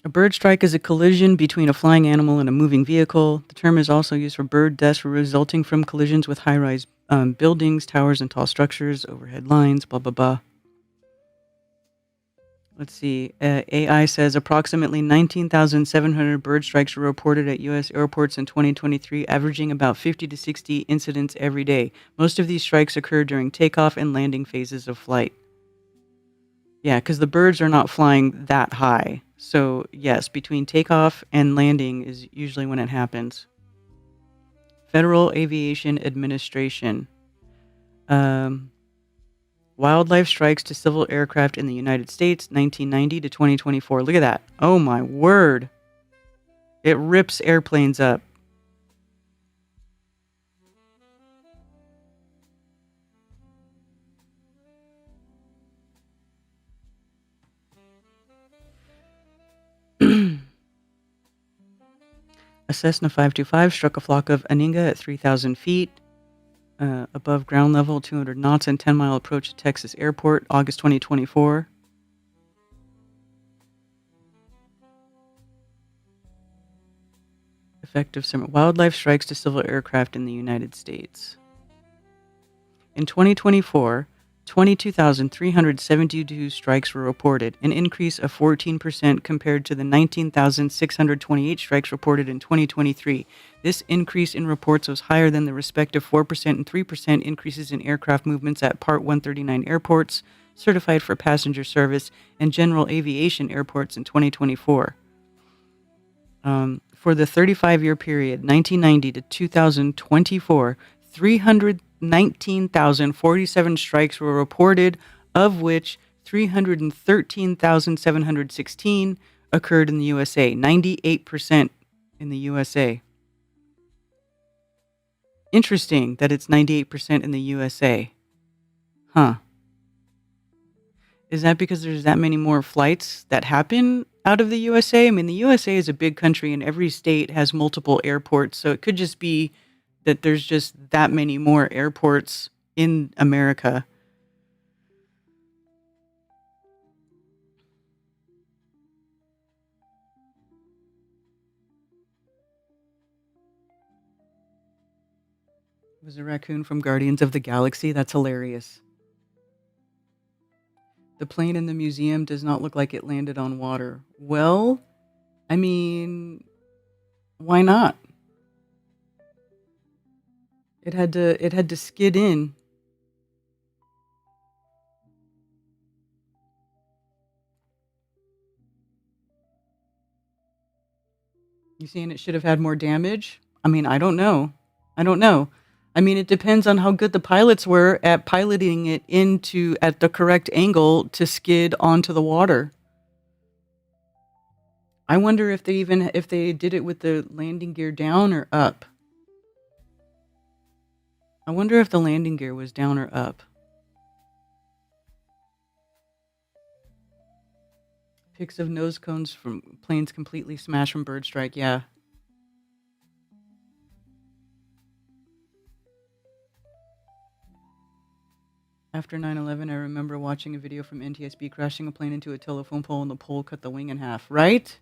A bird strike is a collision between a flying animal and a moving vehicle. The term is also used for bird deaths resulting from collisions with high-rise buildings, towers, and tall structures, overhead lines, blah, blah, blah. Let's see. AI says approximately 19,700 bird strikes were reported at U.S. airports in 2023, averaging about 50 to 60 incidents every day. Most of these strikes occur during takeoff and landing phases of flight. Yeah, because the birds are not flying that high. So, yes, between takeoff and landing is usually when it happens. Federal Aviation Administration. Wildlife strikes to civil aircraft in the United States, 1990 to 2024. Look at that. Oh, my word. It rips airplanes up. A Cessna 525 struck a flock of Aninga at 3,000 feet above ground level, 200 knots, and 10-mile approach to Texas Airport, August 2024. Effective summer. Wildlife strikes to civil aircraft in the United States. In 2024, 22,372 strikes were reported, an increase of 14% compared to the 19,628 strikes reported in 2023. This increase in reports was higher than the respective 4% and 3% increases in aircraft movements at Part 139 airports, certified for passenger service, and general aviation airports in 2024. For the 35-year period, 1990 to 2024, 319,047 strikes were reported, of which 313,716 occurred in the USA, 98% in the USA. Interesting that it's 98% in the USA. Huh. Is that because there's that many more flights that happen out of the USA? I mean, the USA is a big country and every state has multiple airports, so it could just be that there's just that many more airports in America. It was a raccoon from Guardians of the Galaxy. That's hilarious. The plane in the museum does not look like it landed on water. Well, I mean, why not? It had to skid in. You saying it should have had more damage? I mean, I don't know. I mean, it depends on how good the pilots were at piloting it into at the correct angle to skid onto the water. I wonder if they did it with the landing gear down or up. I wonder if the landing gear was down or up. Pics of nose cones from planes completely smashed from bird strike. Yeah. After 9/11, I remember watching a video from NTSB crashing a plane into a telephone pole and the pole cut the wing in half. Right?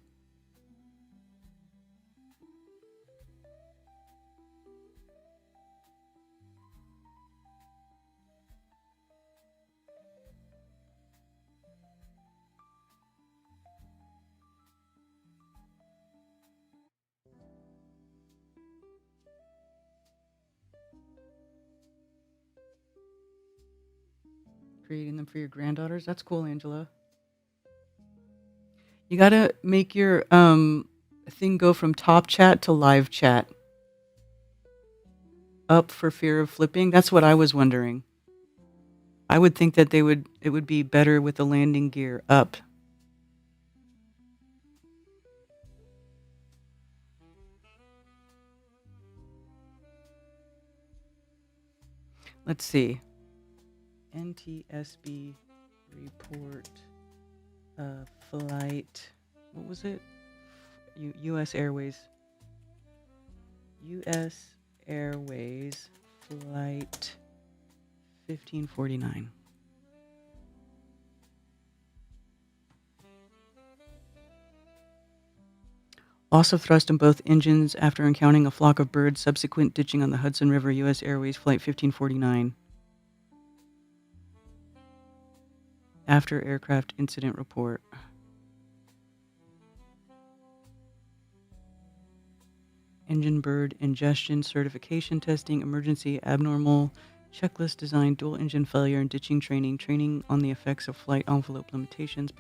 Creating them for your granddaughters. That's cool, Angela. You gotta make your thing go from top chat to live chat. Up for fear of flipping. That's what I was wondering. I would think that it would be better with the landing gear up. Let's see. NTSB report flight. What was it? U.S. Airways. U.S. Airways flight 1549. Loss of thrust in both engines after encountering a flock of birds. Subsequent ditching on the Hudson River. U.S. Airways flight 1549. After aircraft incident report. Engine bird ingestion certification testing, emergency abnormal checklist design, dual engine failure and ditching training on the effects of flight envelope limitations.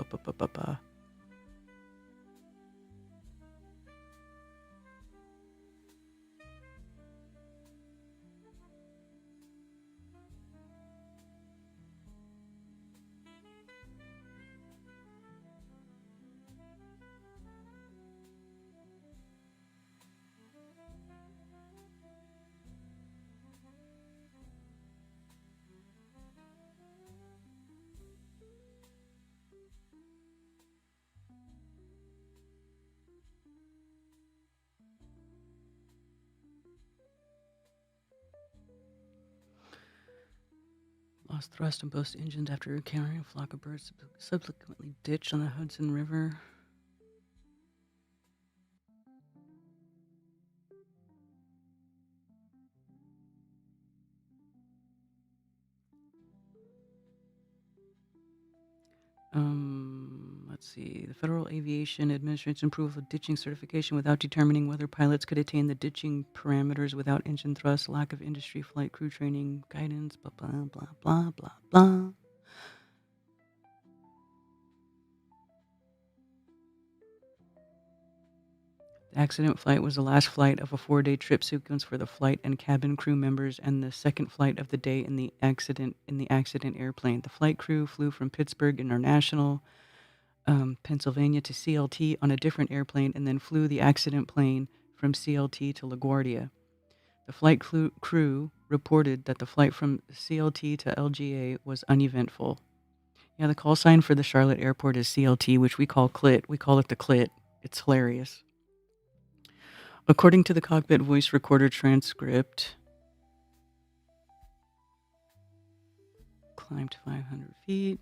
Lost thrust in both engines after encountering a flock of birds. Subsequently ditched on the Hudson River. Let's see. The Federal Aviation Administration approved of ditching certification without determining whether pilots could attain the ditching parameters without engine thrust, lack of industry flight crew training, guidance, blah, blah, blah, blah, blah, blah. The accident flight was the last flight of a 4-day trip sequence for the flight and cabin crew members, and the second flight of the day in the accident airplane. The flight crew flew from Pittsburgh International, Pennsylvania to CLT on a different airplane, and then flew the accident plane from CLT to LaGuardia. The flight crew reported that the flight from CLT to LGA was uneventful. Yeah, the call sign for the Charlotte airport is CLT, which we call CLIT. We call it the CLIT. It's hilarious. According to the cockpit voice recorder transcript, climbed 500 feet.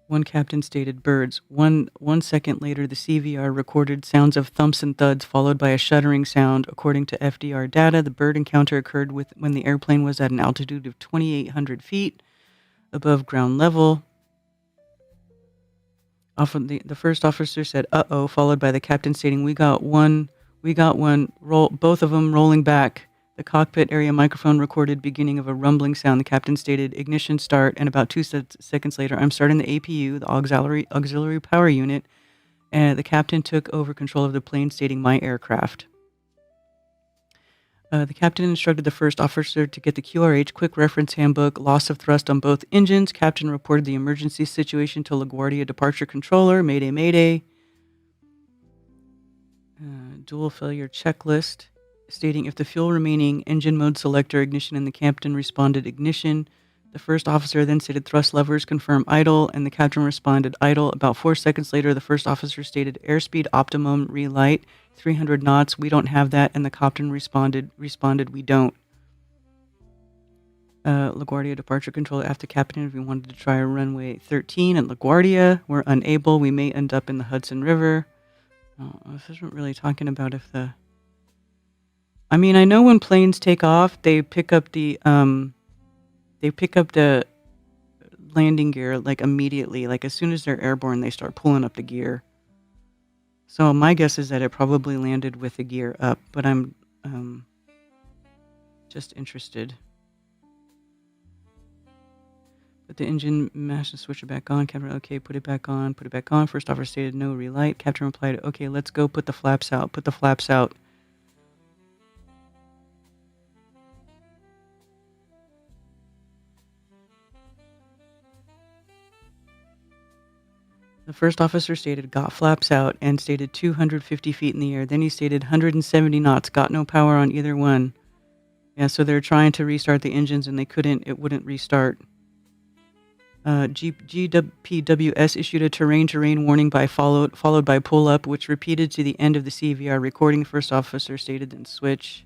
One captain stated birds. One second later, the CVR recorded sounds of thumps and thuds, followed by a shuddering sound. According to FDR data, the bird encounter occurred when the airplane was at an altitude of 2,800 feet above ground level. Often the first officer said, "Uh-oh," followed by the captain stating, "We got one, both of them rolling back." The cockpit area microphone recorded beginning of a rumbling sound. The captain stated, "Ignition start," and about 2 seconds later, "I'm starting the APU, the auxiliary power unit," and the captain took over control of the plane, stating, "My aircraft." The captain instructed the first officer to get the QRH, quick reference handbook, loss of thrust on both engines. Captain reported the emergency situation to LaGuardia departure controller. Mayday. Dual failure checklist. stating if the fuel remaining engine mode selector ignition and the captain responded ignition. The first officer then stated thrust levers confirm idle, and the captain responded idle. About 4 seconds later, the first officer stated airspeed optimum relight 300 knots. We don't have that, and the captain responded we don't. LaGuardia departure control after captain if we wanted to try runway 13 at LaGuardia. We're unable. We may end up in the Hudson River. Oh, this isn't really talking about if the... I mean, I know when planes take off, they pick up the landing gear like immediately. Like as soon as they're airborne, they start pulling up the gear. So my guess is that it probably landed with the gear up, but I'm just interested. Put the engine master switcher back on. Captain, okay, put it back on. Put it back on. First officer stated no relight. Captain replied, okay, let's go. Put the flaps out. Put the flaps out. The first officer stated got flaps out and stated 250 feet in the air. Then he stated 170 knots. Got no power on either one. Yeah, so they're trying to restart the engines and they couldn't. It wouldn't restart. GPWS issued a terrain warning followed by pull up, which repeated to the end of the CVR recording. First officer stated then switch.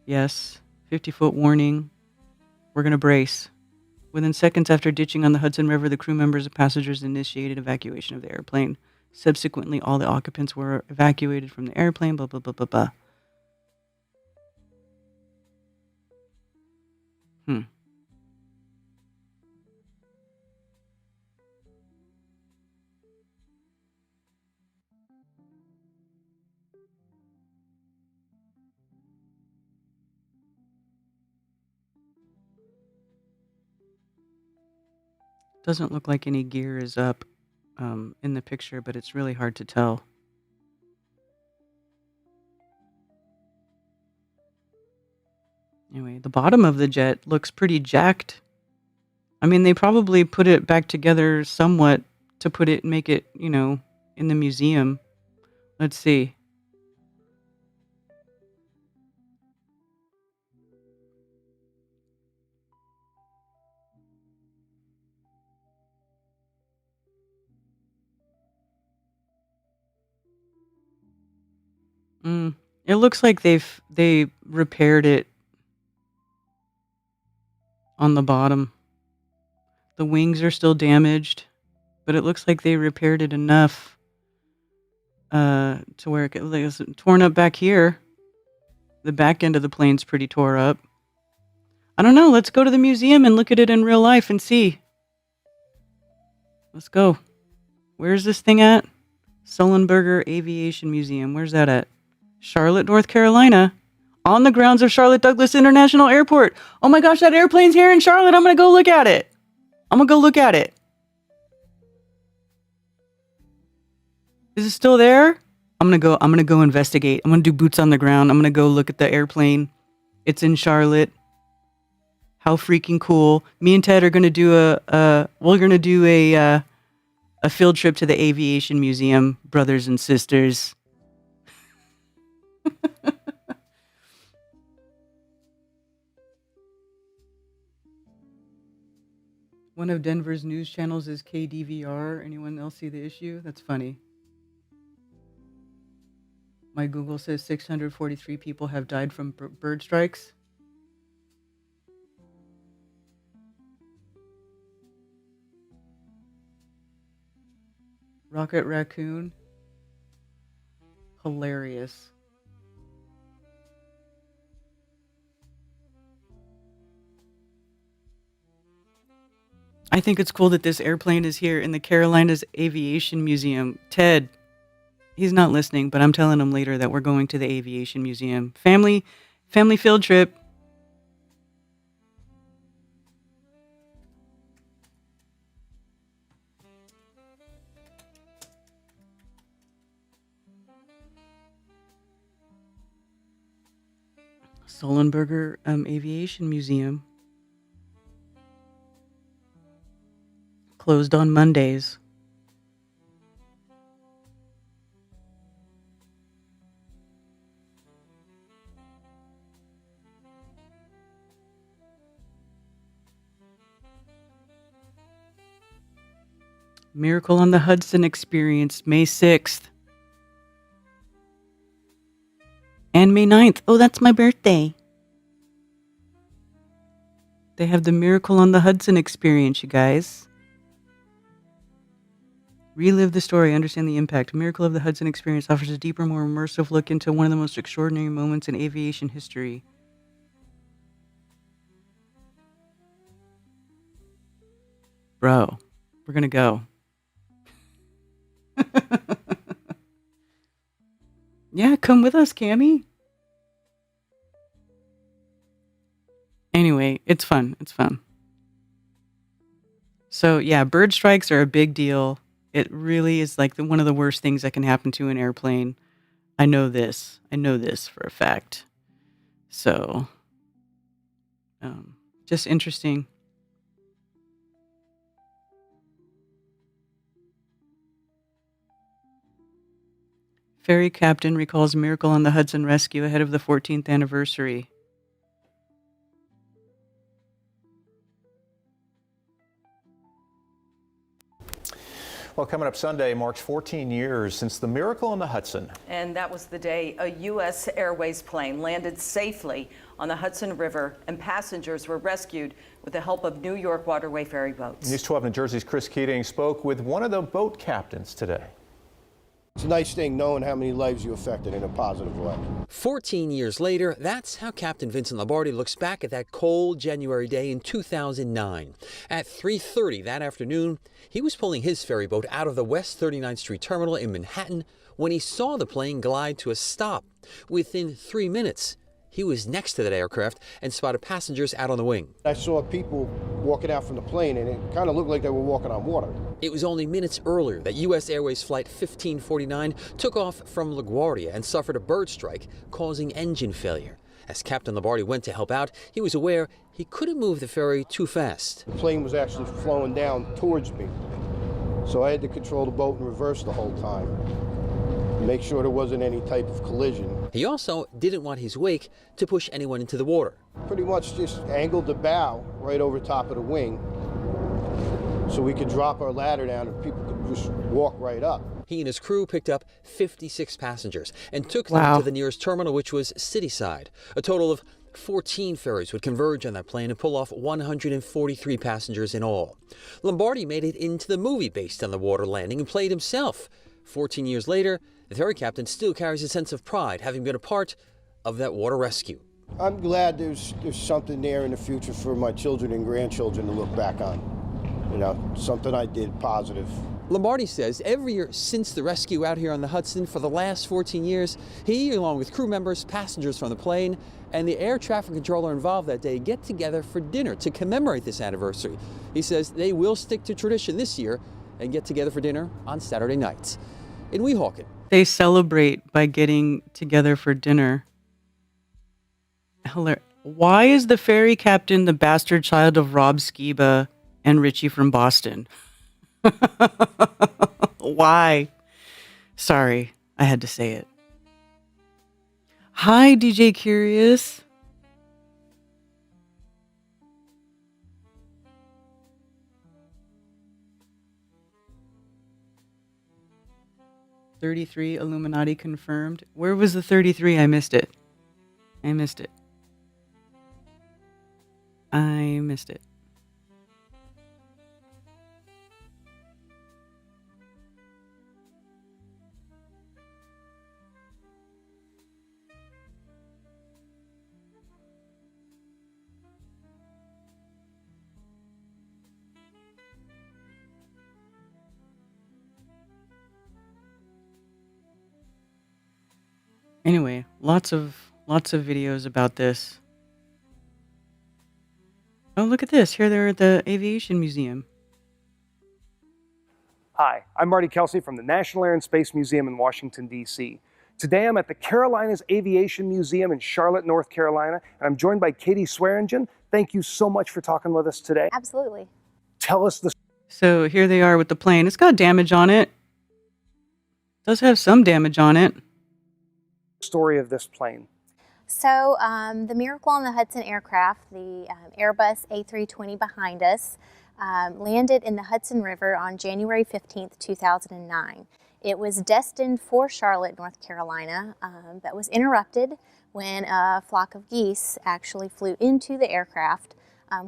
Yes. 50-foot warning. We're going to brace. Within seconds after ditching on the Hudson River, the crew members and passengers initiated evacuation of the airplane. Subsequently, all the occupants were evacuated from the airplane. Blah, blah, blah, blah, blah. Doesn't look like any gear is up in the picture, but it's really hard to tell. Anyway, the bottom of the jet looks pretty jacked. I mean, they probably put it back together somewhat to make it, in the museum. Let's see. It looks like they repaired it on the bottom. The wings are still damaged, but it looks like they repaired it enough to where it was torn up back here. The back end of the plane's pretty tore up. I don't know. Let's go to the museum and look at it in real life and see. Let's go. Where's this thing at? Sullenberger Aviation Museum. Where's that at? Charlotte, North Carolina. On the grounds of Charlotte Douglas International Airport. Oh my gosh, that airplane's here in Charlotte. I'm going to go look at it. Is it still there? I'm going to go investigate. I'm going to do boots on the ground. I'm going to go look at the airplane. It's in Charlotte. How freaking cool. Me and Ted are going to do a field trip to the Aviation Museum, brothers and sisters. One of Denver's news channels is KDVR. Anyone else see the issue? That's funny. My Google says 643 people have died from bird strikes. Rocket Raccoon. Hilarious. I think it's cool that this airplane is here in the Carolinas Aviation Museum. Ted, he's not listening, but I'm telling him later that we're going to the Aviation Museum. Family field trip. Sullenberger Aviation Museum. Closed on Mondays. Miracle on the Hudson Experience, May 6th. And May 9th. Oh, that's my birthday. They have the Miracle on the Hudson Experience, you guys. Relive the story, understand the impact. Miracle of the Hudson Experience offers a deeper, more immersive look into one of the most extraordinary moments in aviation history. Bro, we're going to go. Yeah, come with us, Cammie. Anyway, it's fun. It's fun. So, yeah, bird strikes are a big deal. It really is like one of the worst things that can happen to an airplane. I know this. I know this for a fact. So, just interesting. Ferry captain recalls Miracle on the Hudson rescue ahead of the 14th anniversary. Well, coming up Sunday marks 14 years since the Miracle on the Hudson. And that was the day a U.S. Airways plane landed safely on the Hudson River and passengers were rescued with the help of New York waterway ferry boats. News 12 New Jersey's Chris Keating spoke with one of the boat captains today. It's a nice thing knowing how many lives you affected in a positive way. 14 years later, that's how Captain Vincent Lombardi looks back at that cold January day in 2009. At 3:30 that afternoon, he was pulling his ferry boat out of the West 39th Street terminal in Manhattan when he saw the plane glide to a stop. Within 3 minutes, he was next to that aircraft and spotted passengers out on the wing. I saw people walking out from the plane, and it kind of looked like they were walking on water. It was only minutes earlier that U.S. Airways Flight 1549 took off from LaGuardia and suffered a bird strike, causing engine failure. As Captain Lombardi went to help out, he was aware he couldn't move the ferry too fast. The plane was actually flowing down towards me, so I had to control the boat in reverse the whole time, make sure there wasn't any type of collision. He also didn't want his wake to push anyone into the water. Pretty much just angled the bow right over top of the wing so we could drop our ladder down and people could just walk right up. He and his crew picked up 56 passengers and took them to the nearest terminal, which was Cityside. A total of 14 ferries would converge on that plane and pull off 143 passengers in all. Lombardi made it into the movie based on the water landing and played himself. 14 years later, the ferry captain still carries a sense of pride, having been a part of that water rescue. I'm glad there's something there in the future for my children and grandchildren to look back on. You know, something I did positive. Lombardi says every year since the rescue out here on the Hudson for the last 14 years, he, along with crew members, passengers from the plane, and the air traffic controller involved that day get together for dinner to commemorate this anniversary. He says they will stick to tradition this year and get together for dinner on Saturday nights. In Weehawken. They celebrate by getting together for dinner. Why is the ferry captain the bastard child of Rob Skiba and Richie from Boston? Why? Sorry, I had to say it. Hi, DJ Curious. $33 Illuminati confirmed. Where was the 33? I missed it. I missed it. Anyway, lots of videos about this. Oh, look at this. Here they're at the Aviation Museum. Hi, I'm Marty Kelsey from the National Air and Space Museum in Washington, D.C. Today I'm at the Carolinas Aviation Museum in Charlotte, North Carolina, and I'm joined by Katie Swearingen. Thank you so much for talking with us today. Absolutely. Tell us the... So here they are with the plane. It's got damage on it. Does have some damage on it. Story of this plane. So the Miracle on the Hudson aircraft, the Airbus A320 behind us, landed in the Hudson River on January 15th, 2009. It was destined for Charlotte, North Carolina, but was interrupted when a flock of geese actually flew into the aircraft,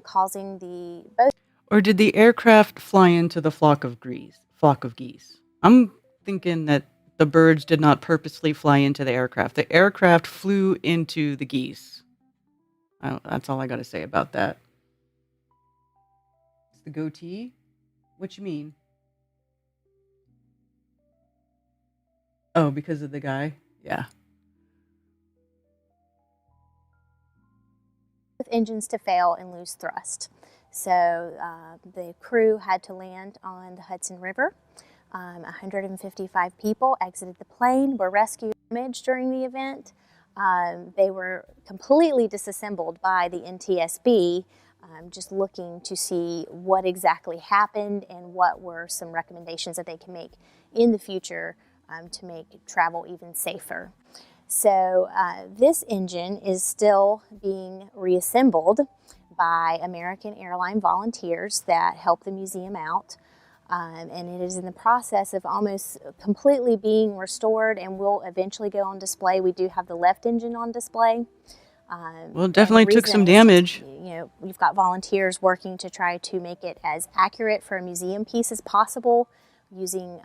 causing the both. Or did the aircraft fly into the flock of geese? I'm thinking that the birds did not purposely fly into the aircraft. The aircraft flew into the geese. That's all I got to say about that. It's the goatee? What you mean? Oh, because of the guy? Yeah. With engines to fail and lose thrust. So the crew had to land on the Hudson River. 155 people exited the plane, were rescued during the event. They were completely disassembled by the NTSB, just looking to see what exactly happened and what were some recommendations that they can make in the future to make travel even safer. So this engine is still being reassembled by American Airline volunteers that help the museum out. And it is in the process of almost completely being restored and will eventually go on display. We do have the left engine on display. Well, it definitely took some damage. You know, we've got volunteers working to try to make it as accurate for a museum piece as possible, using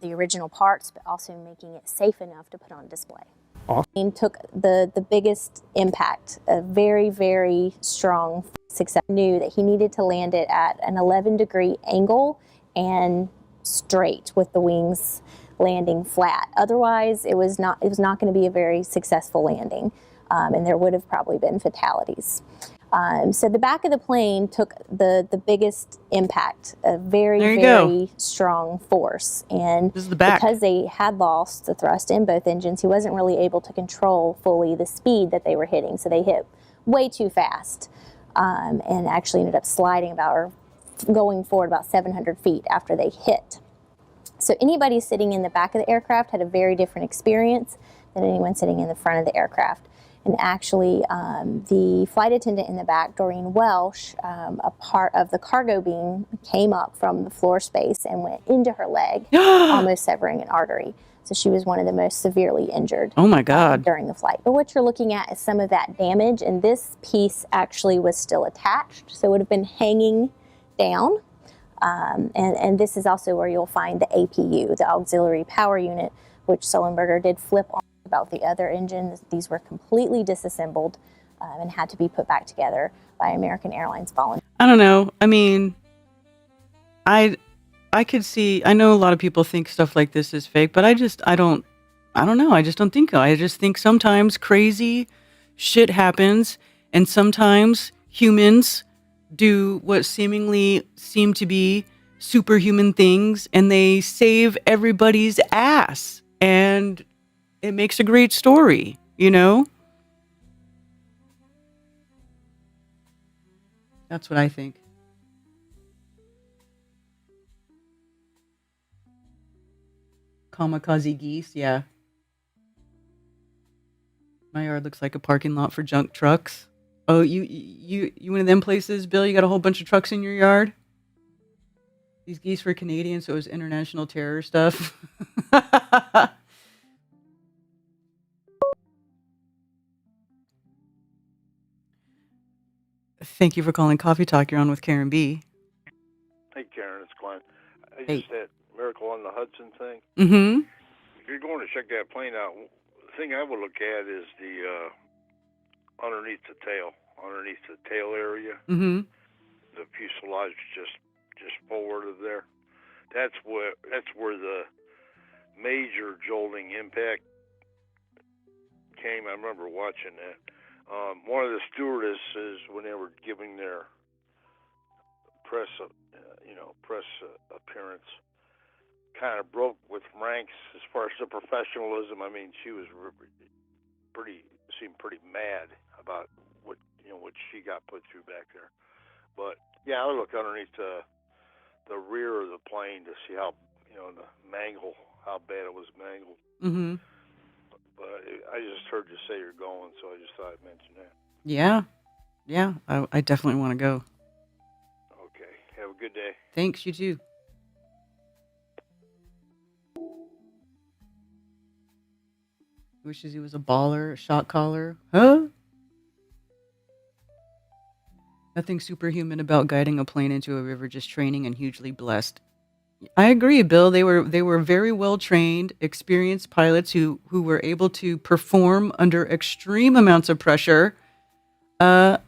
the original parts, but also making it safe enough to put on display. Awesome. Took the biggest impact, a very, very strong success. Knew that he needed to land it at an 11-degree angle and straight with the wings landing flat. Otherwise, it was not going to be a very successful landing, and there would have probably been fatalities. So the back of the plane took the biggest impact, a very strong force. And because they had lost the thrust in both engines, he wasn't really able to control fully the speed that they were hitting. So they hit way too fast and actually ended up sliding or going forward about 700 feet after they hit. So anybody sitting in the back of the aircraft had a very different experience than anyone sitting in the front of the aircraft. And actually, the flight attendant in the back, Doreen Welsh, a part of the cargo beam came up from the floor space and went into her leg, almost severing an artery. So she was one of the most severely injured. Oh my God. During the flight. But what you're looking at is some of that damage, and this piece actually was still attached, so it would have been hanging down. And this is also where you'll find the APU, the auxiliary power unit, which Sullenberger did flip on. About the other engines, these were completely disassembled and had to be put back together by American Airlines volunteers. I don't know. I mean, I could see. I know a lot of people think stuff like this is fake, but I don't know. I just don't think so. I just think sometimes crazy shit happens, and sometimes humans do what seemingly seem to be superhuman things, and they save everybody's ass, and it makes a great story, you know? That's what I think. Kamikaze geese, yeah. My yard looks like a parking lot for junk trucks. Oh, you one of them places, Bill? You got a whole bunch of trucks in your yard? These geese were Canadian, so it was international terror stuff. Thank you for calling Coffee Talk. You're on with Karen B. Hey, Karen, it's Glenn. Hey. Just that Miracle on the Hudson thing. Mm-hmm. If you're going to check that plane out, the thing I would look at is the underneath the tail area. Mm-hmm. The fuselage just forward of there. That's where the major jolting impact came. I remember watching that. One of the stewardesses, when they were giving their press appearance, kind of broke with ranks as far as the professionalism. I mean, she was seemed pretty mad about what she got put through back there. But yeah, I look underneath the rear of the plane to see how the mangle, how bad it was mangled. Mm-hmm. But I just heard you say you're going, so I just thought I'd mention that. Yeah. Yeah. I definitely want to go. Okay. Have a good day. Thanks. You too. Wishes he was a baller, a shot caller. Huh? Nothing superhuman about guiding a plane into a river, just training and hugely blessed. I agree, Bill. They were very well trained, experienced pilots who were able to perform under extreme amounts of pressure. And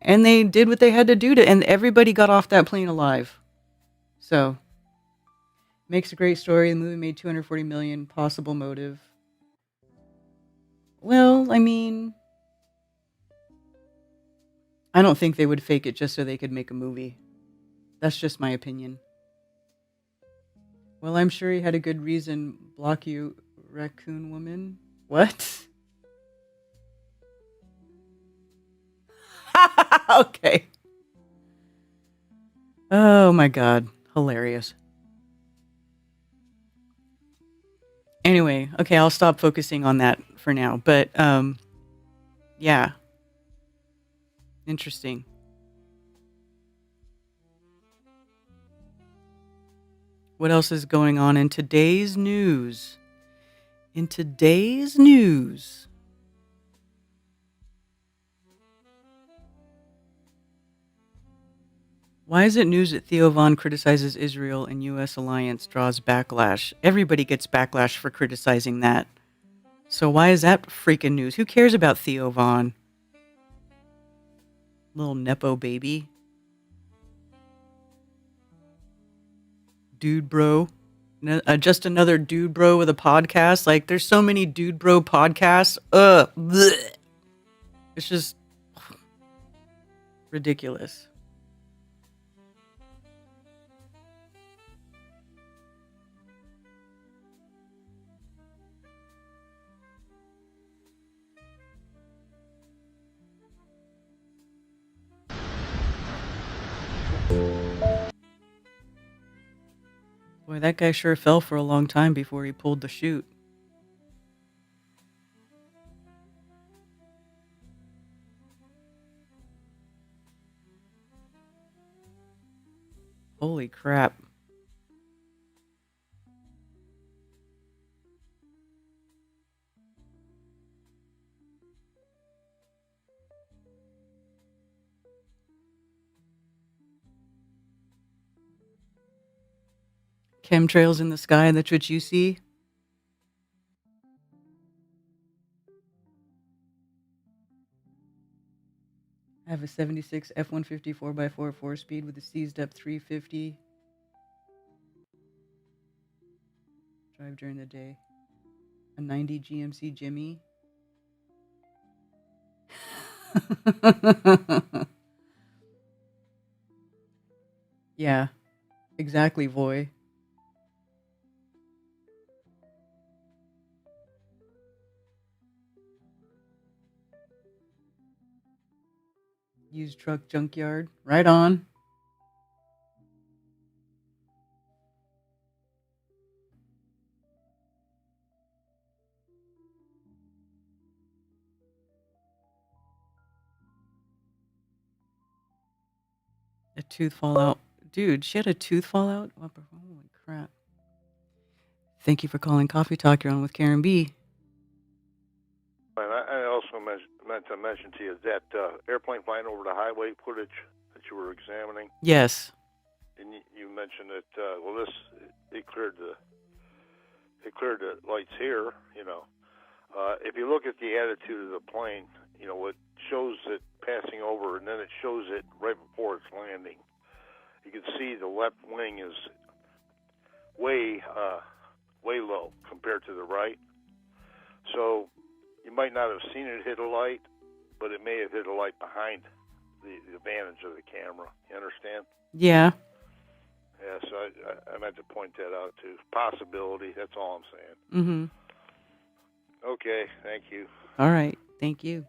they did what they had to do and everybody got off that plane alive. So makes a great story. The movie made $240 million. Possible motive. Well, I mean, I don't think they would fake it just so they could make a movie. That's just my opinion. Well, I'm sure he had a good reason. Block you, raccoon woman. What? Okay. Oh my God. Hilarious. Anyway, okay, I'll stop focusing on that for now. But, yeah. Interesting. What else is going on in today's news? Why is it news that Theo Von criticizes Israel and U.S. alliance draws backlash? Everybody gets backlash for criticizing that. So why is that freaking news? Who cares about Theo Von? Little Nepo baby. Dude bro. Just another dude bro with a podcast. Like, there's so many dude bro podcasts. Blech. It's just ridiculous. Boy, that guy sure fell for a long time before he pulled the chute. Holy crap. Chemtrails in the sky, that's what you see? I have a 76 F-150 4x4 4-speed with a seized up 350. Drive during the day. A 90 GMC Jimmy. Yeah, exactly, Voy. Used truck junkyard. Right on. A tooth fallout. Dude, she had a tooth fallout? Holy crap. Thank you for calling Coffee Talk. You're on with Karen B. And I also meant to mention to you that airplane flying over the highway footage that you were examining. Yes. And you mentioned that it cleared the lights here. If you look at the attitude of the plane, it shows it passing over, and then it shows it right before it's landing. You can see the left wing is way low compared to the right. So you might not have seen it hit a light, but it may have hit a light behind the advantage of the camera. You understand? Yeah. Yeah, so I meant to point that out too. Possibility, that's all I'm saying. Mm-hmm. Okay, thank you. All right, thank you.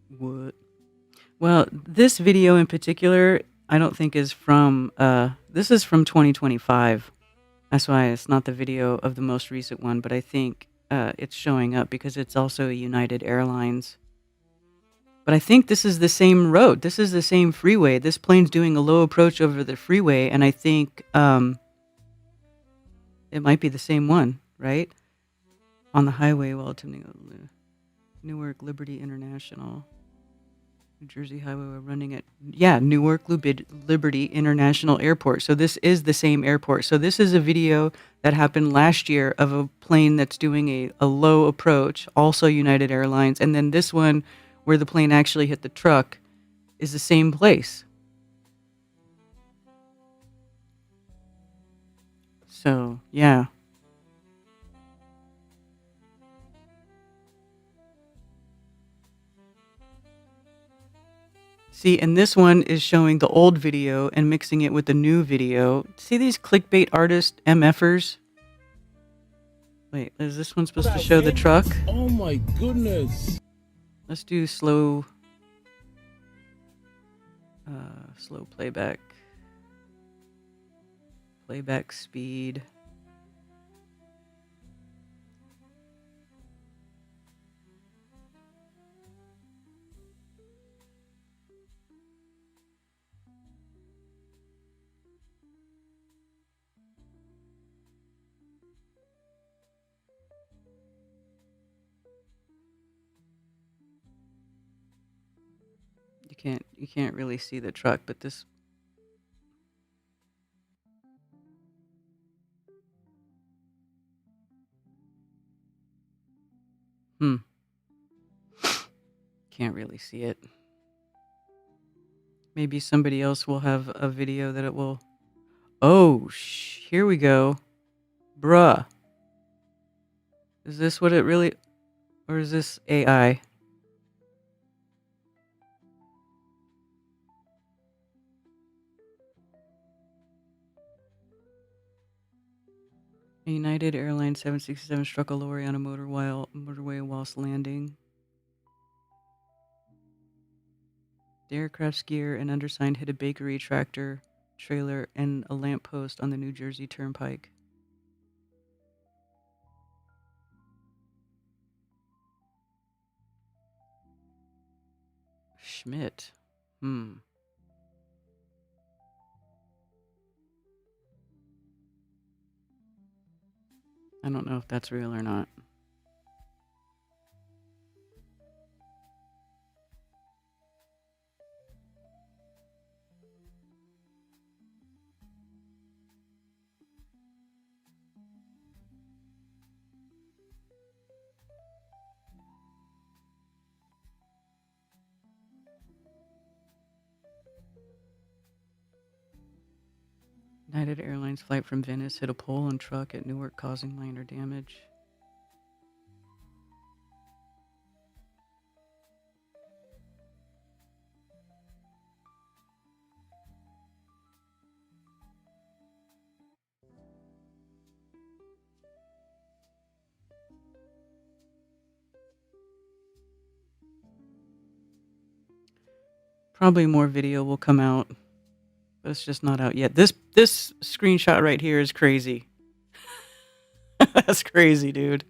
What? Well, this video in particular, I don't think is from, this is from 2025. That's why it's not the video of the most recent one, but I think it's showing up because it's also a United Airlines. But I think this is the same road. This is the same freeway. This plane's doing a low approach over the freeway, and I think it might be the same one, right? On the highway while attempting Newark Liberty International. New Jersey Highway, we're running at, Newark Liberty International Airport. So this is the same airport. So this is a video that happened last year of a plane that's doing a low approach, also United Airlines. And then this one where the plane actually hit the truck is the same place. So, yeah. See, and this one is showing the old video and mixing it with the new video. See these clickbait artist MFers? Wait, is this one supposed to show the truck? Oh my goodness. Let's do slow playback. Playback speed. You can't really see the truck, but this can't really see it. Maybe somebody else will have a video that it will. Oh, here we go. Bruh. Is this what it really, or is this AI? A United Airlines 767 struck a lorry on a motorway whilst landing. The aircraft's gear and undersigned hit a bakery tractor trailer and a lamppost on the New Jersey Turnpike. Schmidt. I don't know if that's real or not. United Airlines flight from Venice hit a pole and truck at Newark, causing minor damage. Probably more video will come out, but it's just not out yet. This screenshot right here is crazy. That's crazy, dude.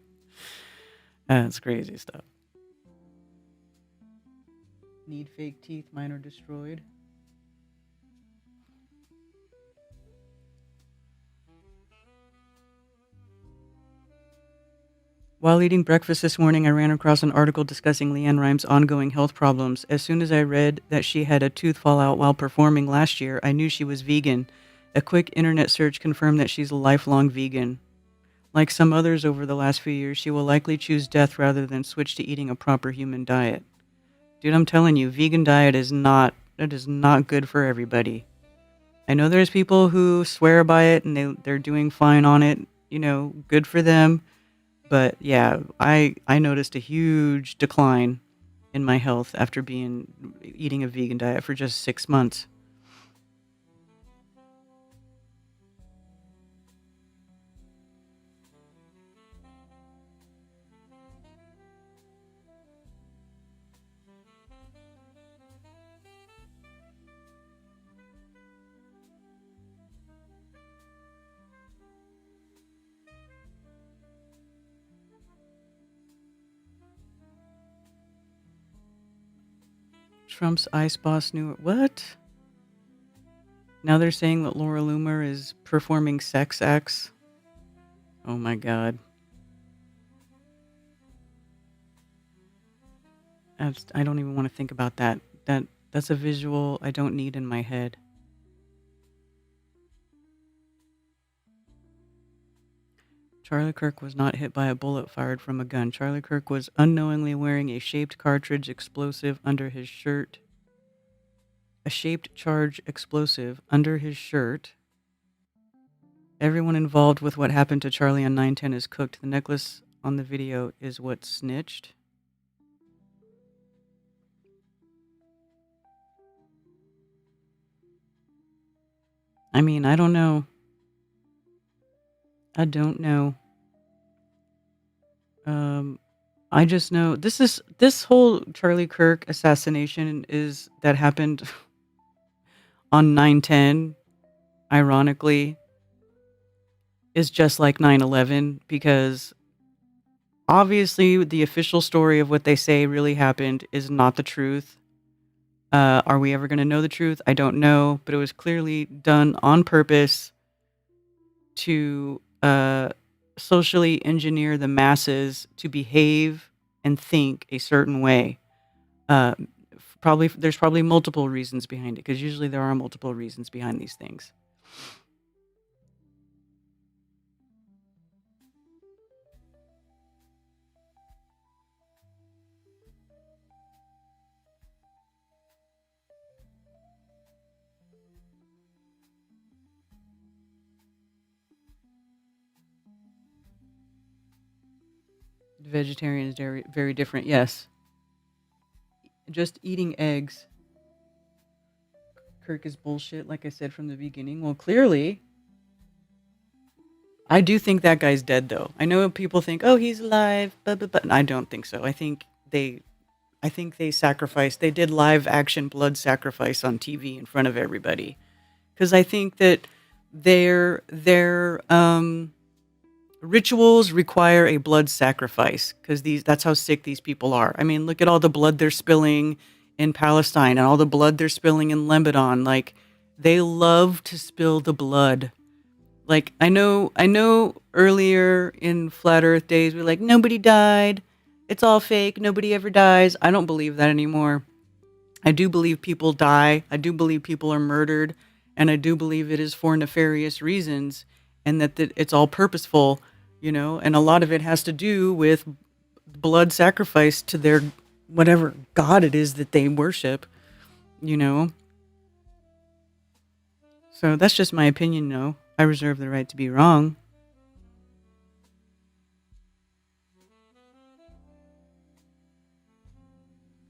That's crazy stuff. Need fake teeth, mine are destroyed. While eating breakfast this morning, I ran across an article discussing Leanne Rimes' ongoing health problems. As soon as I read that she had a tooth fall out while performing last year, I knew she was vegan. A quick internet search confirmed that she's a lifelong vegan. Like some others over the last few years, she will likely choose death rather than switch to eating a proper human diet. Dude, I'm telling you, vegan diet is not good for everybody. I know there's people who swear by it and they're doing fine on it, good for them. But yeah, I noticed a huge decline in my health after eating a vegan diet for just 6 months. Trump's ice boss knew what? Now they're saying that Laura Loomer is performing sex acts. Oh my God. I don't even want to think about that. That's a visual I don't need in my head. Charlie Kirk was not hit by a bullet fired from a gun. Charlie Kirk was unknowingly wearing a shaped cartridge explosive under his shirt. A shaped charge explosive under his shirt. Everyone involved with what happened to Charlie on 9/10 is cooked. The necklace on the video is what snitched. I mean, I don't know. I don't know. I just know this whole Charlie Kirk assassination that happened on 9/10, ironically, is just like 9/11 because obviously the official story of what they say really happened is not the truth. Are we ever going to know the truth? I don't know, but it was clearly done on purpose to socially engineer the masses to behave and think a certain way. There's probably multiple reasons behind it because usually there are multiple reasons behind these things. Vegetarian is very, very different. Yes. Just eating eggs. Kirk is bullshit, like I said from the beginning. Well, clearly, I do think that guy's dead, though. I know people think, oh, he's alive, but I don't think so. I think they sacrificed. They did live action blood sacrifice on TV in front of everybody, because I think that their rituals require a blood sacrifice because that's how sick these people are. I mean, look at all the blood they're spilling in Palestine and all the blood they're spilling in Lebanon. Like, they love to spill the blood. Like, I know earlier in Flat Earth days, we're like, nobody died. It's all fake. Nobody ever dies. I don't believe that anymore. I do believe people die. I do believe people are murdered. And I do believe it is for nefarious reasons and that it's all purposeful. And a lot of it has to do with blood sacrifice to their whatever god it is that they worship, So that's just my opinion, though. I reserve the right to be wrong.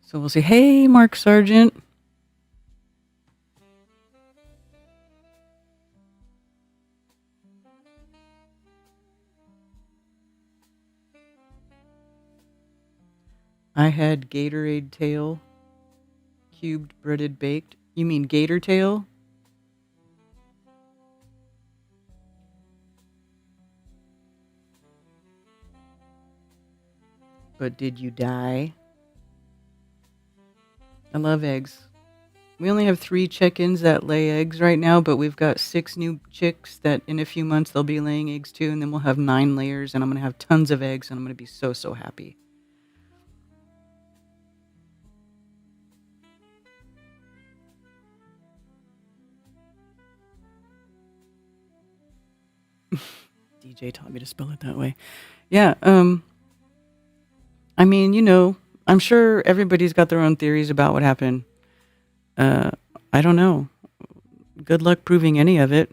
So we'll say, hey, Mark Sargent. I had Gatorade tail, cubed, breaded, baked. You mean gator tail? But did you die? I love eggs. We only have 3 chickens that lay eggs right now, but we've got 6 new chicks that in a few months they'll be laying eggs too, and then we'll have 9 layers, and I'm going to have tons of eggs, and I'm going to be so, so happy. DJ taught me to spell it that way. Yeah, I mean, I'm sure everybody's got their own theories about what happened. I don't know. Good luck proving any of it.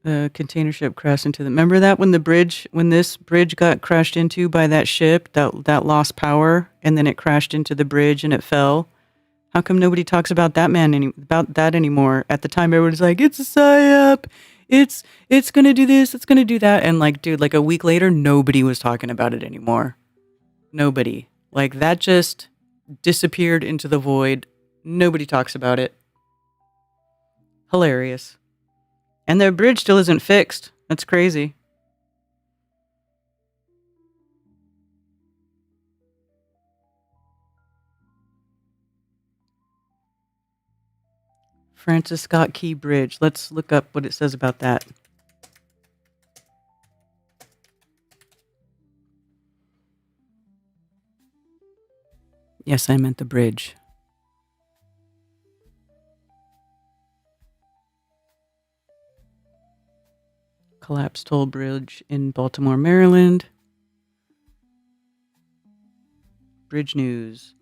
The container ship crashed into remember that when this bridge got crashed into by that ship that lost power and then it crashed into the bridge and it fell? How come nobody talks about about that anymore? At the time, everybody's like, it's a psyop. It's gonna do this. It's gonna do that. And like, dude, like a week later, nobody was talking about it anymore. Nobody. Like that just disappeared into the void. Nobody talks about it. Hilarious. And their bridge still isn't fixed. That's crazy. Francis Scott Key Bridge. Let's look up what it says about that. Yes, I meant the bridge. Collapsed toll bridge in Baltimore, Maryland. Bridge news.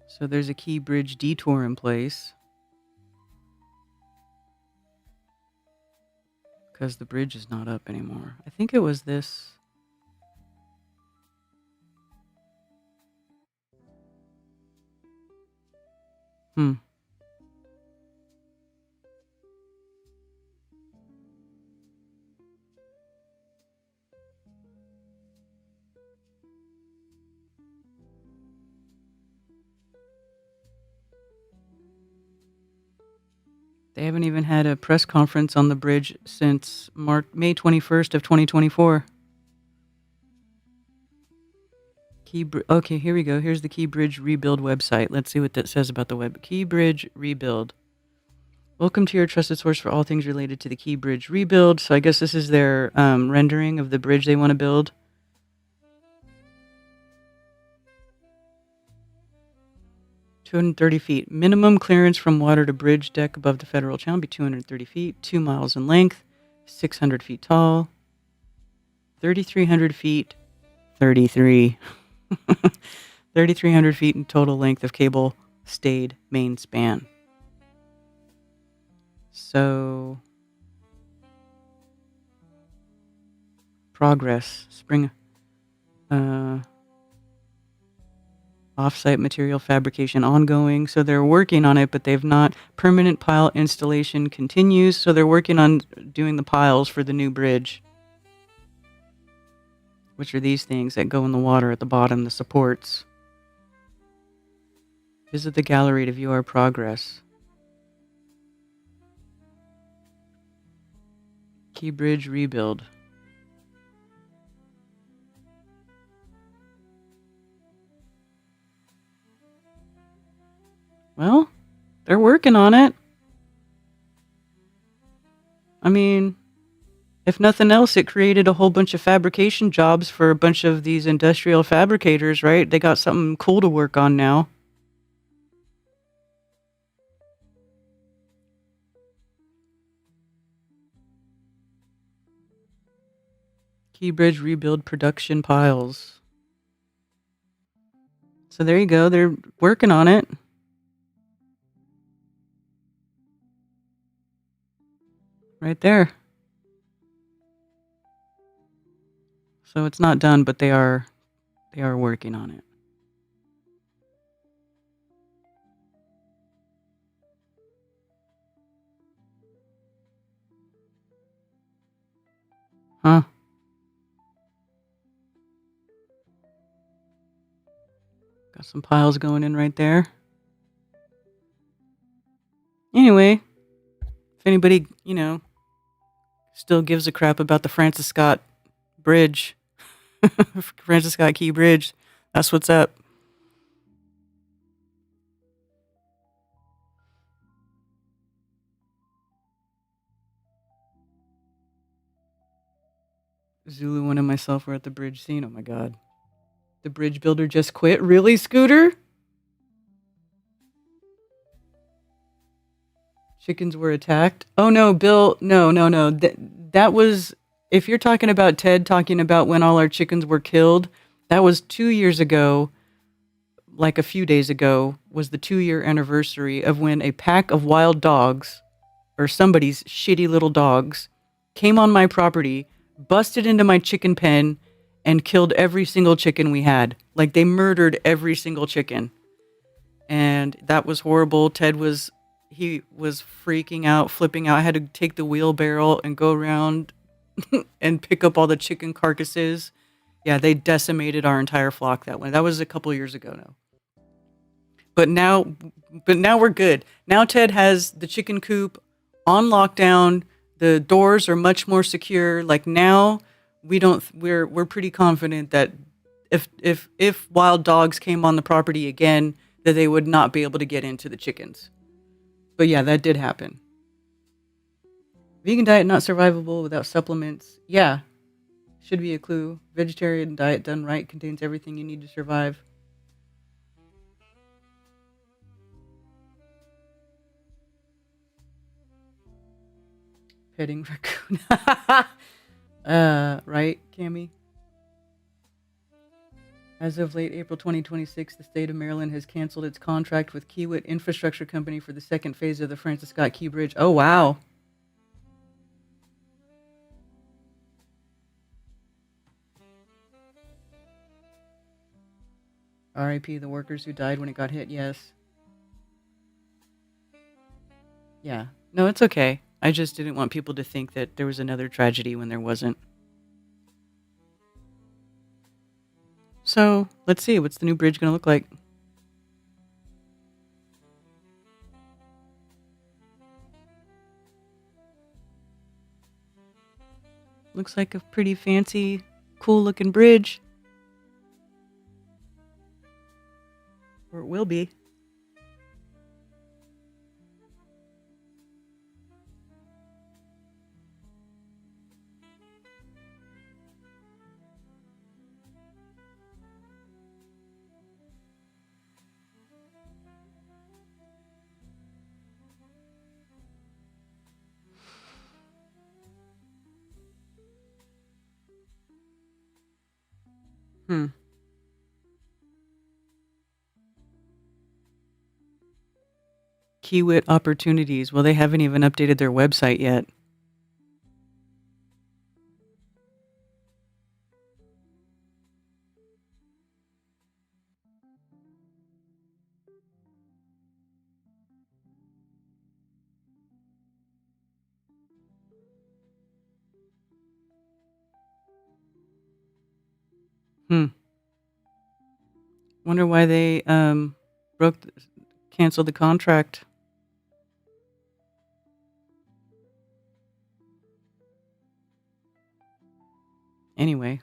So there's a Key Bridge detour in place. Because the bridge is not up anymore. I think it was this. They haven't even had a press conference on the bridge since May 21st of 2024. Okay, here we go. Here's the Key Bridge Rebuild website. Let's see what that says about the web. Key Bridge Rebuild. Welcome to your trusted source for all things related to the Key Bridge Rebuild. So I guess this is their rendering of the bridge they want to build. "230 feet. Minimum clearance from water to bridge deck above the federal channel be 230 feet, 2 miles in length, 600 feet tall, 3,300 feet, 3,300 feet in total length of cable stayed main span." So, progress. Spring. Off-site material fabrication ongoing. So they're working on it, but they've not. Permanent pile installation continues. So they're working on doing the piles for the new bridge, which are these things that go in the water at the bottom, the supports. Visit the gallery to view our progress. Key Bridge Rebuild. Well, they're working on it. I mean, if nothing else, it created a whole bunch of fabrication jobs for a bunch of these industrial fabricators, right? They got something cool to work on now. Key Bridge Rebuild production piles. So there you go. They're working on it. Right there. So it's not done, but they are working on it. Huh. Got some piles going in right there. Anyway, if anybody, still gives a crap about the Francis Scott Bridge, Francis Scott Key Bridge, that's what's up. Zulu 1 and myself were at the bridge scene. Oh my God. The bridge builder just quit. Really, Scooter? Chickens were attacked. Oh no, Bill. No. That was, if you're talking about Ted talking about when all our chickens were killed, that was 2 years ago, like a few days ago, was the 2-year anniversary of when a pack of wild dogs or somebody's shitty little dogs came on my property, busted into my chicken pen, and killed every single chicken we had. Like, they murdered every single chicken. And that was horrible. He was freaking out, flipping out. I had to take the wheelbarrow and go around and pick up all the chicken carcasses. Yeah, they decimated our entire flock that way. That was a couple of years ago now. But now we're good. Now Ted has the chicken coop on lockdown. The doors are much more secure. Like, now we're pretty confident that if wild dogs came on the property again, that they would not be able to get into the chickens. But yeah, that did happen. Vegan diet not survivable without supplements. Yeah, should be a clue. Vegetarian diet done right contains everything you need to survive. Petting raccoon. Right, Cammy? As of late April 2026, the state of Maryland has canceled its contract with Kiewit Infrastructure Company for the second phase of the Francis Scott Key Bridge. Oh, wow. RIP, the workers who died when it got hit, yes. Yeah. No, it's okay. I just didn't want people to think that there was another tragedy when there wasn't. So, let's see. What's the new bridge going to look like? Looks like a pretty fancy, cool-looking bridge. Or it will be. Kiewit Opportunities. Well, they haven't even updated their website yet. Wonder why they canceled the contract. Anyway.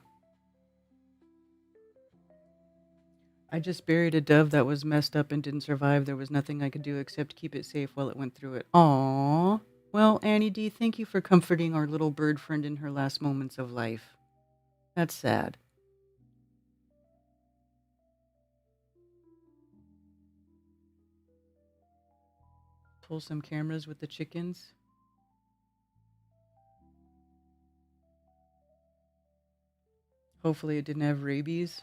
I just buried a dove that was messed up and didn't survive. There was nothing I could do except keep it safe while it went through it. Aww. Well, Annie D, thank you for comforting our little bird friend in her last moments of life. That's sad. Pull some cameras with the chickens. Hopefully it didn't have rabies.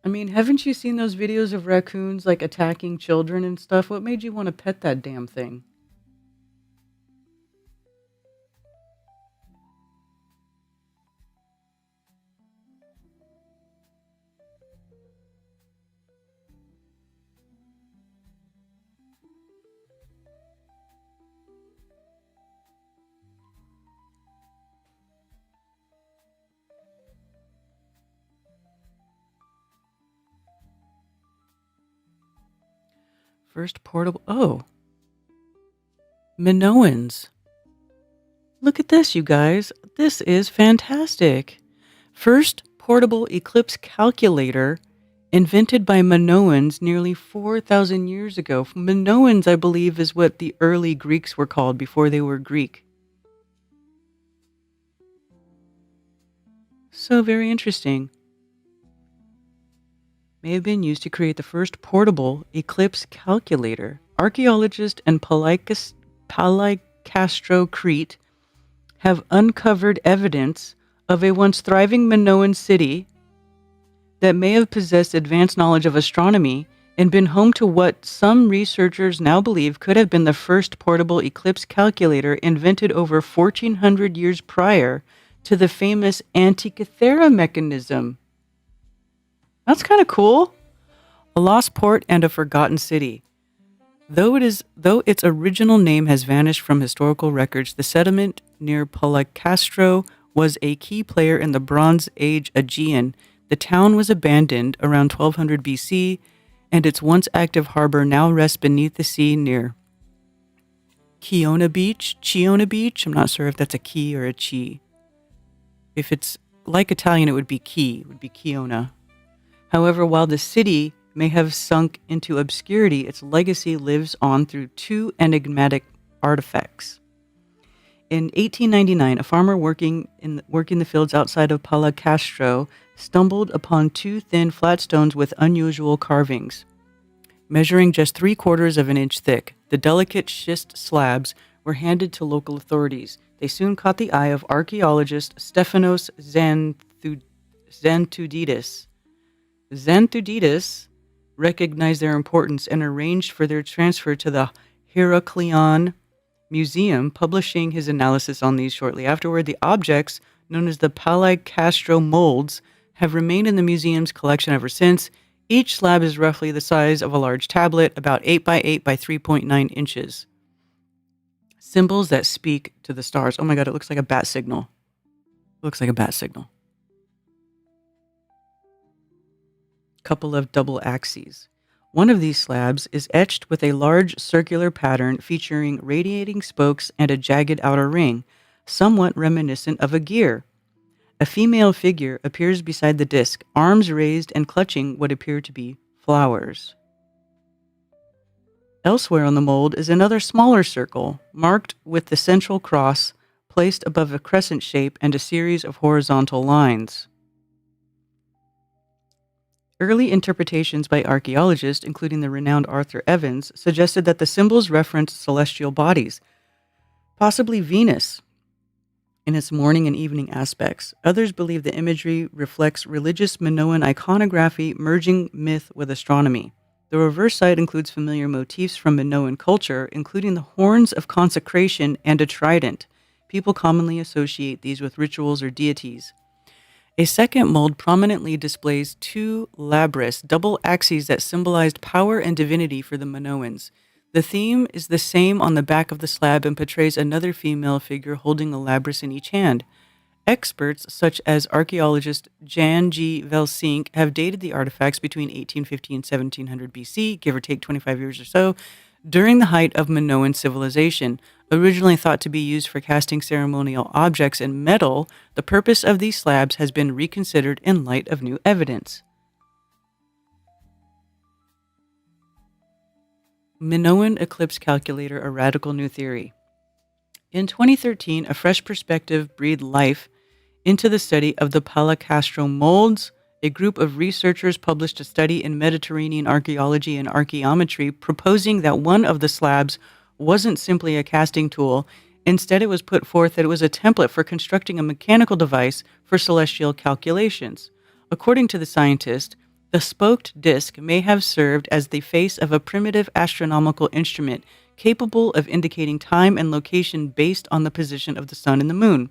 I mean, haven't you seen those videos of raccoons like attacking children and stuff? What made you want to pet that damn thing? First portable. Oh. Minoans. Look at this, you guys. This is fantastic. First portable eclipse calculator invented by Minoans nearly 4,000 years ago. Minoans, I believe, is what the early Greeks were called before they were Greek. So very interesting. May have been used to create the first portable eclipse calculator. Archaeologist and Palaicastrocrete have uncovered evidence of a once thriving Minoan city that may have possessed advanced knowledge of astronomy and been home to what some researchers now believe could have been the first portable eclipse calculator invented over 1,400 years prior to the famous Antikythera mechanism. That's kind of cool. A lost port and a forgotten city. Though its original name has vanished from historical records, the settlement near Palakastro was a key player in the Bronze Age Aegean. The town was abandoned around 1200 BC, and its once active harbor now rests beneath the sea near Chiona Beach. I'm not sure if that's a key or a chi. If it's like Italian, it would be key. It would be Chiona. However, while the city may have sunk into obscurity, its legacy lives on through two enigmatic artifacts. In 1899, a farmer working the fields outside of Palakastro stumbled upon two thin flat stones with unusual carvings. Measuring just 3/4 of an inch thick, the delicate schist slabs were handed to local authorities. They soon caught the eye of archaeologist Stephanos Xanthoudidis. Xanthoudidis recognized their importance and arranged for their transfer to the Heraklion Museum, publishing his analysis on these shortly afterward. The objects, known as the Palakastro molds, have remained in the museum's collection ever since. Each slab is roughly the size of a large tablet, about 8 by 8 by 3.9 inches. Symbols that speak to the stars. Oh my God, it looks like a bat signal. Looks like a bat signal. Couple of double axes. One of these slabs is etched with a large circular pattern featuring radiating spokes and a jagged outer ring, somewhat reminiscent of a gear. A female figure appears beside the disc, arms raised and clutching what appear to be flowers. Elsewhere on the mold is another smaller circle, marked with the central cross placed above a crescent shape and a series of horizontal lines. Early interpretations by archaeologists, including the renowned Arthur Evans, suggested that the symbols referenced celestial bodies, possibly Venus, in its morning and evening aspects. Others believe the imagery reflects religious Minoan iconography merging myth with astronomy. The reverse side includes familiar motifs from Minoan culture, including the horns of consecration and a trident. People commonly associate these with rituals or deities. A second mold prominently displays two labrys, double axes that symbolized power and divinity for the Minoans. The theme is the same on the back of the slab and portrays another female figure holding a labrys in each hand. Experts, such as archaeologist Jan G. Velsink, have dated the artifacts between 1850 and 1700 BC, give or take 25 years or so, during the height of Minoan civilization. Originally thought to be used for casting ceremonial objects in metal, the purpose of these slabs has been reconsidered in light of new evidence. Minoan eclipse calculator, a radical new theory. In 2013, a fresh perspective breathed life into the study of the Palakastro molds. A group of researchers published a study in Mediterranean archaeology and archaeometry proposing that one of the slabs wasn't simply a casting tool. Instead, it was put forth that it was a template for constructing a mechanical device for celestial calculations. According to the scientist, the spoked disc may have served as the face of a primitive astronomical instrument capable of indicating time and location based on the position of the sun and the moon.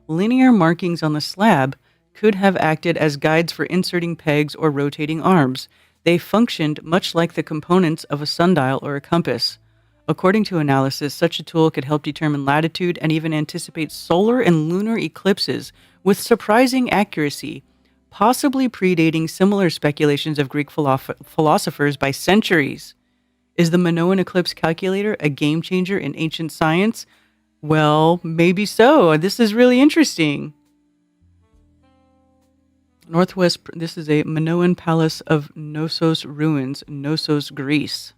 Linear markings on the slab could have acted as guides for inserting pegs or rotating arms. They functioned much like the components of a sundial or a compass. According to analysis, such a tool could help determine latitude and even anticipate solar and lunar eclipses with surprising accuracy, possibly predating similar speculations of Greek philosophers by centuries. Is the Minoan eclipse calculator a game changer in ancient science? Well, maybe so. This is really interesting. Northwest, this is a Minoan palace of Knossos ruins, Knossos, Greece.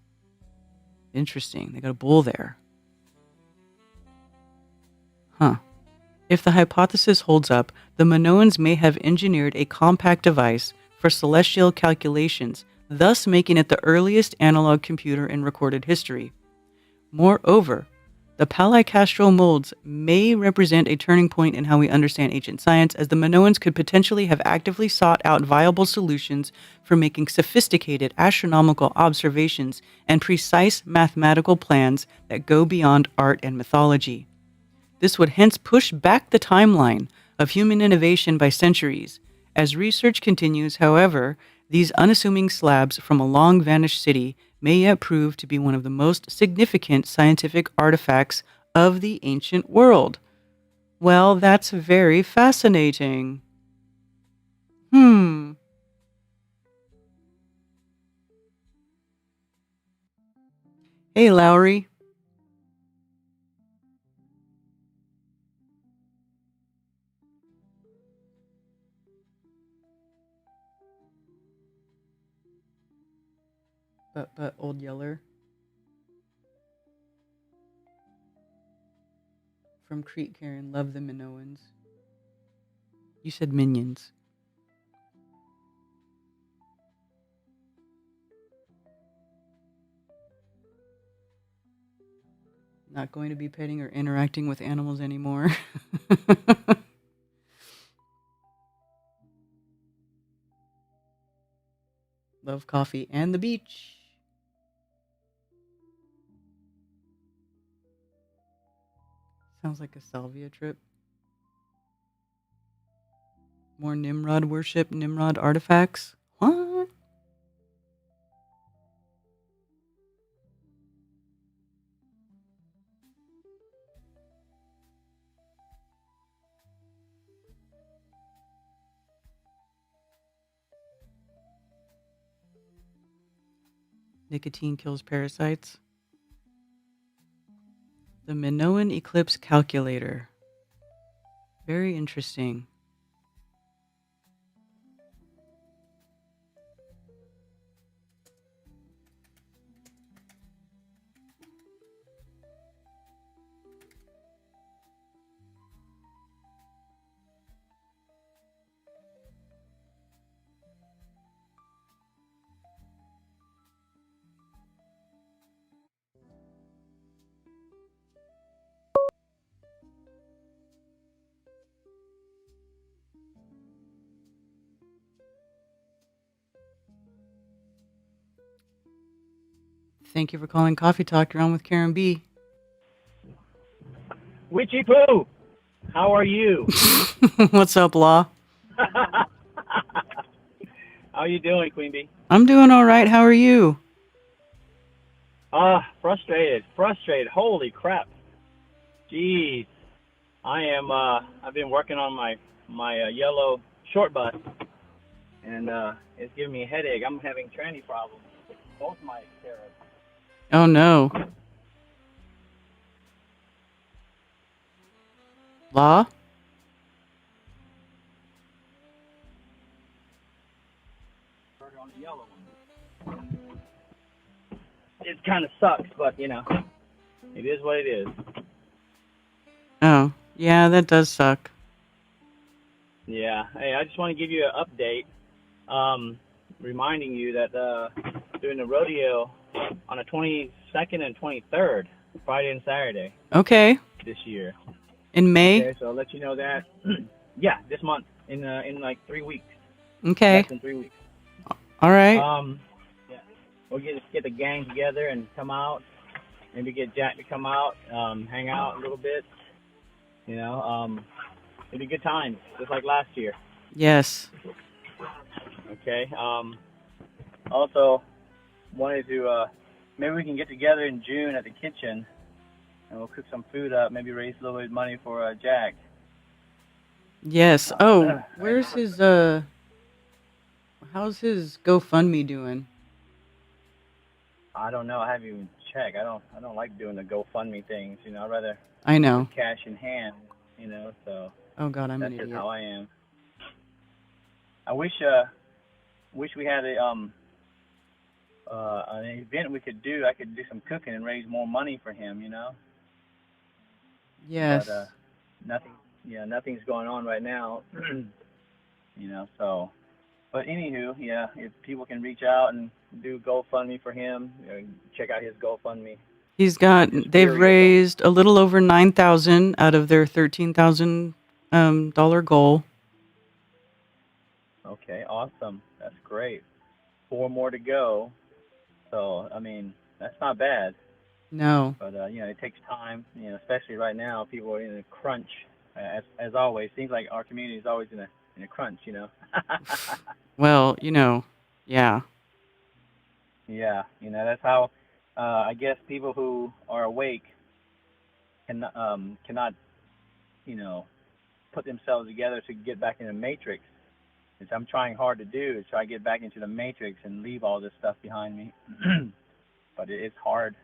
Interesting. They got a bull there. Huh. If the hypothesis holds up, the Minoans may have engineered a compact device for celestial calculations, thus making it the earliest analog computer in recorded history. Moreover, The Pali-Castro molds may represent a turning point in how we understand ancient science, as the Minoans could potentially have actively sought out viable solutions for making sophisticated astronomical observations and precise mathematical plans that go beyond art and mythology. This would hence push back the timeline of human innovation by centuries. As research continues, however, these unassuming slabs from a long-vanished city may yet prove to be one of the most significant scientific artifacts of the ancient world. Well, that's very fascinating. Hey, Lowry. But Old Yeller from Crete, Karen, love the Minoans. You said minions. Not going to be petting or interacting with animals anymore. Love coffee and the beach. Sounds like a salvia trip. More Nimrod worship, Nimrod artifacts. What? Nicotine kills parasites. The Minoan eclipse calculator. Very interesting. Thank you for calling Coffee Talk. You're on with Karen B. Witchy Poo, how are you? What's up, Law? How you doing, Queen Bee? I'm doing all right. How are you? Frustrated. Holy crap. Jeez. I've been working on my yellow short bus, and it's giving me a headache. I'm having tranny problems. Both my Xteras. Oh, no. Law? On the yellow one. It kind of sucks, but, you know, it is what it is. Oh, yeah, that does suck. Yeah. Hey, I just want to give you an update, reminding you that doing the rodeo on the 22nd and 23rd, Friday and Saturday. Okay. This year. In May? Okay, so I'll let you know that. Yeah, this month, in like 3 weeks. Okay. Less than 3 weeks. All right. Yeah. We'll get the gang together and come out. Maybe get Jack to come out, hang out a little bit. You know, it'll be good times, just like last year. Yes. Okay. Also, wanted to maybe we can get together in June at the kitchen, and we'll cook some food up. Maybe raise a little bit of money for Jack. Yes. Oh, where's his how's his GoFundMe doing? I don't know. I haven't even checked. I don't like doing the GoFundMe things. You know, I'd rather. I know. Put cash in hand. You know, so. Oh God, I'm an idiot. That's just how I am. I wish we had an event we could do. I could do some cooking and raise more money for him. You know. Yes. But nothing. Yeah, nothing's going on right now. You know, so. But anywho, yeah, if people can reach out and do GoFundMe for him, check out his GoFundMe. They've raised a little over 9,000 out of their $13,000 dollar goal. Okay, awesome. That's great. 4 more to go. So, I mean, that's not bad. No. But it takes time. Especially right now, people are in a crunch. As always, seems like our community is always in a crunch. Well, yeah. Yeah, that's how. I guess people who are awake cannot put themselves together to get back in the matrix. Which I'm trying hard to do, is try to get back into the matrix and leave all this stuff behind me. But it's hard.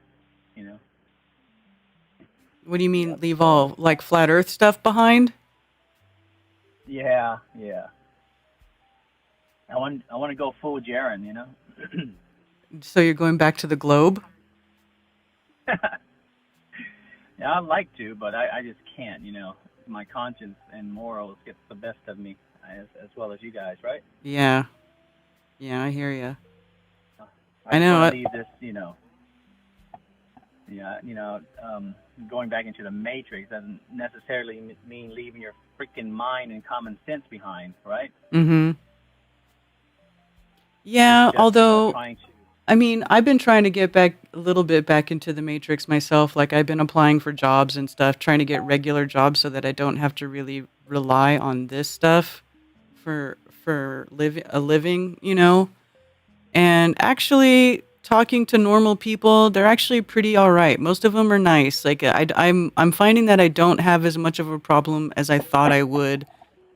What do you mean leave all like flat Earth stuff behind? Yeah. I want to go full Jaren. So you're going back to the globe? Yeah, I'd like to, but I just can't. My conscience and morals get the best of me, as well as you guys, right? Yeah. Yeah, I hear you. I know. want to leave this, going back into the matrix doesn't necessarily mean leaving your freaking mind and common sense behind, right? Mm-hmm. Yeah, Just, although, trying to. I mean, I've been trying to get back a little bit back into the matrix myself. Like I've been applying for jobs and stuff, trying to get regular jobs so that I don't have to really rely on this stuff for a living, And actually, talking to normal people, they're actually pretty all right. Most of them are nice. Like I'm finding that I don't have as much of a problem as I thought I would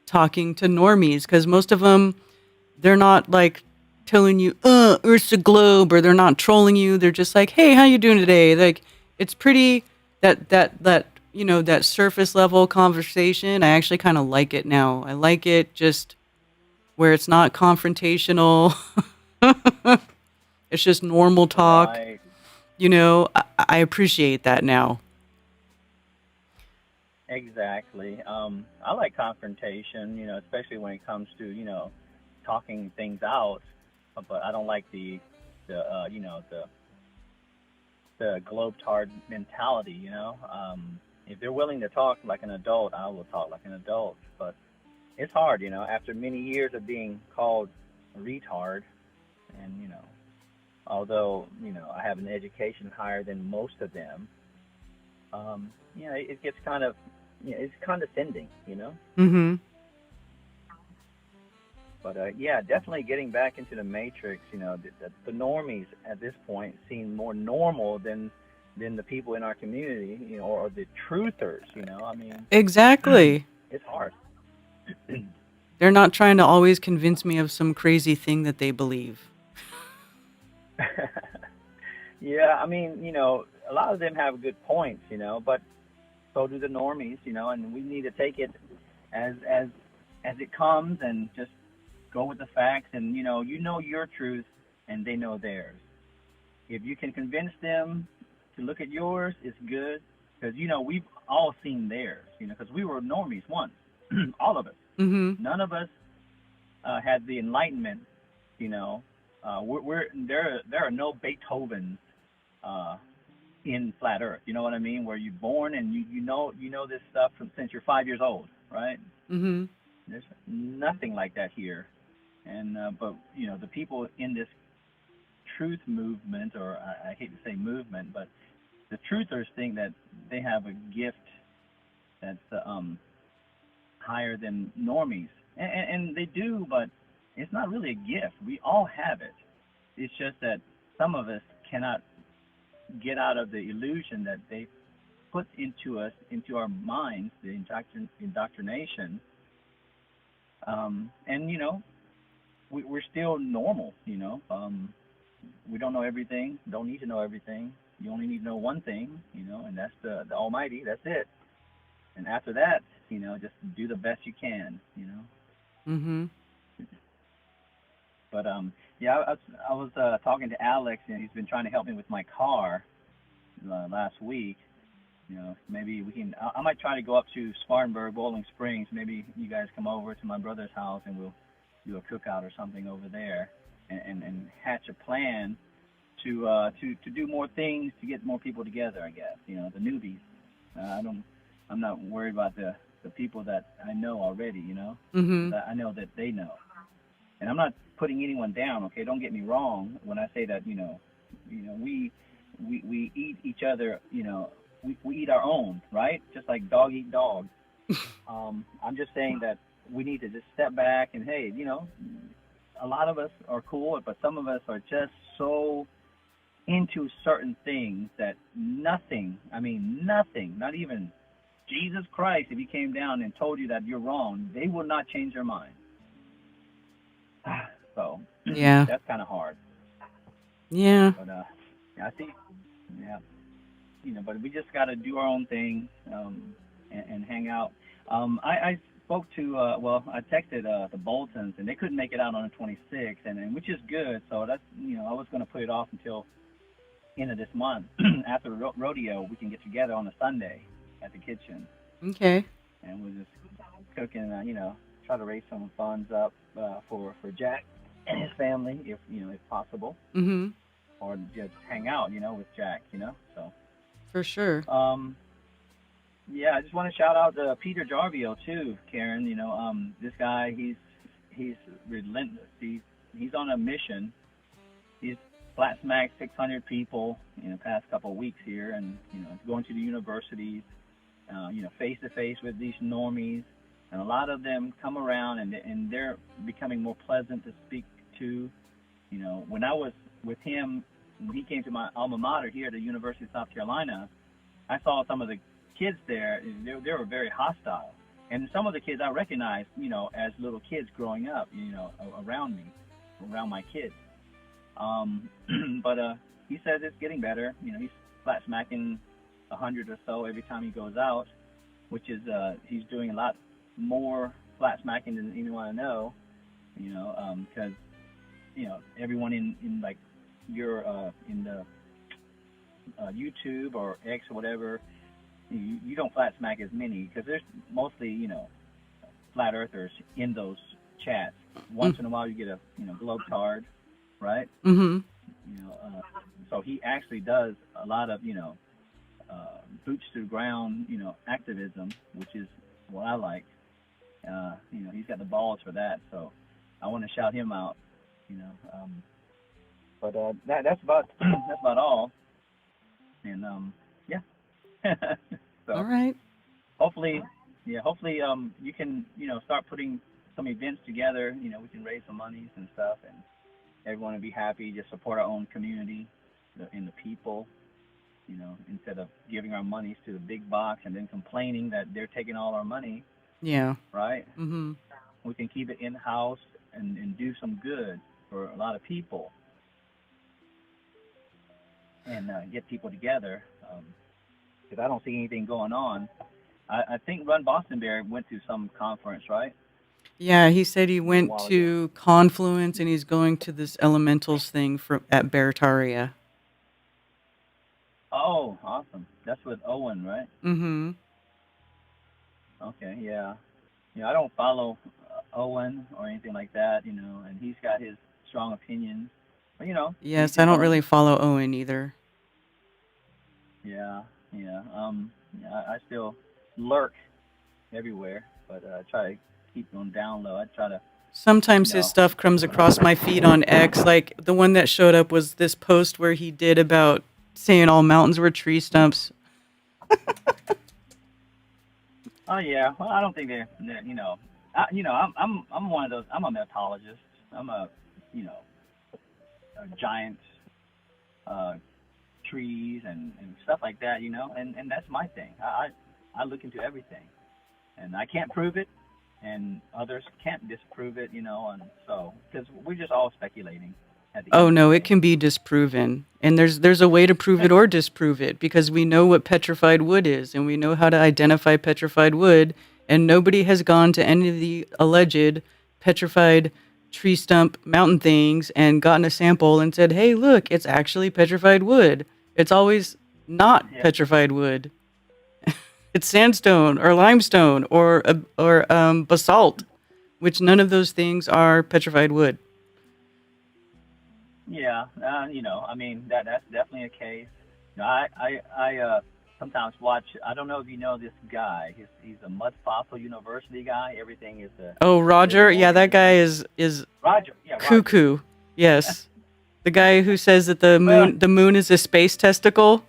talking to normies, because most of them, they're not like telling you, Earth's a globe, or they're not trolling you. They're just like, hey, how you doing today? Like it's pretty that surface level conversation. I actually kind of like it now. I like it just where it's not confrontational. It's just normal talk. Right. I appreciate that now. Exactly. I like confrontation, especially when it comes to, talking things out. But I don't like the globe-tard mentality, If they're willing to talk like an adult, I will talk like an adult. But it's hard, after many years of being called a retard, and, although, I have an education higher than most of them, it gets kind of, it's condescending, Mm-hmm. But, yeah, definitely getting back into the matrix, the normies at this point seem more normal than the people in our community, or the truthers, I mean. Exactly. It's hard. They're not trying to always convince me of some crazy thing that they believe. Yeah, I mean, a lot of them have good points, but so do the normies, and we need to take it as it comes and just go with the facts, and you know your truth and they know theirs. If you can convince them to look at yours, it's good, because we've all seen theirs, because we were normies once, all of us. Mm-hmm. None of us had the enlightenment, there are no Beethovens in flat Earth. You know what I mean? Where you're born and you know this stuff since you're 5 years old, right? Mm-hmm. There's nothing like that here, and but the people in this truth movement, or I hate to say movement, but the truthers think that they have a gift that's higher than normies, and they do, but it's not really a gift. We all have it. It's just that some of us cannot get out of the illusion that they put into us, into our minds, the indoctrination. And we're still normal. We don't know everything. Don't need to know everything. You only need to know one thing, and that's the Almighty. That's it. And after that, just do the best you can. Mm-hmm. But yeah, I was talking to Alex, and he's been trying to help me with my car last week. Maybe we can. I might try to go up to Spartanburg, Bowling Springs. Maybe you guys come over to my brother's house, and we'll do a cookout or something over there, and hatch a plan to do more things to get more people together. I guess the newbies. I'm not worried about the people that I know already. Mm-hmm. That I know that they know, and I'm not putting anyone down. Okay, don't get me wrong when I say that. We eat each other. We eat our own, right? Just like dog eat dog. I'm just saying that we need to just step back and hey, a lot of us are cool, but some of us are just so into certain things that nothing, not even Jesus Christ, if he came down and told you that you're wrong, they will not change their mind. So Yeah. that's kind of hard. Yeah. But I think, yeah, but we just got to do our own thing and hang out. I spoke to, I texted the Boltons, and they couldn't make it out on the 26th, and which is good. So that's, I was going to put it off until end of this month. After the rodeo, we can get together on a Sunday at the kitchen, Okay. and we'll just cook and, try to raise some funds up for Jack and his family, if possible, Mm-hmm. or just hang out, with Jack, so. For sure. Yeah, I just want to shout out Peter Jarvio too, Karen. This guy, he's relentless. He's on a mission. He's flat smacked 600 people in the past couple of weeks here, and going to the universities, face to face with these normies, and a lot of them come around and they're becoming more pleasant to speak to. When I was with him, when he came to my alma mater here at the University of South Carolina, I saw some of the kids there. They were very hostile, and some of the kids I recognized, as little kids growing up, around me, around my kids. But he says it's getting better. He's flat smacking 100 or so every time he goes out, which is he's doing a lot more flat smacking than anyone I know. Because everyone in like your in the YouTube or X or whatever, you don't flat smack as many because there's mostly flat earthers in those chats. Once in a while you get a globetard, right? Mm-hmm. So he actually does a lot of boots to the ground activism, which is what I like. He's got the balls for that, so I want to shout him out. But that's about all. And yeah. So All right. hopefully you can start putting some events together. We can raise some monies and stuff, and everyone will be happy. Just support our own community and the people. Instead of giving our monies to the big box and then complaining that they're taking all our money. Yeah. Right. Mm-hmm. We can keep it in house and do some good for a lot of people. And get people together, because I don't see anything going on. I think Run Boston Bear went to some conference, right? Yeah, he said he went while to Confluence and he's going to this elementals thing at Barataria. Oh, awesome. That's with Owen, right? Mm-hmm. Okay, yeah. I don't follow Owen or anything like that, and he's got his strong opinions. But, Yes, I don't really follow Owen either. Yeah. I still lurk everywhere, but I try to keep on down low. I try to. Sometimes his stuff comes across my feed on X. Like the one that showed up was this post where he did about saying all mountains were tree stumps. Oh yeah. Well, I don't think they're I'm one of those. I'm a metallurgist. I'm a giant trees and stuff like that, and that's my thing. I look into everything, and I can't prove it, and others can't disprove it, and so because we're just all speculating. Oh no, it can be disproven, and there's a way to prove it or disprove it because we know what petrified wood is, and we know how to identify petrified wood, and nobody has gone to any of the alleged petrified tree stump mountain things and gotten a sample and said, hey, look, it's actually petrified wood. It's always not petrified wood. It's sandstone or limestone or basalt, which none of those things are petrified wood. Yeah, I mean that's definitely a case. I sometimes watch. I don't know if you know this guy. He's a Mud Fossil University guy. Everything is a Oh, Roger. Yeah, that guy is Roger. Yeah, Roger. cuckoo. Yes, the guy who says that the Well, moon is a space testicle.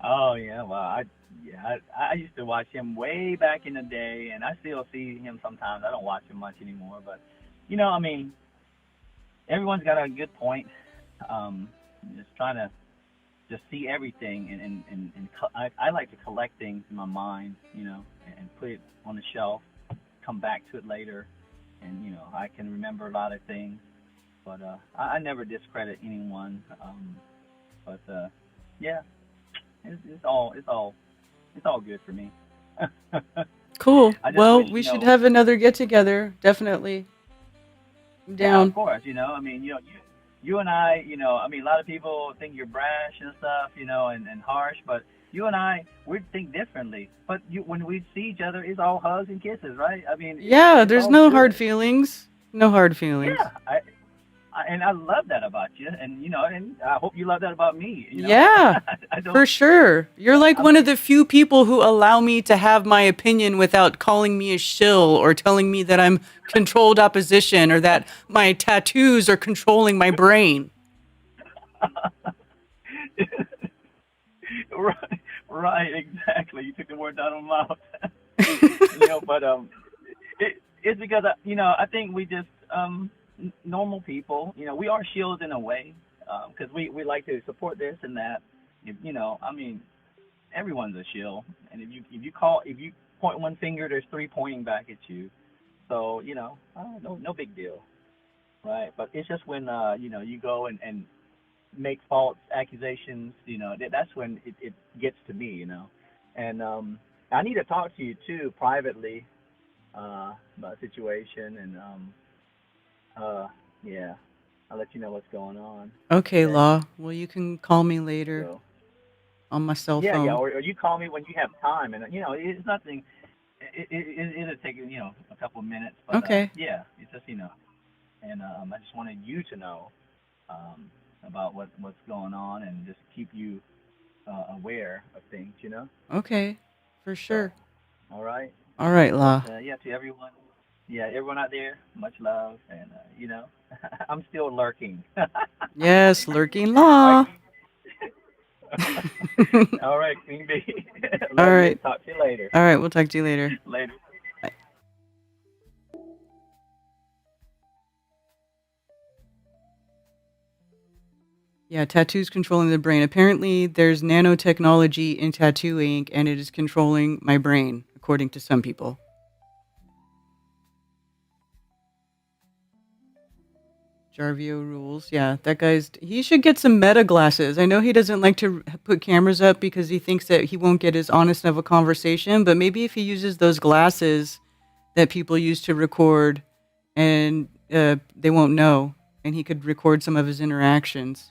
oh yeah, well I used to watch him way back in the day, and I still see him sometimes. I don't watch him much anymore, but I mean, everyone's got a good point. Um, just trying to just see everything, I like to collect things in my mind, and put it on the shelf, come back to it later, and I can remember a lot of things, but I never discredit anyone. But yeah, it's all good for me. Cool. I just Well, wish, we should have another get together. Definitely. I'm Yeah, down. of course. I mean, you and I, I mean, a lot of people think you're brash and stuff, and harsh, but you and I, we think differently. But when we see each other, it's all hugs and kisses, right? I mean, Yeah, it's there's all no good. hard feelings. No hard feelings. Yeah, and I love that about you, and and I hope you love that about me. Yeah, I don't. for sure. You're like one of the few people who allow me to have my opinion without calling me a shill or telling me that I'm controlled opposition or that my tattoos are controlling my brain. Right, exactly. You took the words out of my mouth. But it's because I think we just normal people. We are shields in a way, because we like to support this and that. I mean, everyone's a shield, and if you point one finger, there's three pointing back at you. So no big deal, right? But it's just when you go and make false accusations, that's when it gets to me. And I need to talk to you too privately about the situation, and yeah, I'll let you know what's going on. Okay, Okay. Law. Well, you can call me later So on my cell yeah, phone. or you call me when you have time, and it's nothing. It'll take a couple of minutes, but Okay. yeah, it's just and I just wanted you to know about what's going on, and just keep you aware of things. Okay. For sure. All right. All right, Law. But yeah, to everyone, everyone out there, much love, and I'm still lurking. Yes, lurking All Law. right. All right, Queen Bee. All Love you. right. Talk to you later. All right, we'll talk to you later. Later. Bye. Yeah, tattoos controlling the brain. Apparently, there's nanotechnology in tattoo ink, and it is controlling my brain, according to some people. Jarvio rules. Yeah, that guy's. He should get some meta glasses. I know he doesn't like to put cameras up because he thinks that he won't get as honest of a conversation, but maybe if he uses those glasses that people use to record, and they won't know, and he could record some of his interactions.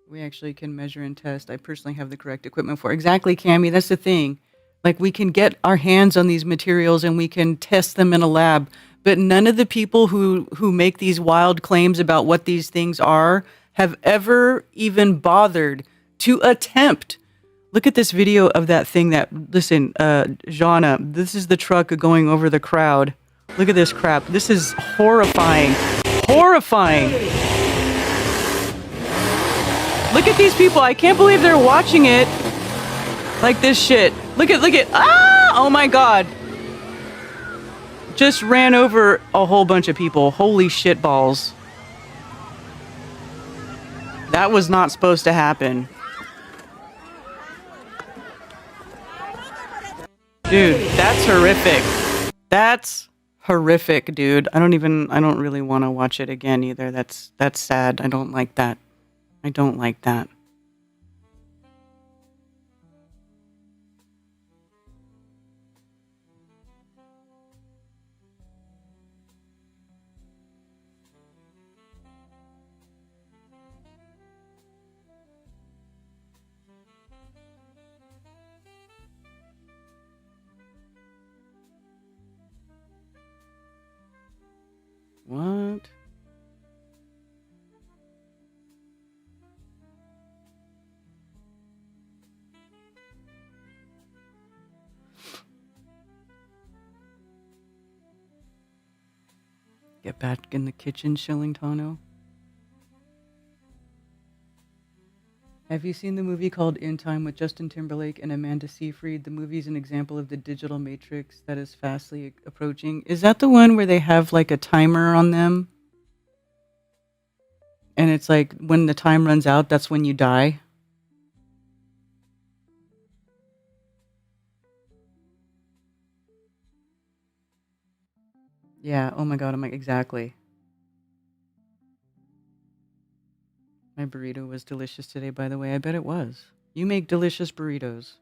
We actually can measure and test. I personally have the correct equipment for. Exactly, Cammie. That's the thing. Like, we can get our hands on these materials and we can test them in a lab. But none of the people who make these wild claims about what these things are have ever even bothered to attempt. Look at this video of that thing that, listen, Jana, this is the truck going over the crowd. Look at this crap. This is horrifying. Horrifying. Look at these people. I can't believe they're watching it like this shit. Look at, oh my God. Just ran over a whole bunch of people. Holy shit balls. That was not supposed to happen. Dude, that's horrific. That's horrific, dude. I don't really want to watch it again either. That's sad. I don't like that. I don't like that. Get back in the kitchen, Shillingtano. Have you seen the movie called In Time with Justin Timberlake and Amanda Seyfried? The movie's an example of the digital matrix that is fastly approaching. Is that the one where they have like a timer on them? And it's like when the time runs out, that's when you die? Yeah, oh my god, I'm like, exactly. My burrito was delicious today, by the way. I bet it was. You make delicious burritos.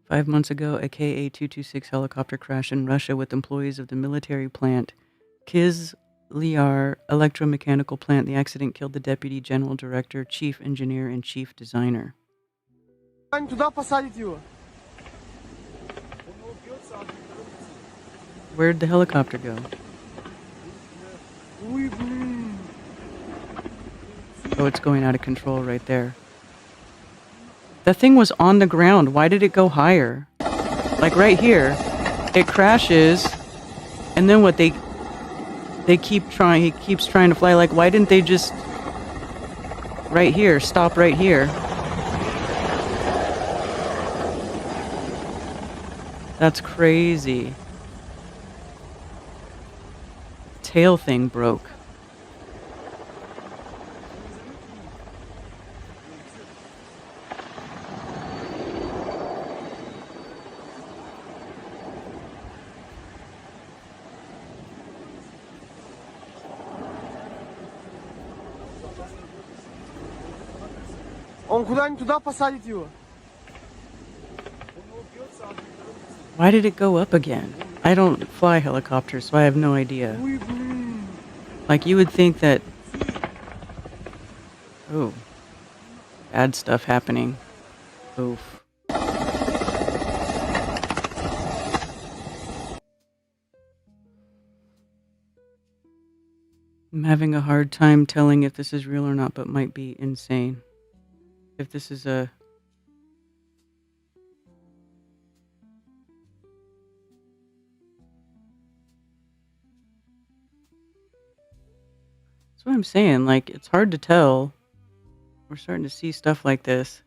Five months ago, a Ka-226 helicopter crashed in Russia with employees of the military plant Kizlyar electromechanical plant. The accident killed the deputy general director, chief engineer, and chief designer. Where'd the helicopter go? Oh, it's going out of control right there. That thing was on the ground. Why did it go higher? Like right here, it crashes, and then what? They keep trying. He keeps trying to fly. Like, why didn't they just right here stop right here? That's crazy. Tail thing broke. Why did it go up again? I don't fly helicopters, so I have no idea. Like, you would think that... Oh. Bad stuff happening. Oof. I'm having a hard time telling if this is real or not, but might be insane. If this is a... That's what I'm saying. Like, it's hard to tell. We're starting to see stuff like this.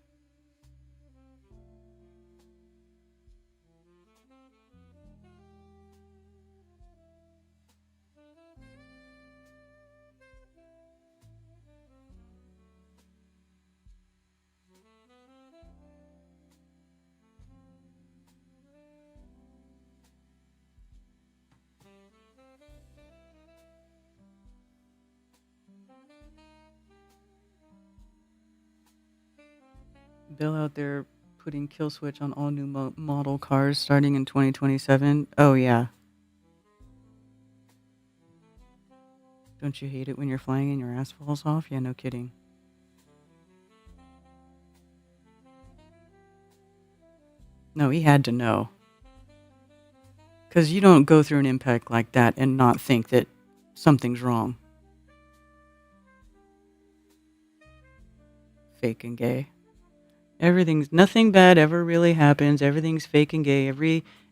Bill out there putting kill switch on all new model cars starting in 2027. Oh, yeah. Don't you hate it when you're flying and your ass falls off? Yeah, no kidding. No, he had to know. Because you don't go through an impact like that and not think that something's wrong. Fake and gay. Nothing bad ever really happens. Everything's fake and gay.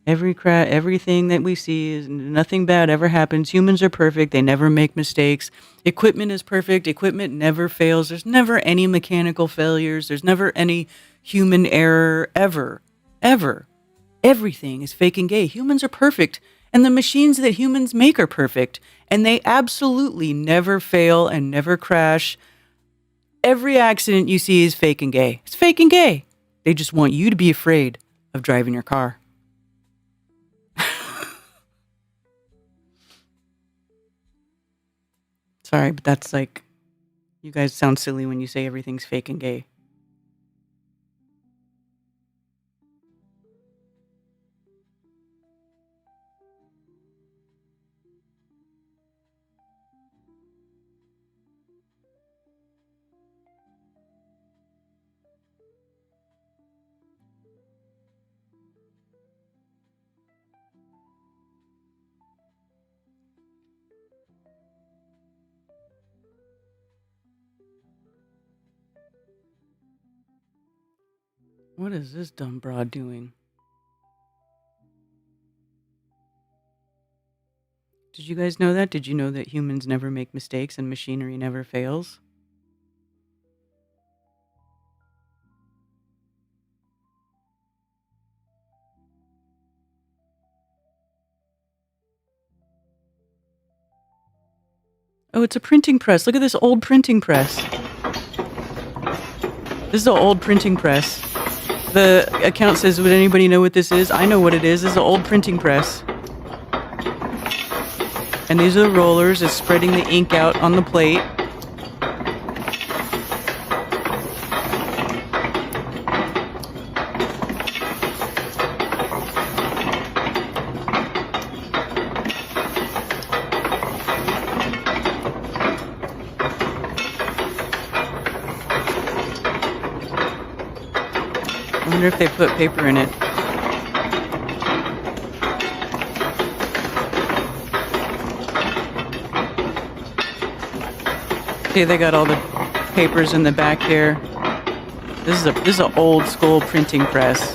Everything that we see is nothing bad ever happens. Humans are perfect. They never make mistakes. Equipment is perfect. Equipment never fails. There's never any mechanical failures. There's never any human error ever. Ever. Everything is fake and gay. Humans are perfect. And the machines that humans make are perfect. And they absolutely never fail and never crash. Every accident you see is fake and gay. It's fake and gay. They just want you to be afraid of driving your car. Sorry, but that's like, you guys sound silly when you say everything's fake and gay. What is this dumb broad doing? Did you guys know that? Did you know that humans never make mistakes and machinery never fails? Oh, it's a printing press. Look at this old printing press. This is an old printing press. The account says, would anybody know what this is? I know what it is. This is an old printing press. And these are the rollers. It's spreading the ink out on the plate. I wonder if they put paper in it. Okay, they got all the papers in the back here. This is an old school printing press.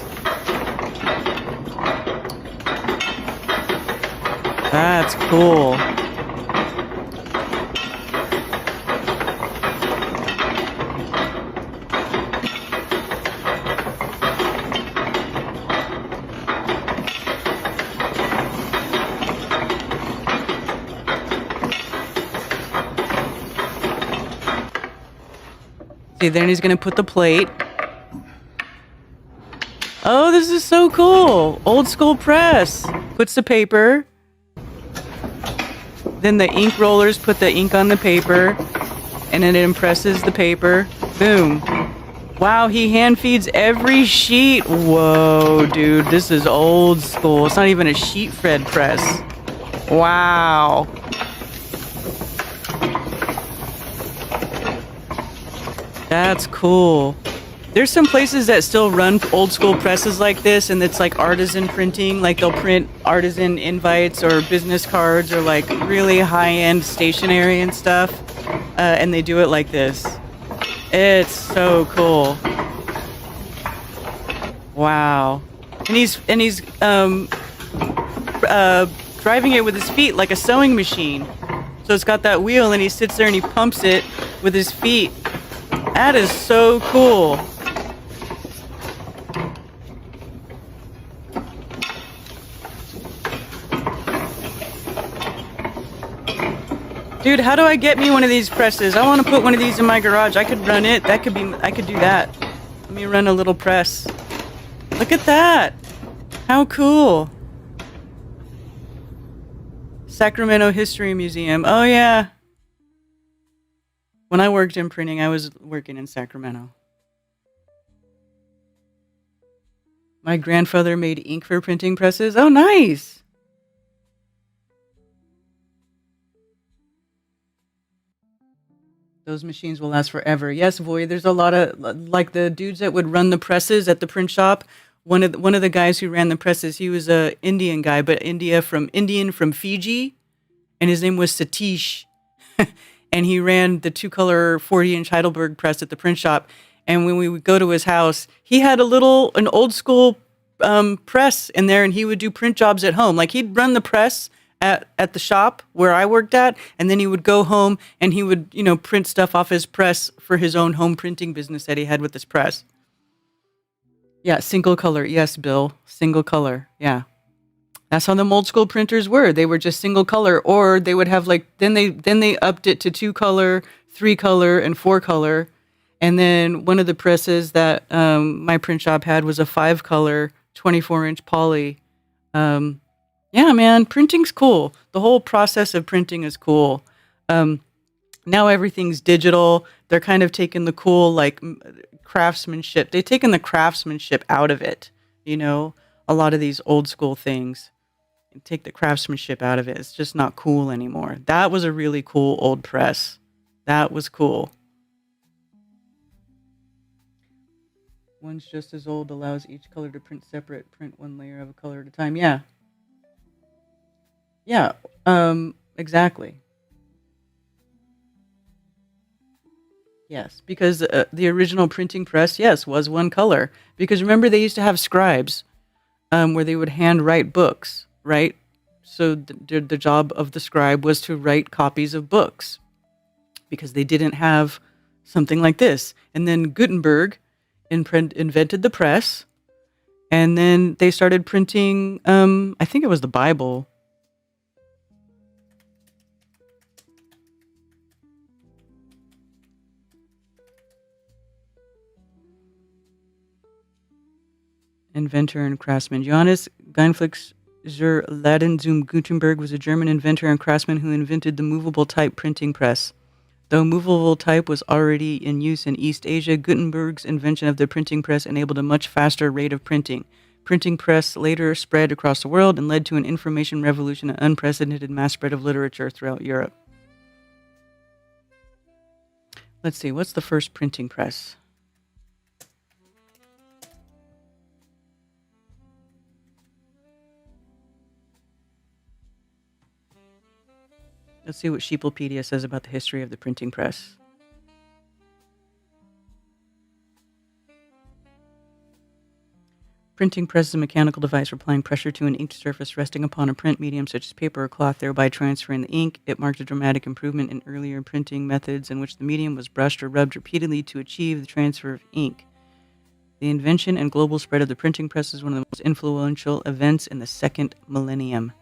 That's cool. See, then he's gonna put the plate. Oh, this is so cool. Old school press. Puts the paper. Then the ink rollers put the ink on the paper. And then it impresses the paper. Boom. Wow, he hand feeds every sheet. Whoa, dude, this is old school. It's not even a sheet fed press. Wow. That's cool. There's some places that still run old school presses like this, and it's like artisan printing. Like they'll print artisan invites or business cards or like really high-end stationery and stuff, and they do it like this. It's so cool. Wow. And he's driving it with his feet like a sewing machine. So it's got that wheel, and he sits there and he pumps it with his feet. That is so cool. Dude, how do I get me one of these presses? I want to put one of these in my garage. I could run it. I could do that. Let me run a little press. Look at that. How cool. Sacramento History Museum. Oh yeah. When I worked in printing, I was working in Sacramento. My grandfather made ink for printing presses. Oh, nice. Those machines will last forever. Yes, Voy, there's a lot of, like the dudes that would run the presses at the print shop. One of the guys who ran the presses, he was a Indian guy, but Indian from Fiji, and his name was Satish. And he ran the 2-color 40-inch Heidelberg press at the print shop. And when we would go to his house, he had an old school press in there, and he would do print jobs at home. Like he'd run the press at the shop where I worked at, and then he would go home and he would, print stuff off his press for his own home printing business that he had with his press. Yeah, single color. Yes, Bill. Single color. Yeah. That's how the old school printers were. They were just single color, or they would have then they upped it to 2-color, 3-color, and 4-color. And then one of the presses that my print shop had was a 5-color, 24-inch poly. Yeah, man, printing's cool. The whole process of printing is cool. Now everything's digital. They're kind of taking the cool craftsmanship. They've taken the craftsmanship out of it. A lot of these old school things. Take the craftsmanship out of it. It's just not cool anymore. That was a really cool old press. That was cool. One's just as old, allows each color to print separate. Print one layer of a color at a time. Yeah. Yeah, exactly. Yes, because the original printing press, yes, was one color. Because remember, they used to have scribes where they would handwrite books, right? So the job of the scribe was to write copies of books because they didn't have something like this. And then Gutenberg invented the press, and then they started printing, I think it was the Bible. Inventor and craftsman. Johannes Geinflix zur Laden zum Gutenberg was a German inventor and craftsman who invented the movable type printing press. Though movable type was already in use in East Asia, Gutenberg's invention of the printing press enabled a much faster rate of printing. Printing press later spread across the world and led to an information revolution and unprecedented mass spread of literature throughout Europe. Let's see, what's the first printing press? Let's see what Sheeplepedia says about the history of the printing press. Printing press is a mechanical device for applying pressure to an inked surface resting upon a print medium such as paper or cloth, thereby transferring the ink. It marked a dramatic improvement in earlier printing methods in which the medium was brushed or rubbed repeatedly to achieve the transfer of ink. The invention and global spread of the printing press is one of the most influential events in the second millennium.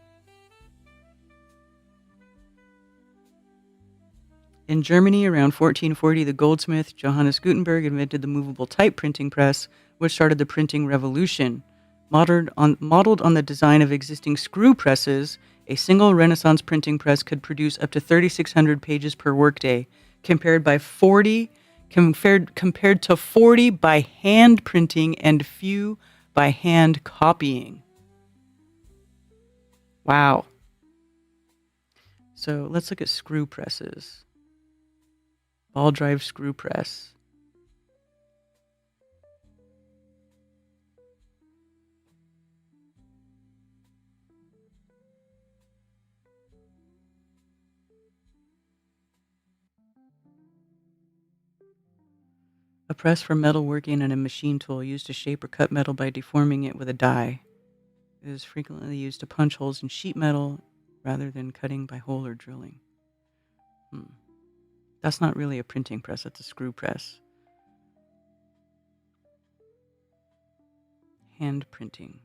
In Germany, around 1440, the goldsmith Johannes Gutenberg invented the movable type printing press, which started the printing revolution. Modeled on the design of existing screw presses, a single Renaissance printing press could produce up to 3,600 pages per workday, compared to 40 by hand printing and few by hand copying. Wow. So let's look at screw presses. Ball drive screw press. A press for metalworking and a machine tool used to shape or cut metal by deforming it with a die. It is frequently used to punch holes in sheet metal rather than cutting by hole or drilling. That's not really a printing press, it's a screw press. Hand printing.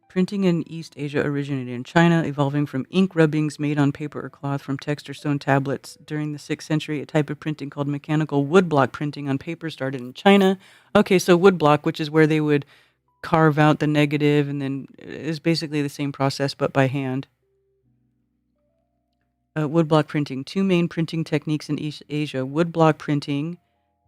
Printing in East Asia originated in China, evolving from ink rubbings made on paper or cloth from text or stone tablets. During the 6th century, a type of printing called mechanical woodblock printing on paper started in China. Okay, so woodblock, which is where they would carve out the negative, and then is basically the same process but by hand. Woodblock printing. Two main printing techniques in East Asia. Woodblock printing,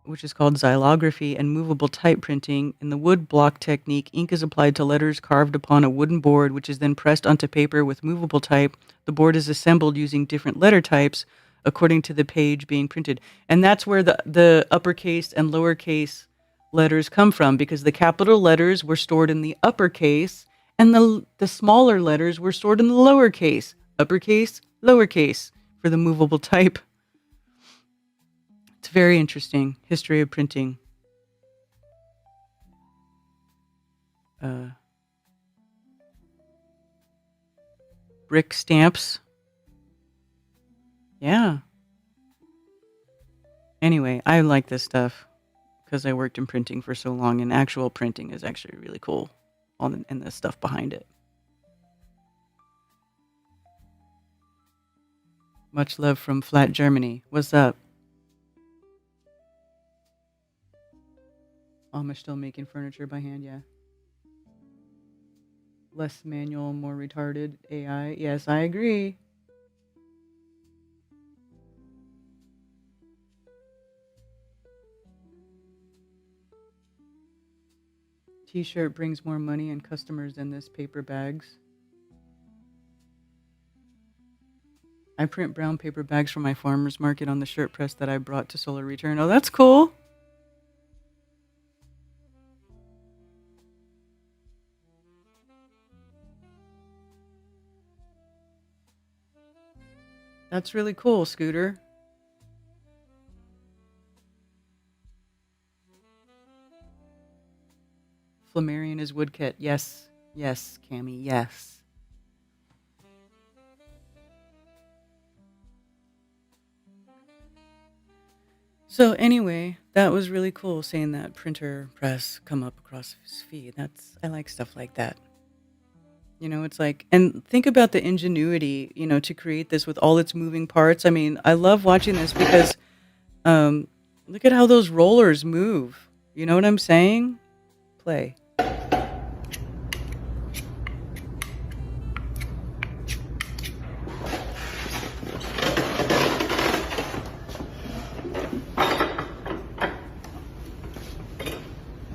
which is called xylography, and movable type printing. In the woodblock technique, ink is applied to letters carved upon a wooden board, which is then pressed onto paper with movable type. The board is assembled using different letter types according to the page being printed. And that's where the uppercase and lowercase letters come from, because the capital letters were stored in the uppercase and the smaller letters were stored in the lowercase. Uppercase, lowercase for the movable type. It's very interesting. History of printing. Brick stamps. Yeah. Anyway, I like this stuff because I worked in printing for so long, and actual printing is actually really cool, and the stuff behind it. Much love from Flat Germany. What's up? Amish still making furniture by hand, yeah. Less manual, more retarded AI. Yes, I agree. T-shirt brings more money and customers than this paper bags. I print brown paper bags for my farmer's market on the shirt press that I brought to Solar Return. Oh, that's cool. That's really cool, Scooter. Flammarion is woodcut. Yes. Yes, Cammie. Yes. So anyway, that was really cool seeing that printer press come up across his feed. I like stuff like that. You know, it's like, and think about the ingenuity, you know, to create this with all its moving parts. I mean, I love watching this because look at how those rollers move. You know what I'm saying? Play.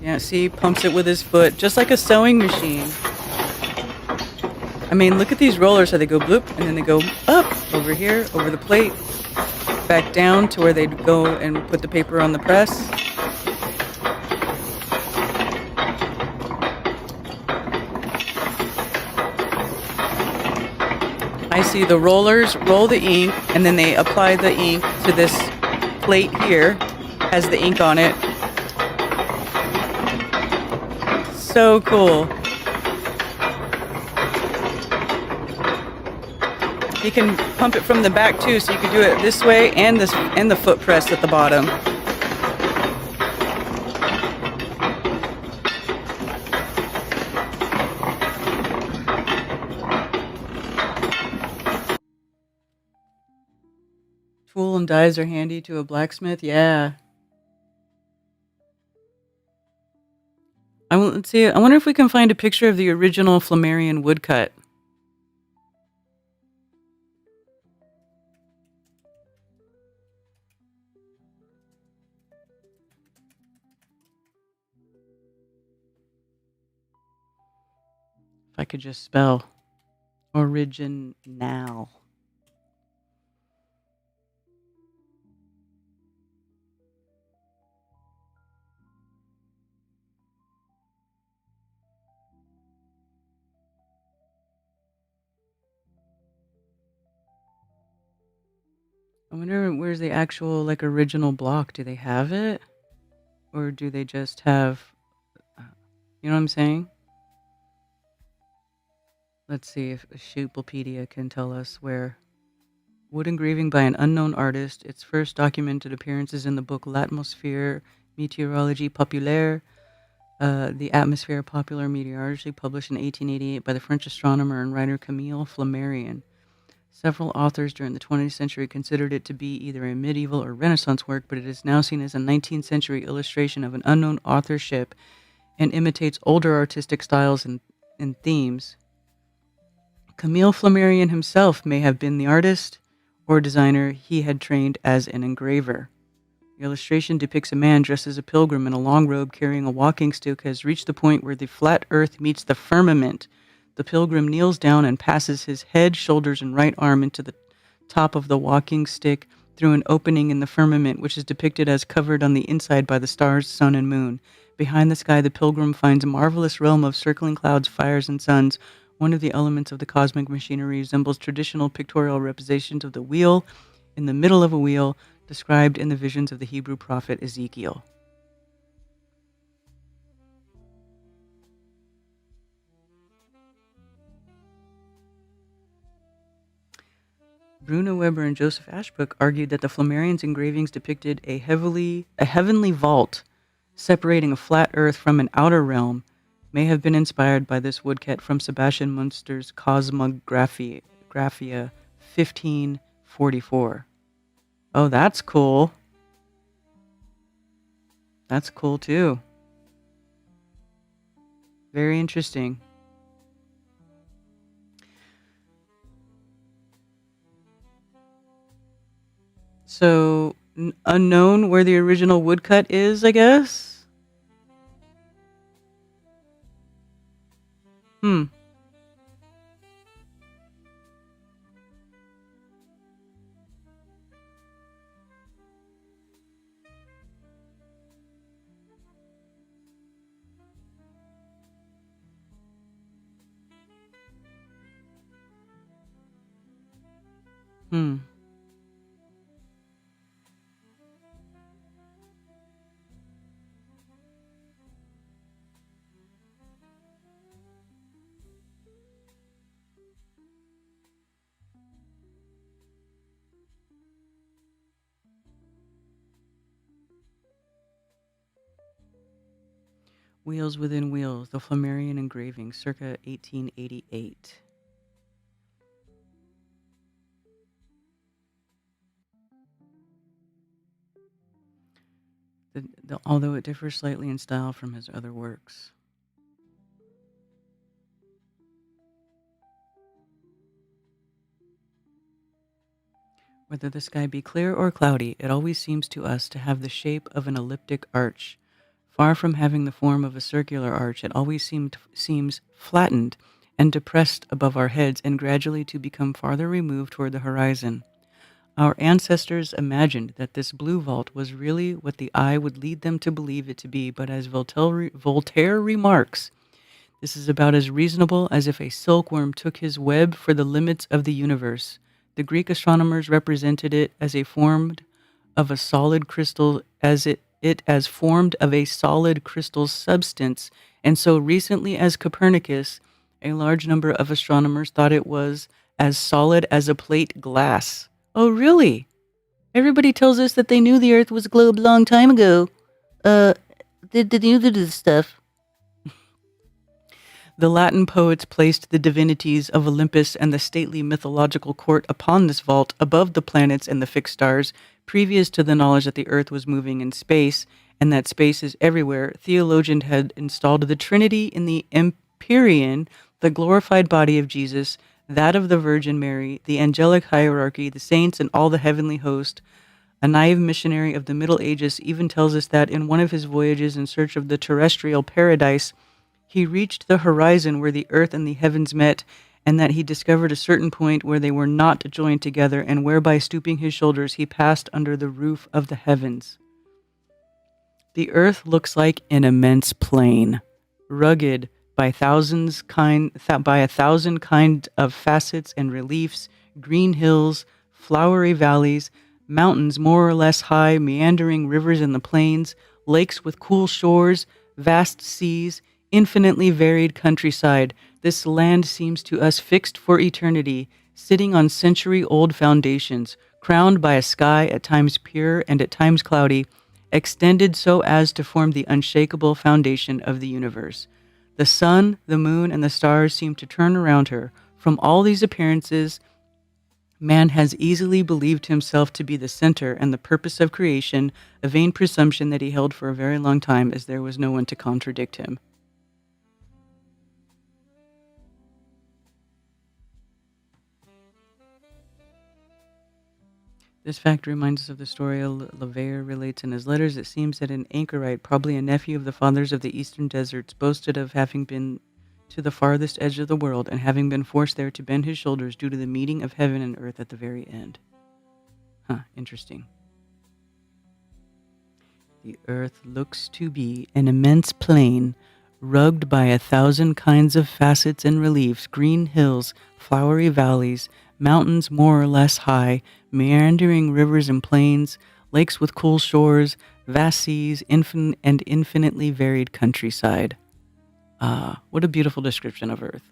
Yeah, see, pumps it with his foot, just like a sewing machine. I mean, look at these rollers, how they go bloop, and then they go up, over here, over the plate, back down to where they'd go and put the paper on the press. I see the rollers roll the ink, and then they apply the ink to this plate here, has the ink on it. So cool. You can pump it from the back too, so you can do it this way and the foot press at the bottom. Tool and dies are handy to a blacksmith. Yeah. Let's see. I wonder if we can find a picture of the original Flammarion woodcut. If I could just spell original. I wonder where's the actual like original block. Do they have it? Or do they just have, you know what I'm saying? Let's see if Shootlepedia can tell us where. Wood engraving by an unknown artist. Its first documented appearances in the book L'Atmosphère Météorologie Populaire, The Atmosphere of Popular Meteorology, published in 1888 by the French astronomer and writer Camille Flammarion. Several authors during the 20th century considered it to be either a medieval or Renaissance work, but it is now seen as a 19th century illustration of an unknown authorship and imitates older artistic styles and themes. Camille Flammarion himself may have been the artist or designer. He had trained as an engraver. The illustration depicts a man dressed as a pilgrim in a long robe carrying a walking stick has reached the point where the flat earth meets the firmament. The pilgrim kneels down and passes his head, shoulders, and right arm into the top of the walking stick through an opening in the firmament, which is depicted as covered on the inside by the stars, sun, and moon. Behind the sky, the pilgrim finds a marvelous realm of circling clouds, fires, and suns. One of the elements of the cosmic machinery resembles traditional pictorial representations of the wheel in the middle of a wheel, described in the visions of the Hebrew prophet Ezekiel. Bruno Weber and Joseph Ashbrook argued that the Flammarion's engravings depicted a heavenly vault separating a flat earth from an outer realm, may have been inspired by this woodcut from Sebastian Munster's Cosmographia 1544. Oh, that's cool. That's cool too. Very interesting. So, unknown where the original woodcut is, I guess? Hmm. Hmm. Wheels Within Wheels, the Flammarion engraving, circa 1888. Although it differs slightly in style from his other works. Whether the sky be clear or cloudy, it always seems to us to have the shape of an elliptic arch. Far from having the form of a circular arch, it always seems flattened and depressed above our heads and gradually to become farther removed toward the horizon. Our ancestors imagined that this blue vault was really what the eye would lead them to believe it to be, but as Voltaire remarks, this is about as reasonable as if a silkworm took his web for the limits of the universe. The Greek astronomers represented it as formed of a solid crystal, as formed of a solid crystal substance, and so recently as Copernicus, a large number of astronomers thought it was as solid as a plate glass. Oh, really? Everybody tells us that they knew the Earth was a globe a long time ago. They knew this stuff. The Latin poets placed the divinities of Olympus and the stately mythological court upon this vault above the planets and the fixed stars, previous to the knowledge that the Earth was moving in space and that space is everywhere. Theologians had installed the Trinity in the Empyrean, the glorified body of Jesus, that of the Virgin Mary, the angelic hierarchy, the saints, and all the heavenly host. A naive missionary of the Middle Ages even tells us that in one of his voyages in search of the terrestrial paradise, he reached the horizon where the earth and the heavens met, and that he discovered a certain point where they were not joined together, and whereby stooping his shoulders he passed under the roof of the heavens. The earth looks like an immense plain, rugged by a thousand kind of facets and reliefs, green hills, flowery valleys, mountains more or less high, meandering rivers in the plains, lakes with cool shores, vast seas, infinitely varied countryside. This land seems to us fixed for eternity, sitting on century-old foundations, crowned by a sky at times pure and at times cloudy, extended so as to form the unshakable foundation of the universe. The sun, the moon, and the stars seem to turn around her. From all these appearances, man has easily believed himself to be the center and the purpose of creation, a vain presumption that he held for a very long time, as there was no one to contradict him. This fact reminds us of the story Leverrier relates in his letters. It seems that an anchorite, probably a nephew of the fathers of the eastern deserts, boasted of having been to the farthest edge of the world and having been forced there to bend his shoulders due to the meeting of heaven and earth at the very end. Interesting. The earth looks to be an immense plain, rugged by 1,000 kinds of facets and reliefs, green hills, flowery valleys, mountains more or less high, meandering rivers and plains, lakes with cool shores, vast seas, and infinitely varied countryside. What a beautiful description of Earth.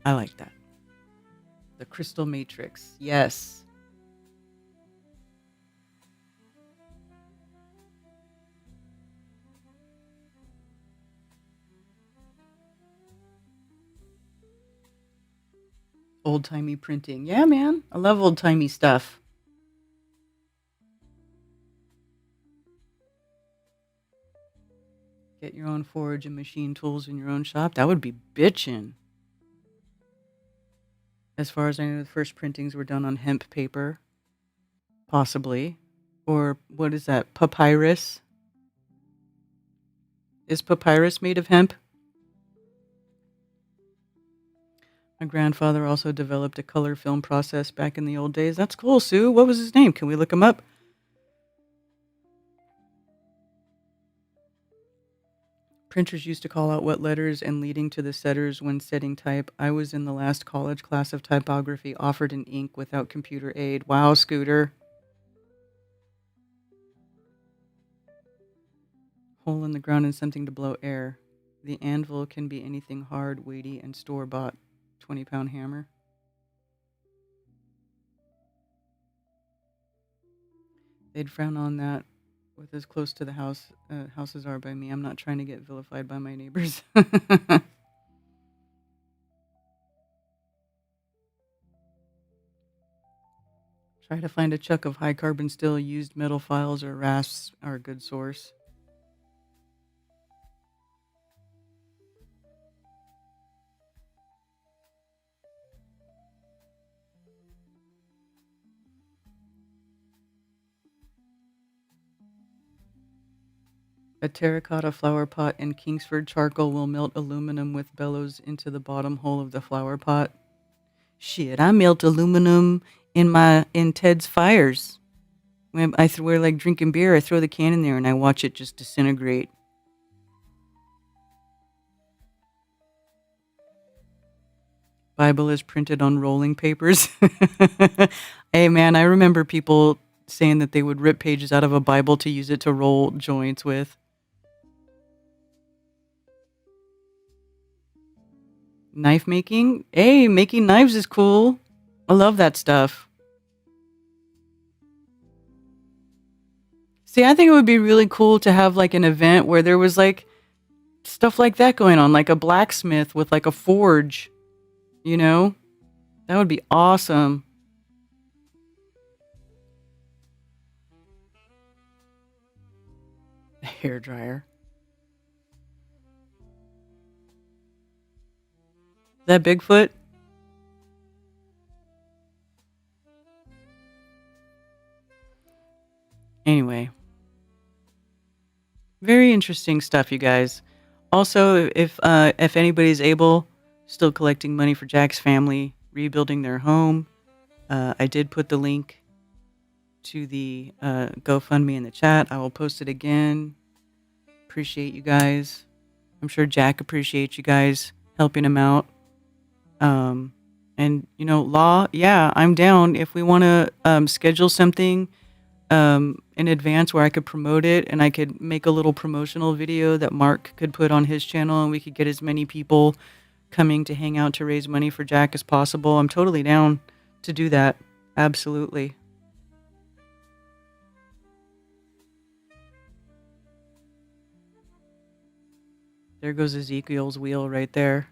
I like that. The crystal matrix. Yes. Old-timey printing. Yeah, man. I love old-timey stuff. Get your own forge and machine tools in your own shop. That would be bitchin'. As far as I know, the first printings were done on hemp paper. Possibly. Or what is that? Papyrus? Is papyrus made of hemp? My grandfather also developed a color film process back in the old days. That's cool, Sue. What was his name? Can we look him up? Printers used to call out what letters and leading to the setters when setting type. I was in the last college class of typography offered in ink without computer aid. Wow, Scooter. Hole in the ground and something to blow air. The anvil can be anything hard, weighty, and store-bought. 20-pound hammer. They'd frown on that with as close to the houses are by me. I'm not trying to get vilified by my neighbors. Try to find a chuck of high carbon steel. Used metal files or rasps are a good source. A terracotta flower pot and Kingsford charcoal will melt aluminum with bellows into the bottom hole of the flower pot. Shit, I melt aluminum in Ted's fires. When we're like drinking beer, I throw the can in there and I watch it just disintegrate. Bible is printed on rolling papers. Hey man, I remember people saying that they would rip pages out of a Bible to use it to roll joints with. Knife making? Hey, making knives is cool. I love that stuff. See, I think it would be really cool to have like an event where there was like stuff like that going on, like a blacksmith with like a forge, you know? That would be awesome. A hairdryer. Is that Bigfoot? Anyway. Very interesting stuff, you guys. Also, if anybody's able, still collecting money for Jack's family, rebuilding their home, I did put the link to the GoFundMe in the chat. I will post it again. Appreciate you guys. I'm sure Jack appreciates you guys helping him out. And, you know, Law, yeah, I'm down. If we want to schedule something in advance where I could promote it and I could make a little promotional video that Mark could put on his channel and we could get as many people coming to hang out to raise money for Jack as possible, I'm totally down to do that. Absolutely. There goes Ezekiel's wheel right there.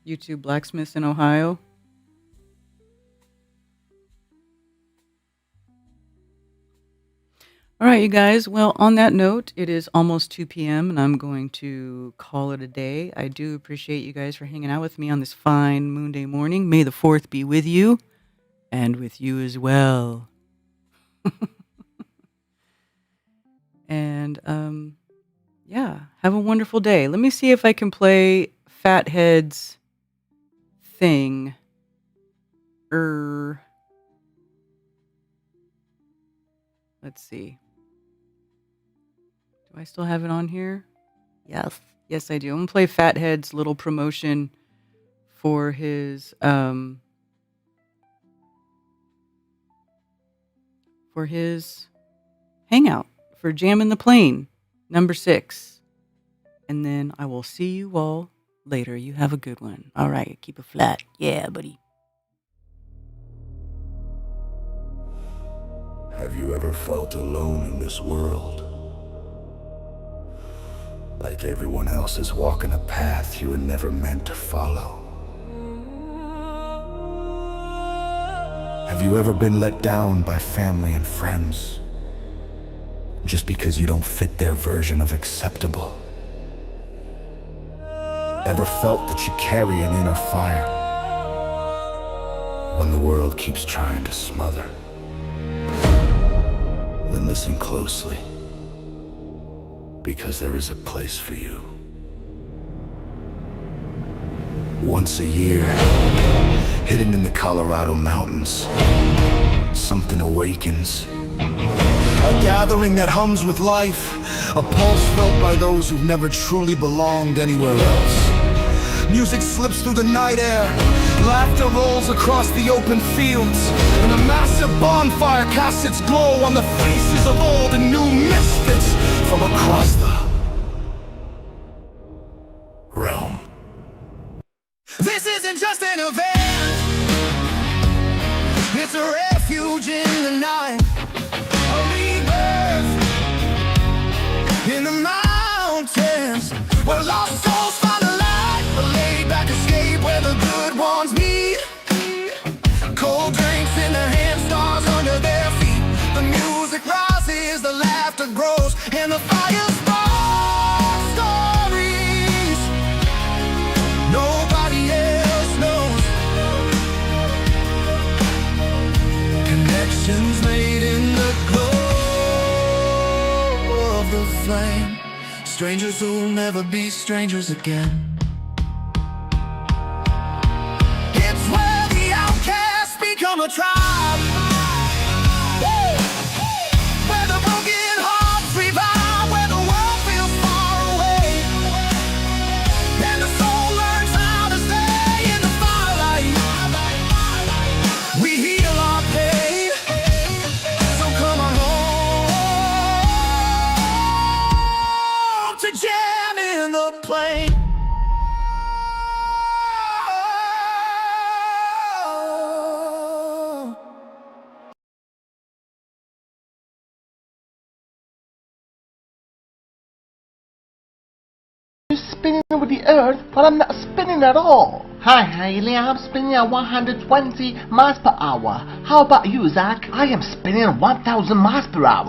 YouTube blacksmiths in Ohio. All right, you guys. Well, on that note, it is almost 2 p.m. and I'm going to call it a day. I do appreciate you guys for hanging out with me on this fine Moonday morning. May the 4th be with you and with you as well. And yeah, have a wonderful day. Let me see if I can play Fathead's thing. Let's see. Do I still have it on here? Yes. Yes, I do. I'm going to play Fathead's little promotion for his hangout for Jam in the Plane, number 6. And then I will see you all later. You have a good one. All right. Keep it flat. Yeah, buddy. Have you ever felt alone in this world? Like everyone else is walking a path you were never meant to follow? Have you ever been let down by family and friends just because you don't fit their version of acceptable? Ever felt that you carry an inner fire when the world keeps trying to smother? Then listen closely, because there is a place for you. Once a year, hidden in the Colorado mountains, something awakens. A gathering that hums with life, a pulse felt by those who've never truly belonged anywhere else. Music slips through the night air, laughter rolls across the open fields, and a massive bonfire casts its glow on the faces of old and new misfits from across the This isn't just an event, it's a refuge in the night, a rebirth in the mountains, where lost souls find a light, a laid-back escape where the good ones meet. Cold drinks in their hands, stars under their feet. The music rises, the laughter grows, and the fire sparks stories nobody else knows. Connections made in the glow of the flame. Strangers who'll never be strangers again. It's where the outcasts become a tribe. Woo! Where the broken hearts revive, where the world feels far away, and the soul learns how to stay in the firelight. We heal our pain, so come on home to jam in the plane. Spinning with the earth, but I'm not spinning at all. Hi, Hailey, I'm spinning at 120 miles per hour. How about you, Zach? I am spinning at 1,000 miles per hour.